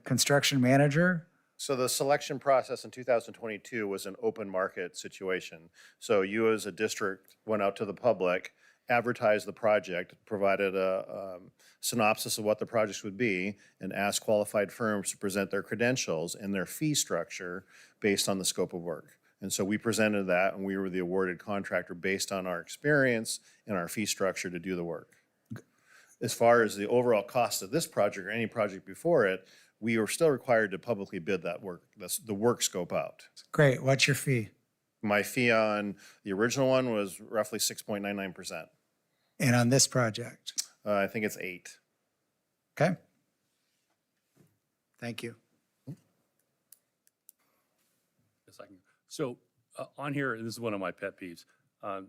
Speaker 5: construction manager?
Speaker 13: So the selection process in 2022 was an open market situation. So you as a district went out to the public, advertised the project, provided a synopsis of what the projects would be, and asked qualified firms to present their credentials and their fee structure based on the scope of work. And so we presented that, and we were the awarded contractor based on our experience and our fee structure to do the work. As far as the overall cost of this project or any project before it, we were still required to publicly bid that work, the work scope out.
Speaker 5: Great. What's your fee?
Speaker 13: My fee on the original one was roughly 6.99%.
Speaker 5: And on this project?
Speaker 13: I think it's 8.
Speaker 5: Okay. Thank you.
Speaker 3: Yes, I can. So on here, and this is one of my pet peeves,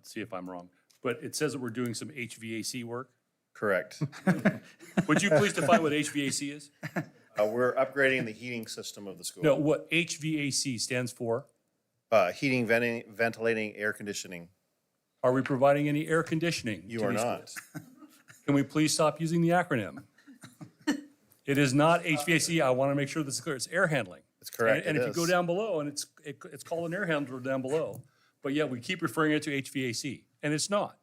Speaker 3: see if I'm wrong, but it says that we're doing some HVAC work.
Speaker 13: Correct.
Speaker 3: Would you please define what HVAC is?
Speaker 13: We're upgrading the heating system of the school.
Speaker 3: No, what HVAC stands for?
Speaker 13: Heating, ventilating, air conditioning.
Speaker 3: Are we providing any air conditioning?
Speaker 13: You
Speaker 3: to
Speaker 13: are
Speaker 3: these
Speaker 13: not.
Speaker 3: schools? Can we please stop using the acronym? It is not HVAC. I want to make sure this is clear. It's air handling.
Speaker 13: That's correct.
Speaker 3: And
Speaker 13: it
Speaker 3: if you go
Speaker 13: is.
Speaker 3: down below, and it's called an air handler down below, but yet we keep referring it to HVAC, and it's not.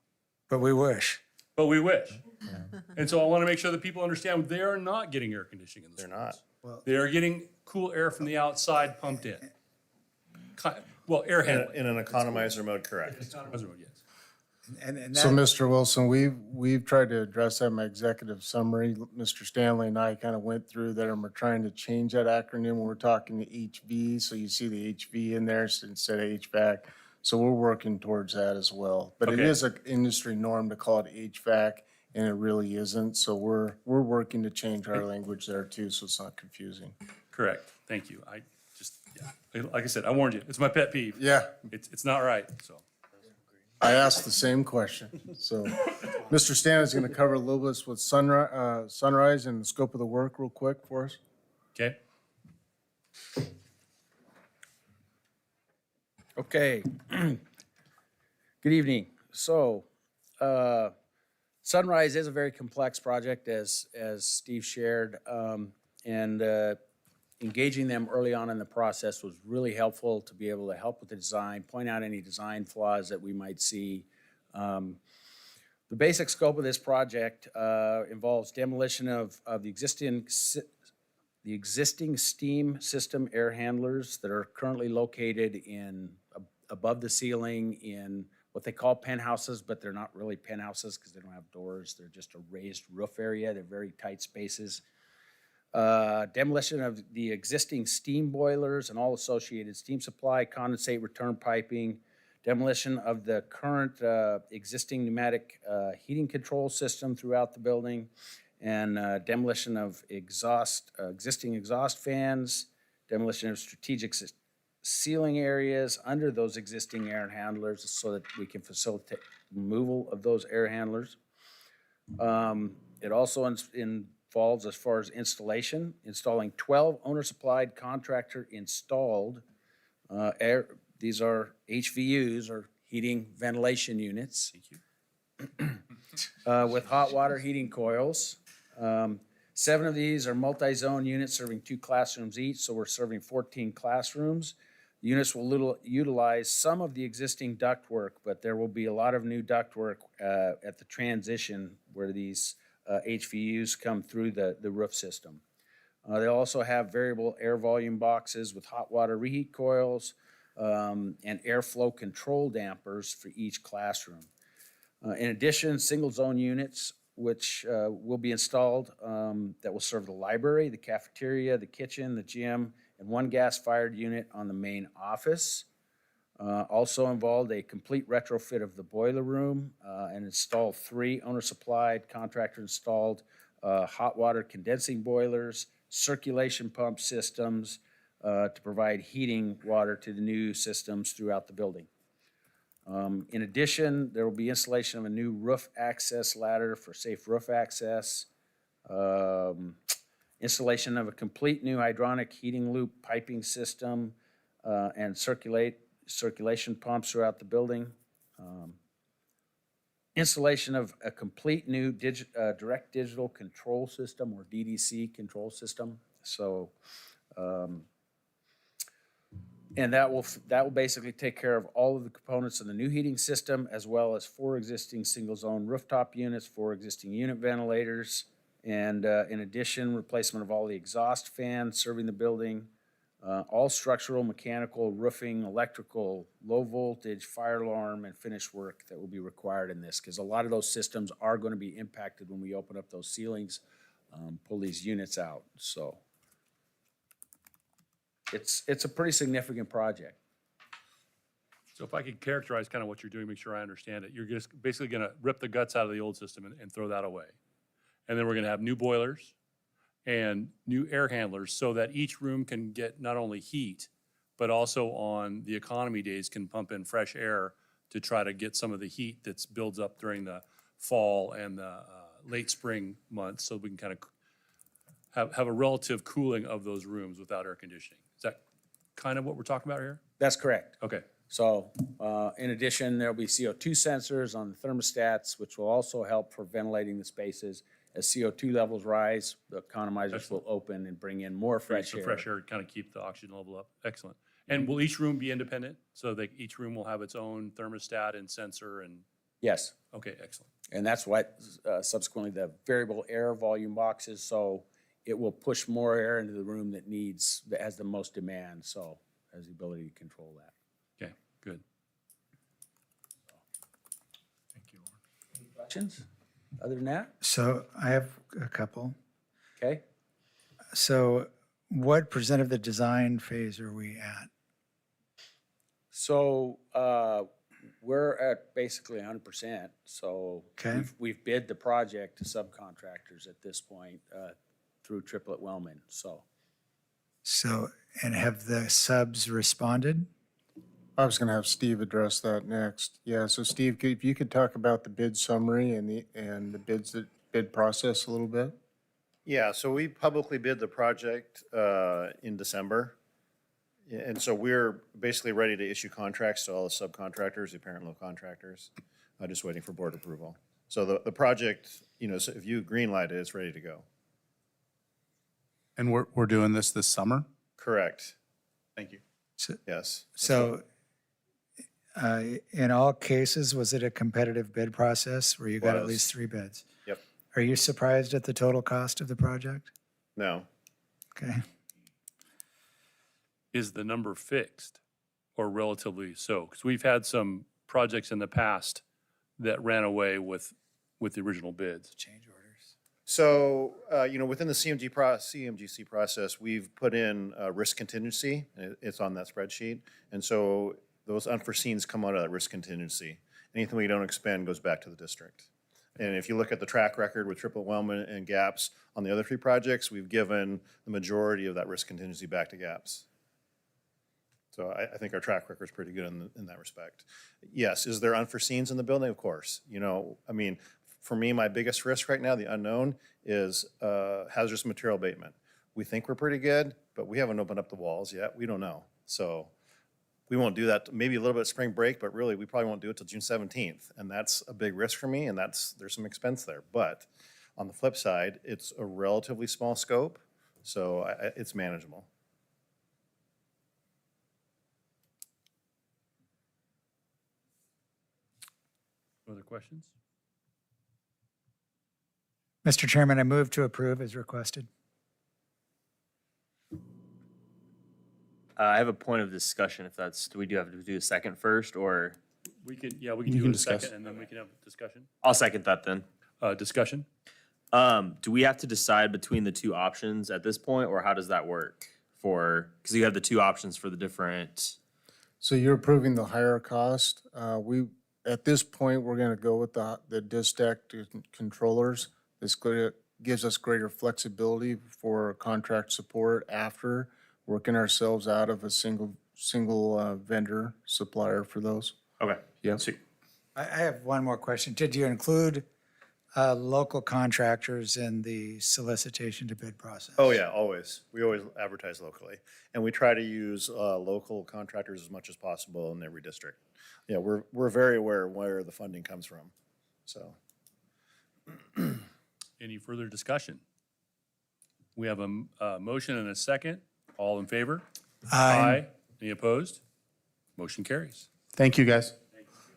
Speaker 5: But we wish.
Speaker 3: But we wish. And so I want to make sure that people understand they are not getting air conditioning in the
Speaker 13: They're
Speaker 3: schools.
Speaker 13: not.
Speaker 3: They are getting cool air from the outside pumped in. Well, air handling.
Speaker 13: In an economizer mode, correct.
Speaker 3: Yes.
Speaker 5: And
Speaker 12: So,
Speaker 5: that,
Speaker 12: Mr. Wilson, we've tried to address that in my executive summary. Mr. Stanley and I kind of went through that, and we're trying to change that acronym when we're talking to HV, so you see the HV in there instead of HVAC. So we're working towards that as well. But it
Speaker 3: Okay.
Speaker 12: is an industry norm to call it HVAC, and it really isn't. So we're working to change our language there too, so it's not confusing.
Speaker 3: Correct. Thank you. I just, yeah. Like I said, I warned you. It's my pet peeve.
Speaker 12: Yeah,
Speaker 3: It's not right, so.
Speaker 12: I asked the same question. So Mr. Stanley's going to cover a little bit with Sunrise and the scope of the work real quick for us.
Speaker 3: Okay?
Speaker 14: Okay. Good evening. So, Sunrise is a very complex project, as Steve shared, and engaging them early on in the process was really helpful to be able to help with the design, point out any design flaws that we might see. The basic scope of this project involves demolition of the existing steam system air handlers that are currently located above the ceiling in what they call penthouses, but they're not really penthouses because they don't have doors. They're just a raised roof area. They're very tight spaces. Demolition of the existing steam boilers and all associated steam supply, condensate return piping, demolition of the current existing pneumatic heating control system throughout the building, and demolition of existing exhaust fans, demolition of strategic ceiling areas under those existing air handlers so that we can facilitate removal of those air handlers. It also involves, as far as installation, installing 12 owner-supplied, contractor-installed these are HVUs, or heating ventilation units. Thank you. With hot water heating coils. 7 of these are multi-zone units serving 2 classrooms each, so we're serving 14 classrooms. Units will utilize some of the existing ductwork, but there will be a lot of new ductwork at the transition where these HVUs come through the roof system. They also have variable air volume boxes with hot water reheat coils and airflow control dampers for each classroom. In addition, single zone units which will be installed that will serve the library, the cafeteria, the kitchen, the gym, and 1 gas-fired unit on the main office. Also involved a complete retrofit of the boiler room and install 3 owner-supplied, contractor-installed hot water condensing boilers, circulation pump systems to provide heating water to the new systems throughout the building. In addition, there will be installation of a new roof access ladder for safe roof access, installation of a complete new hydronic heating loop piping system, and circulation pumps throughout the building. Installation of a complete new direct digital control system, or DDC control system. So, and that will basically take care of all of the components of the new heating system, as well as 4 existing single zone rooftop units, 4 existing unit ventilators, and in addition, replacement of all the exhaust fans serving the building, all structural, mechanical, roofing, electrical, low voltage, fire alarm, and finish work that will be required in this, because a lot of those systems are going to be impacted when we open up those ceilings, pull these units out. So it's a pretty significant project.
Speaker 3: So if I could characterize kind of what you're doing, make sure I understand it, you're just basically going to rip the guts out of the old system and throw that away. And then we're going to have new boilers and new air handlers so that each room can get not only heat, but also on the economy days can pump in fresh air to try to get some of the heat that's builds up during the fall and the late spring months, so we can kind of have a relative cooling of those rooms without air conditioning. Is that kind of what we're talking about here?
Speaker 14: That's correct.
Speaker 3: Okay.
Speaker 14: So in addition, there'll be CO2 sensors on the thermostats, which will also help for ventilating the spaces. As CO2 levels rise, the economizers will open and bring in more fresh air.
Speaker 3: Fresh air to kind of keep the oxygen level up. Excellent. And will each room be independent? So that each room will have its own thermostat and sensor and?
Speaker 14: Yes.
Speaker 3: Okay, excellent.
Speaker 14: And that's why subsequently the variable air volume boxes, so it will push more air into the room that has the most demand, so has the ability to control that.
Speaker 3: Okay, good.
Speaker 2: Thank you, Lauren.
Speaker 14: Any questions other than that?
Speaker 5: So I have a couple.
Speaker 14: Okay.
Speaker 5: So what percent of the design phase are we at?
Speaker 14: So we're at basically 100%. So
Speaker 5: Okay.
Speaker 14: we've bid the project to subcontractors at this point through Triplet Wellman. So
Speaker 5: And have the subs responded?
Speaker 12: I was going to have Steve address that next. Yeah, so Steve, if you could talk about the bid summary and the bid process a little bit?
Speaker 13: Yeah, so we publicly bid the project in December. And so we're basically ready to issue contracts to all the subcontractors, the parent low contractors, just waiting for board approval. So the project, so if you green light it, it's ready to go.
Speaker 8: And we're doing this summer?
Speaker 13: Correct.
Speaker 8: Thank you.
Speaker 13: Yes.
Speaker 5: So in all cases, was it a competitive bid process where you got at
Speaker 13: Was.
Speaker 5: least 3 bids?
Speaker 13: Yep.
Speaker 5: Are you surprised at the total cost of the project?
Speaker 13: No.
Speaker 5: Okay.
Speaker 3: Is the number fixed or relatively so? Because we've had some projects in the past that ran away with the original bids.
Speaker 5: Change orders.
Speaker 13: So, within the CMGC process, we've put in risk contingency. It's on that spreadsheet. And so those unforeseens come out of that risk contingency. Anything we don't expend goes back to the district. And if you look at the track record with triple enrollment and GAPS on the other 3 projects, we've given the majority of that risk contingency back to GAPS. So I think our track record is pretty good in that respect. Yes, is there unforeseens in the building? Of course. For me, my biggest risk right now, the unknown, is hazardous material abatement. We think we're pretty good, but we haven't opened up the walls yet. We don't know. So we won't do that, maybe a little bit of spring break, but really we probably won't do it till June 17th. And that's a big risk for me, and there's some expense there. But on the flip side, it's a relatively small scope, so it's manageable.
Speaker 3: Other questions?
Speaker 5: Mr. Chairman, I move to approve as requested.
Speaker 7: I have a point of discussion if do we have to do a second first, or?
Speaker 3: We can do
Speaker 8: can
Speaker 3: it in a
Speaker 8: discuss.
Speaker 3: second and then we can have a discussion.
Speaker 7: I'll second that then.
Speaker 3: Discussion?
Speaker 7: Do we have to decide between the 2 options at this point, or how does that work because you have the 2 options for the different?
Speaker 12: So you're approving the higher cost. At this point, we're gonna go with the DISTAC controllers. This gives us greater flexibility for contract support after working ourselves out of a single vendor supplier for those.
Speaker 7: Okay.
Speaker 12: Yeah.
Speaker 5: I have one more question. Did you include local contractors in the solicitation to bid process?
Speaker 13: Oh, yeah, always. We always advertise locally. And we try to use local contractors as much as possible in every district. Yeah, we're very aware of where the funding comes from, so.
Speaker 3: Any further discussion? We have a motion and a second. All in favor?
Speaker 5: Aye.
Speaker 3: Any opposed? Motion carries.
Speaker 8: Thank you, guys.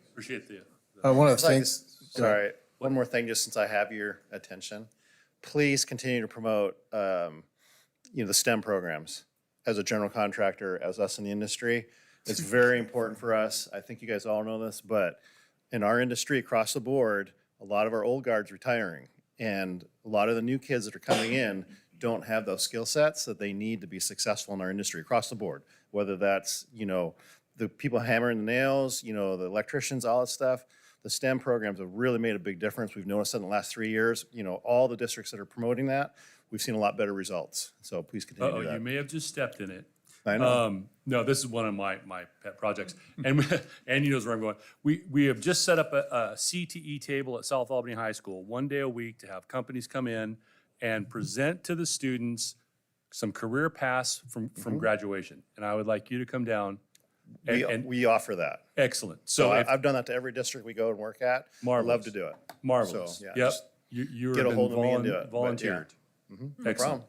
Speaker 3: Appreciate the.
Speaker 12: I want to
Speaker 13: Like,
Speaker 12: thank,
Speaker 13: sorry, one more thing, just since I have your attention. Please continue to promote, the STEM programs as a general contractor, as us in the industry. It's very important for us. I think you guys all know this, but in our industry across the board, a lot of our old guard's retiring. And a lot of the new kids that are coming in don't have those skill sets that they need to be successful in our industry across the board. Whether that's, the people hammering the nails, the electricians, all that stuff. The STEM programs have really made a big difference. We've noticed that in the last 3 years. All the districts that are promoting that, we've seen a lot better results. So please continue to do
Speaker 3: You
Speaker 13: that.
Speaker 3: may have just stepped in it.
Speaker 13: I know.
Speaker 3: No, this is one of my pet projects. And Andy knows where I'm going. We have just set up a CTE table at South Albany High School 1 day a week to have companies come in and present to the students some career paths from graduation. And I would like you to come down.
Speaker 13: We offer that.
Speaker 3: Excellent.
Speaker 13: So
Speaker 3: So if,
Speaker 13: I've done that to every district we go and work at. I love
Speaker 3: Marvelous.
Speaker 13: to do it.
Speaker 3: marvelous.
Speaker 13: So, yeah,
Speaker 3: Yep.
Speaker 13: just
Speaker 3: You
Speaker 13: get
Speaker 3: have
Speaker 13: a hold of me and
Speaker 3: been
Speaker 13: do it. But, yeah.
Speaker 3: volunteered.
Speaker 13: No
Speaker 3: Excellent.
Speaker 13: problem.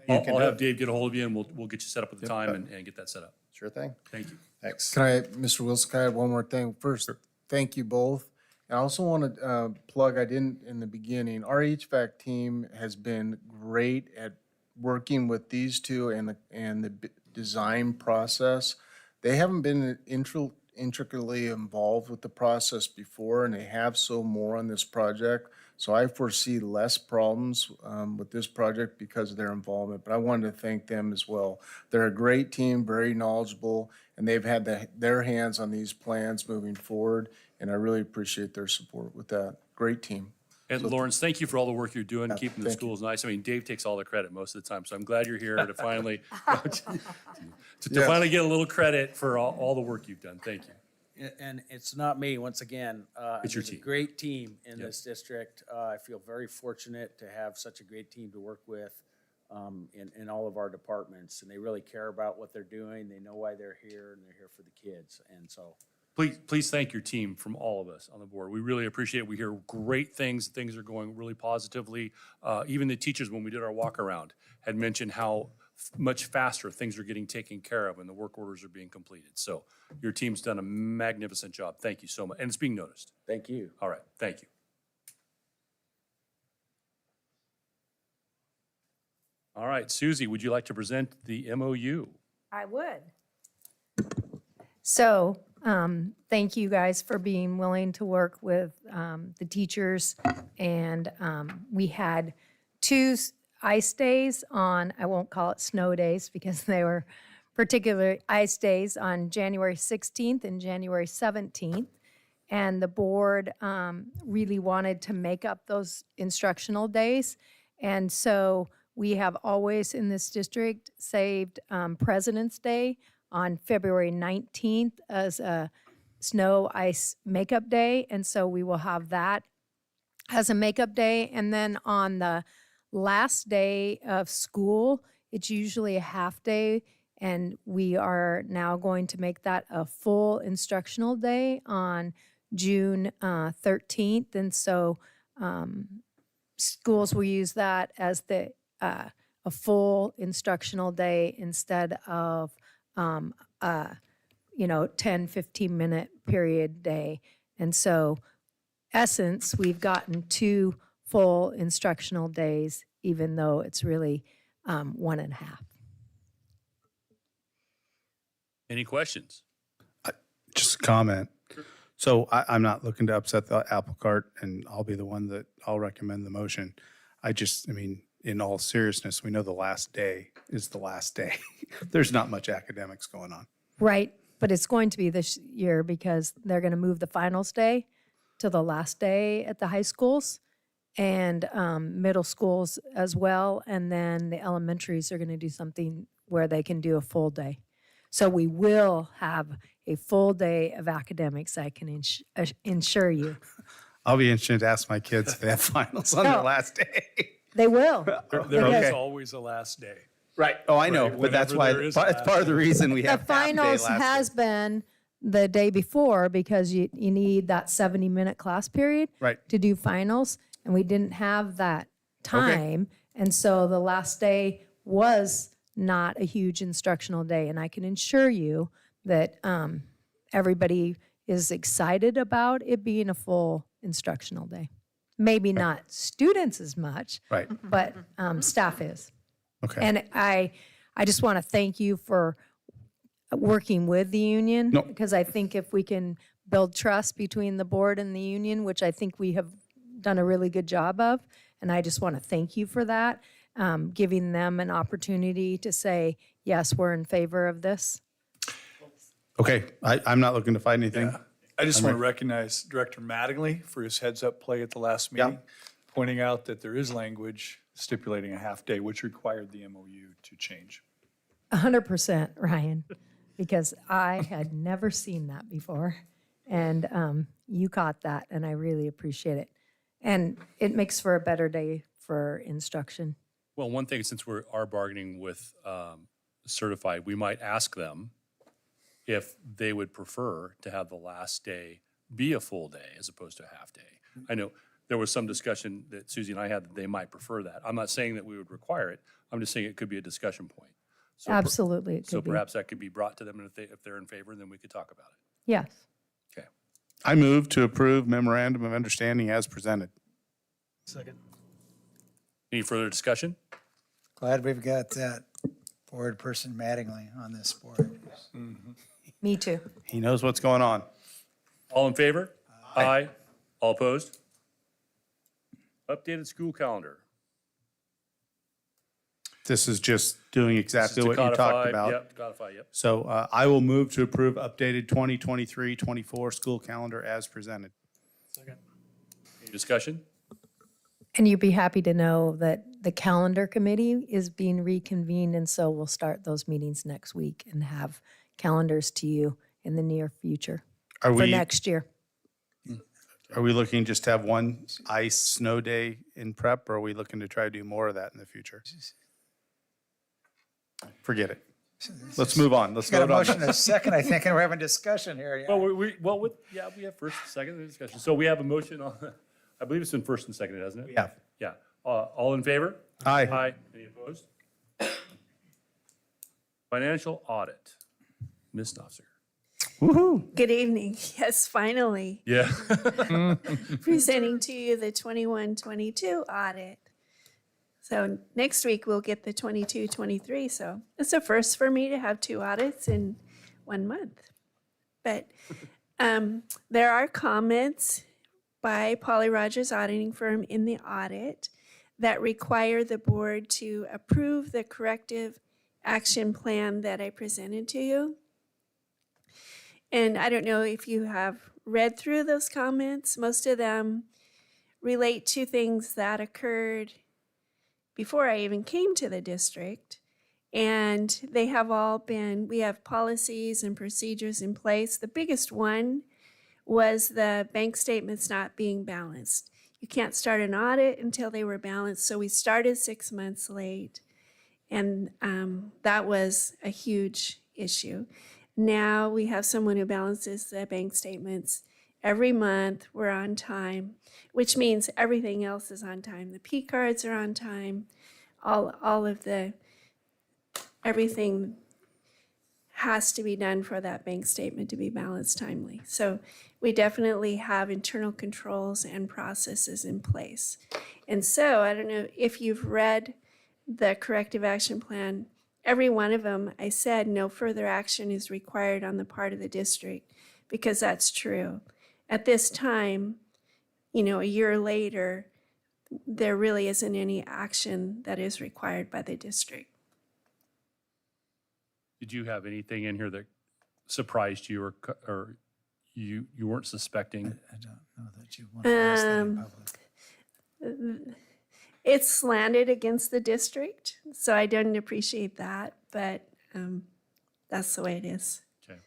Speaker 3: I'll
Speaker 13: do
Speaker 3: have
Speaker 13: it.
Speaker 3: Dave get a hold of you and we'll get you set up with the time and get that set up.
Speaker 13: Sure thing.
Speaker 3: Thank you.
Speaker 13: Thanks.
Speaker 12: Mr. Wilson, can I add one more thing? First, thank you both. And I also want to plug, I didn't in the beginning, our HVAC team has been great at working with these 2 and the design process. They haven't been intricately involved with the process before, and they have so more on this project. So I foresee less problems with this project because of their involvement, but I wanted to thank them as well. They're a great team, very knowledgeable, and they've had their hands on these plans moving forward, and I really appreciate their support with that. Great team.
Speaker 3: And Lawrence, thank you for all the work you're doing, keeping the
Speaker 12: thank you.
Speaker 3: schools nice. I mean, Dave takes all the credit most of the time, so I'm glad you're here to finally, to
Speaker 12: Yes.
Speaker 3: finally get a little credit for all the work you've done. Thank you.
Speaker 14: And it's not me, once again.
Speaker 3: It's your
Speaker 14: there's a
Speaker 3: team.
Speaker 14: great team in
Speaker 3: Yep.
Speaker 14: this district. I feel very fortunate to have such a great team to work with in all of our departments. And they really care about what they're doing. They know why they're here, and they're here for the kids. And so
Speaker 3: Please thank your team from all of us on the board. We really appreciate it. We hear great things. Things are going really positively. Even the teachers, when we did our walk around, had mentioned how much faster things are getting taken care of and the work orders are being completed. So your team's done a magnificent job. Thank you so much. And it's being noticed.
Speaker 14: Thank you.
Speaker 3: All right, thank you. All right, Susie, would you like to present the MOU?
Speaker 4: I would. So, thank you guys for being willing to work with the teachers. And we had 2 ice days on, I won't call it snow days because they were particular ice days on January 16th and January 17th. And the board really wanted to make up those instructional days. And so we have always in this district saved President's Day on February 19th as a snow ice makeup day. And so we will have that as a makeup day. And then on the last day of school, it's usually a half day. And we are now going to make that a full instructional day on June 13th. And so schools will use that as a full instructional day instead of 10, 15-minute period day. And so, essence, we've gotten 2 full instructional days, even though it's really 1.5.
Speaker 3: Any questions?
Speaker 8: Just a comment. So I'm not looking to upset the apple cart, and I'll be the one that I'll recommend the motion. I mean, in all seriousness, we know the last day is the last day. There's not much academics going on.
Speaker 4: Right, but it's going to be this year because they're going to move the finals day to the last day at the high schools and middle schools as well. And then the elementaries are going to do something where they can do a full day. So we will have a full day of academics, I can ensure you.
Speaker 8: I'll be interested to ask my kids if they have finals on their
Speaker 4: No.
Speaker 8: last day.
Speaker 4: They will.
Speaker 2: There
Speaker 8: Okay.
Speaker 2: is always a last day.
Speaker 8: Right. Oh, I know,
Speaker 2: Right,
Speaker 8: but that's
Speaker 2: whenever
Speaker 8: why,
Speaker 2: there
Speaker 8: it's
Speaker 2: is a
Speaker 8: part of the reason we
Speaker 4: The
Speaker 8: have half day
Speaker 4: finals
Speaker 8: last
Speaker 4: has
Speaker 8: day.
Speaker 4: been the day before because you need that 70-minute class period
Speaker 8: Right.
Speaker 4: to do finals, and we didn't have that time. And so the last day was not a huge instructional day. And I can assure you that everybody is excited about it being a full instructional day. Maybe not students as much,
Speaker 8: Right.
Speaker 4: but staff is.
Speaker 8: Okay.
Speaker 4: And I just want to thank you for working with the union.
Speaker 8: No.
Speaker 4: Because I think if we can build trust between the board and the union, which I think we have done a really good job of, and I just want to thank you for that, giving them an opportunity to say, yes, we're in favor of this.
Speaker 8: Okay. I'm not looking to fight anything.
Speaker 2: I just want to recognize Director Mattingly for his heads-up play at the last meeting, pointing out that there is language stipulating a half-day, which required the MOU to change.
Speaker 4: 100%, Ryan, because I had never seen that before. And you caught that, and I really appreciate it. And it makes for a better day for instruction.
Speaker 3: Well, one thing, since we are bargaining with Certified, we might ask them if they would prefer to have the last day be a full day as opposed to a half day. I know there was some discussion that Susie and I had that they might prefer that. I'm not saying that we would require it. I'm just saying it could be a discussion point. So
Speaker 4: Absolutely, it
Speaker 3: So
Speaker 4: could be.
Speaker 3: perhaps that could be brought to them, and if they're in favor, then we could talk about it.
Speaker 4: Yes.
Speaker 3: Okay.
Speaker 8: I move to approve memorandum of understanding as presented.
Speaker 6: Second.
Speaker 3: Any further discussion?
Speaker 5: Glad we've got that board person Mattingly on this board.
Speaker 4: Me too.
Speaker 8: He knows what's going on.
Speaker 3: All in favor? Aye. All opposed? Updated school calendar.
Speaker 8: This is just doing exactly
Speaker 3: To
Speaker 8: what you talked
Speaker 3: codify-
Speaker 8: about.
Speaker 3: Yep, to codify, yep.
Speaker 8: So I will move to approve updated 2023-24 school calendar as presented.
Speaker 6: Second.
Speaker 3: Any discussion?
Speaker 4: And you'd be happy to know that the calendar committee is being reconvened, and so we'll start those meetings next week and have calendars to you in the near future
Speaker 8: Are
Speaker 4: for
Speaker 8: we,
Speaker 4: next year.
Speaker 8: are we looking just to have one ice snow day in prep, or are we looking to try to do more of that in the future? Forget it. Let's move on. Let's
Speaker 5: Got a
Speaker 8: vote on
Speaker 5: motion and a
Speaker 8: this.
Speaker 5: second, I think, and we're having discussion here.
Speaker 3: Well, we have first, second discussion. So we have a motion on, I believe it's been first and seconded, hasn't it?
Speaker 8: Yeah.
Speaker 3: Yeah. All in favor?
Speaker 8: Aye.
Speaker 3: Aye. Any opposed? Financial audit. Ms. Knopfler.
Speaker 4: Good evening. Yes, finally.
Speaker 3: Yeah.
Speaker 4: Presenting to you the 21-22 audit. So next week we'll get the 22-23. So it's a first for me to have 2 audits in 1 month. But there are comments by Polly Rogers Auditing Firm in the audit that require the board to approve the corrective action plan that I presented to you. And I don't know if you have read through those comments. Most of them relate to things that occurred before I even came to the district. And they have all been, we have policies and procedures in place. The biggest one was the bank statements not being balanced. You can't start an audit until they were balanced. So we started 6 months late. And that was a huge issue. Now we have someone who balances the bank statements every month. We're on time, which means everything else is on time. The P cards are on time. All of the, everything has to be done for that bank statement to be balanced timely. So we definitely have internal controls and processes in place. And so I don't know if you've read the corrective action plan. Every one of them, I said no further action is required on the part of the district, because that's true. At this time, you know, a year later, there really isn't any action that is required by the district.
Speaker 3: Did you have anything in here that surprised you or you weren't suspecting?
Speaker 5: I don't know that you want to ask that in public.
Speaker 4: It's slanted against the district, so I didn't appreciate that, but that's the way it is.
Speaker 3: Okay.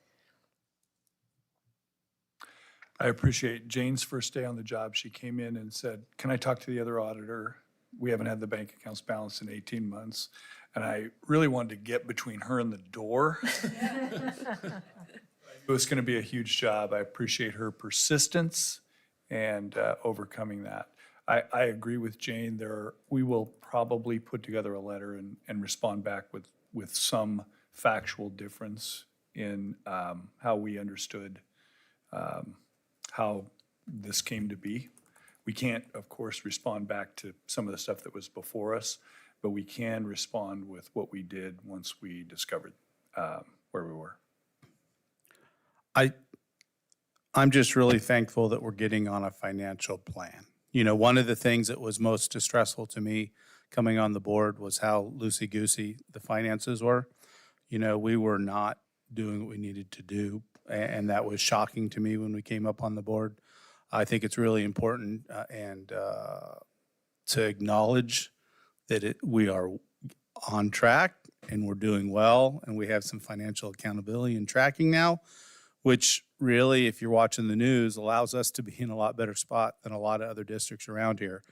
Speaker 2: I appreciate Jane's first day on the job. She came in and said, "Can I talk to the other auditor? We haven't had the bank accounts balanced in 18 months." And I really wanted to get between her and the door. It was going to be a huge job. I appreciate her persistence and overcoming that. I agree with Jane. We will probably put together a letter and respond back with some factual difference in how we understood how this came to be. We can't, of course, respond back to some of the stuff that was before us, but we can respond with what we did once we discovered where we were.
Speaker 8: I'm just really thankful that we're getting on a financial plan. You know, one of the things that was most distressful to me coming on the board was how loosey-goosey the finances were. You know, we were not doing what we needed to do, and that was shocking to me when we came up on the board. I think it's really important to acknowledge that we are on track and we're doing well, and we have some financial accountability and tracking now, which really, if you're watching the news, allows us to be in a lot better spot than a lot of other districts around here.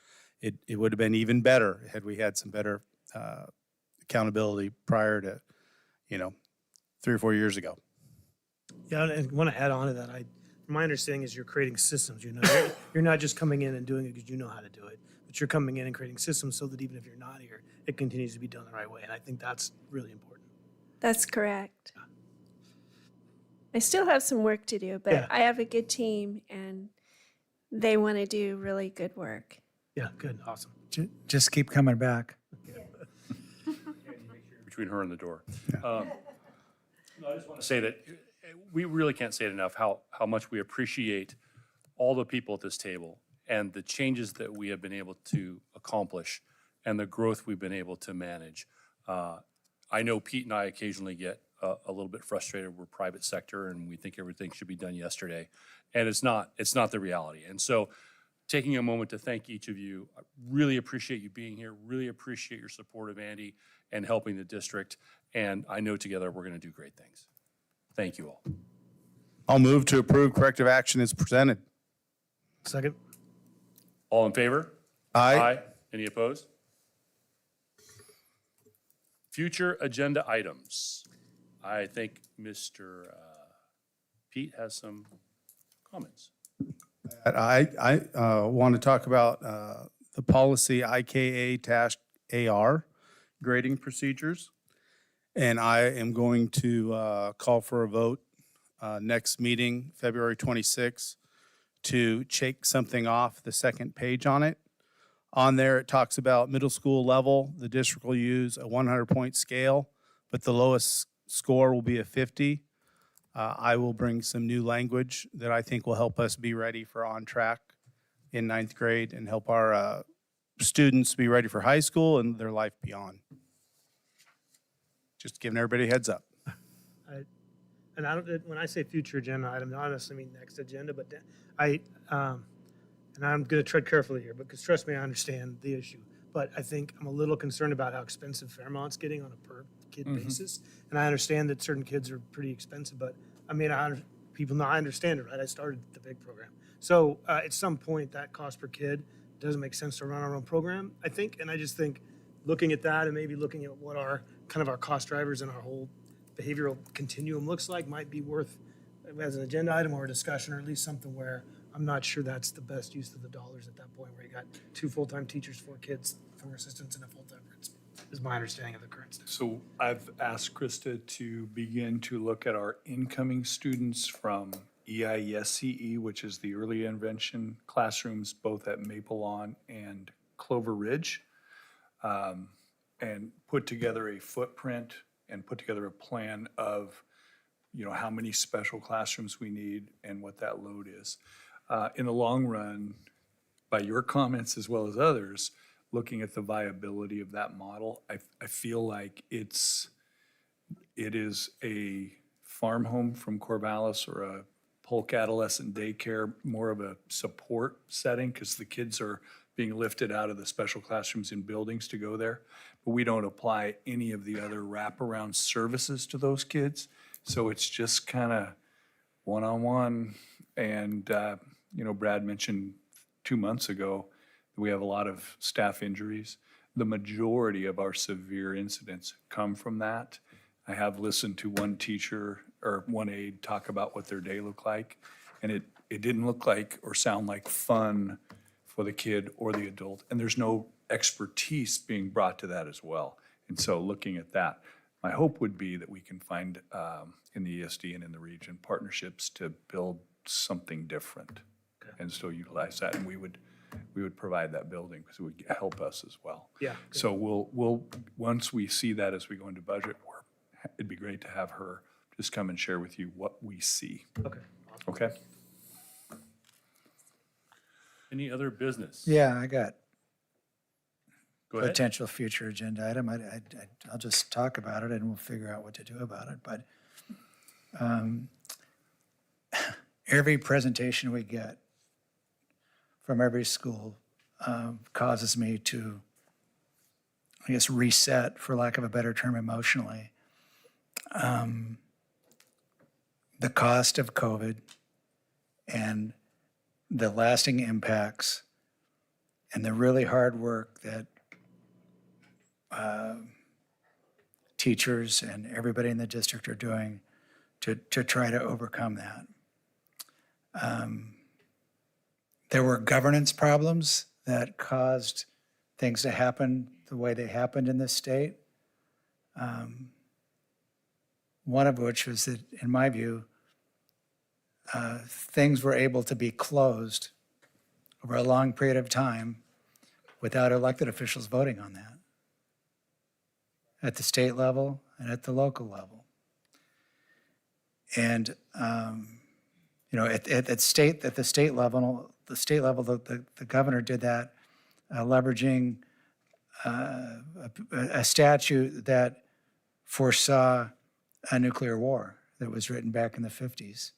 Speaker 8: It would have been even better had we had some better accountability prior to, 3 or 4 years ago.
Speaker 6: Yeah, and I want to add on to that. My understanding is you're creating systems. You're not just coming in and doing it because you know how to do it, but you're coming in and creating systems so that even if you're not here, it continues to be done the right way. And I think that's really important.
Speaker 4: That's correct. I still have some work to do, but
Speaker 6: Yeah.
Speaker 4: I have a good team and they want to do really good work.
Speaker 6: Yeah, good, awesome.
Speaker 5: Just keep coming back.
Speaker 3: Between her and the door. No, I just want to say that we really can't say it enough, how much we appreciate all the people at this table and the changes that we have been able to accomplish and the growth we've been able to manage. I know Pete and I occasionally get a little bit frustrated. We're private sector and we think everything should be done yesterday. And it's not the reality. And so taking a moment to thank each of you, I really appreciate you being here, really appreciate your support of Andy and helping the district. And I know together we're going to do great things. Thank you all.
Speaker 8: I'll move to approve corrective action as presented.
Speaker 6: Second?
Speaker 3: All in favor?
Speaker 8: Aye.
Speaker 3: Any opposed? Future agenda items. I think Mr. Pete has some comments.
Speaker 8: I want to talk about the policy IKA-AR grading procedures. And I am going to call for a vote next meeting, February 26th, to check something off the second page on it. On there, it talks about middle school level. The district will use a 100-point scale, but the lowest score will be a 50. I will bring some new language that I think will help us be ready for on track in ninth grade and help our students be ready for high school and their life beyond. Just giving everybody a heads up.
Speaker 6: And I don't, when I say future agenda item, I honestly mean next agenda, but and I'm gonna tread carefully here, because trust me, I understand the issue. But I think I'm a little concerned about how expensive Fairmont's getting on a per kid basis. And I understand that certain kids are pretty expensive, but I mean, people know I understand it, right? I started the big program. So at some point, that cost per kid doesn't make sense to run our own program, I think. And I just think looking at that and maybe looking at what our kind of our cost drivers and our whole behavioral continuum looks like might be worth as an agenda item or a discussion, or at least something where I'm not sure that's the best use of the dollars at that point, where you got 2 full-time teachers, 4 kids, 4 assistants, and a full-time principal, is my understanding of the current state.
Speaker 2: So I've asked Krista to begin to look at our incoming students from EISCE, which is the early intervention classrooms, both at Maple Lawn and Clover Ridge, and put together a footprint and put together a plan of, you know, how many special classrooms we need and what that load is. In the long run, by your comments as well as others, looking at the viability of that model, I feel like it is a farm home from Corvallis or a Polk Adolescent Daycare, more of a support setting, because the kids are being lifted out of the special classrooms in buildings to go there. But we don't apply any of the other wraparound services to those kids. So it's just kind of one-on-one. And, you know, Brad mentioned 2 months ago that we have a lot of staff injuries. The majority of our severe incidents come from that. I have listened to one teacher or one aide talk about what their day looked like, and it didn't look like or sound like fun for the kid or the adult. And there's no expertise being brought to that as well. And so looking at that, my hope would be that we can find in the ESD and in the region partnerships to build something different and still utilize that. And we would provide that building because it would help us as well.
Speaker 6: Yeah.
Speaker 2: So we'll once we see that as we go into budget work, it'd be great to have her just come and share with you what we see.
Speaker 6: Okay.
Speaker 2: Okay?
Speaker 3: Any other business?
Speaker 5: Yeah, I got
Speaker 3: Go ahead.
Speaker 5: potential future agenda item. I'll just talk about it and we'll figure out what to do about it. But every presentation we get from every school causes me to, I guess, reset, for lack of a better term, emotionally. The cost of COVID and the lasting impacts and the really hard work that teachers and everybody in the district are doing to try to overcome that. There were governance problems that caused things to happen the way they happened in this state. One of which was that, in my view, things were able to be closed over a long period of time without elected officials voting on that at the state level and at the local level. And you know, at the state level, the governor did that, leveraging a statute that foresaw a nuclear war that was written back in the 50s.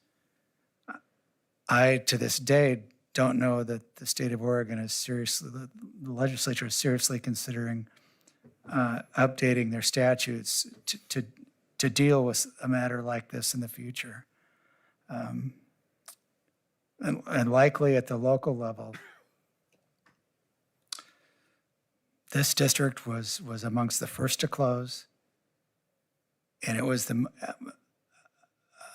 Speaker 5: I, to this day, don't know that the state of Oregon is seriously, the legislature is seriously considering updating their statutes to deal with a matter like this in the future. And likely at the local level, this district was amongst the first to close and it was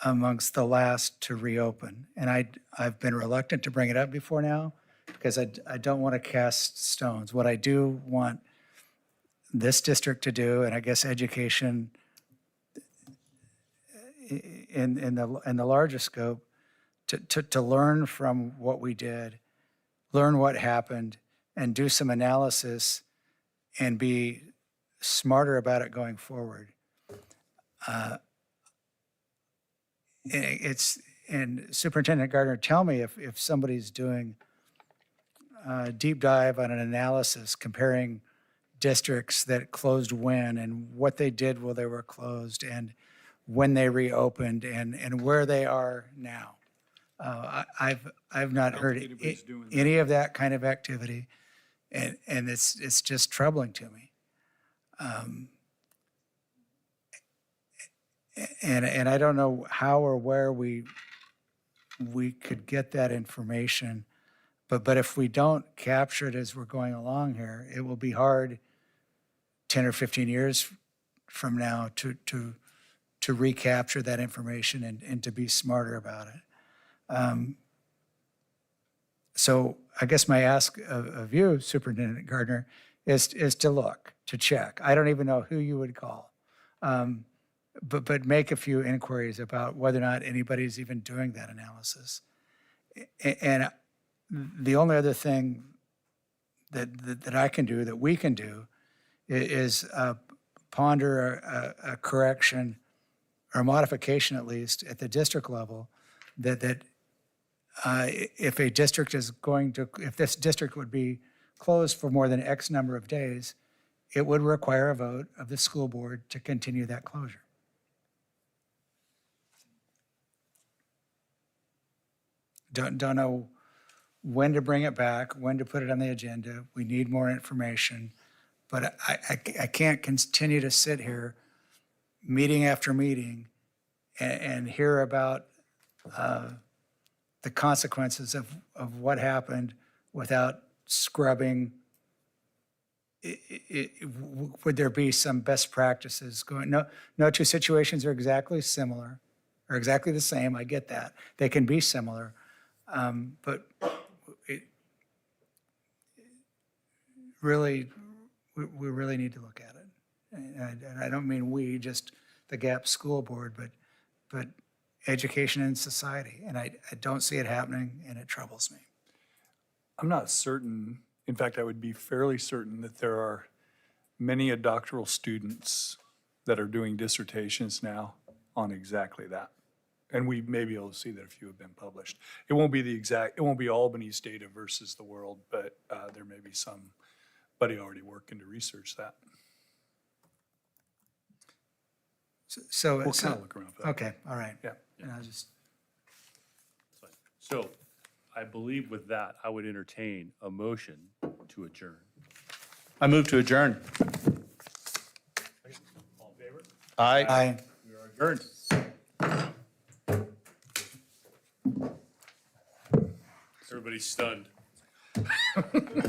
Speaker 5: amongst the last to reopen. And I've been reluctant to bring it up before now because I don't want to cast stones. What I do want this district to do, and I guess education in the larger scope, to learn from what we did, learn what happened, and do some analysis and be smarter about it going forward. And Superintendent Gardner, tell me if somebody's doing a deep dive on an analysis comparing districts that closed when and what they did while they were closed and when they reopened and where they are now. I've not heard any of that kind of activity, and it's just troubling to me. And I don't know how or where we could get that information, but if we don't capture it as we're going along here, it will be hard 10 or 15 years from now to recapture that information and to be smarter about it. So I guess my ask of you, Superintendent Gardner, is to look, to check. I don't even know who you would call. But make a few inquiries about whether or not anybody's even doing that analysis. And the only other thing that I can do, that we can do, is ponder a correction or modification, at least at the district level, that if a district is going to, if this district would be closed for more than X number of days, it would require a vote of the school board to continue that closure. Don't know when to bring it back, when to put it on the agenda. We need more information. But I can't continue to sit here meeting after meeting and hear about the consequences of what happened without scrubbing. Would there be some best practices going? No two situations are exactly similar or exactly the same. I get that. They can be similar. But we really need to look at it. And I don't mean we, just the GAP School Board, but education and society. And I don't see it happening, and it troubles me.
Speaker 2: I'm not certain, in fact, I would be fairly certain that there are many doctoral students that are doing dissertations now on exactly that. And we may be able to see that a few have been published. It won't be Albany's data versus the world, but there may be somebody already working to research that.
Speaker 5: So
Speaker 2: We'll kind of look around for that.
Speaker 5: Okay, all right.
Speaker 2: Yeah.
Speaker 5: And I'll just,
Speaker 3: So I believe with that, I would entertain a motion to adjourn.
Speaker 8: I move to adjourn.
Speaker 3: All in favor?
Speaker 8: Aye.
Speaker 3: We are adjourned. Everybody's stunned.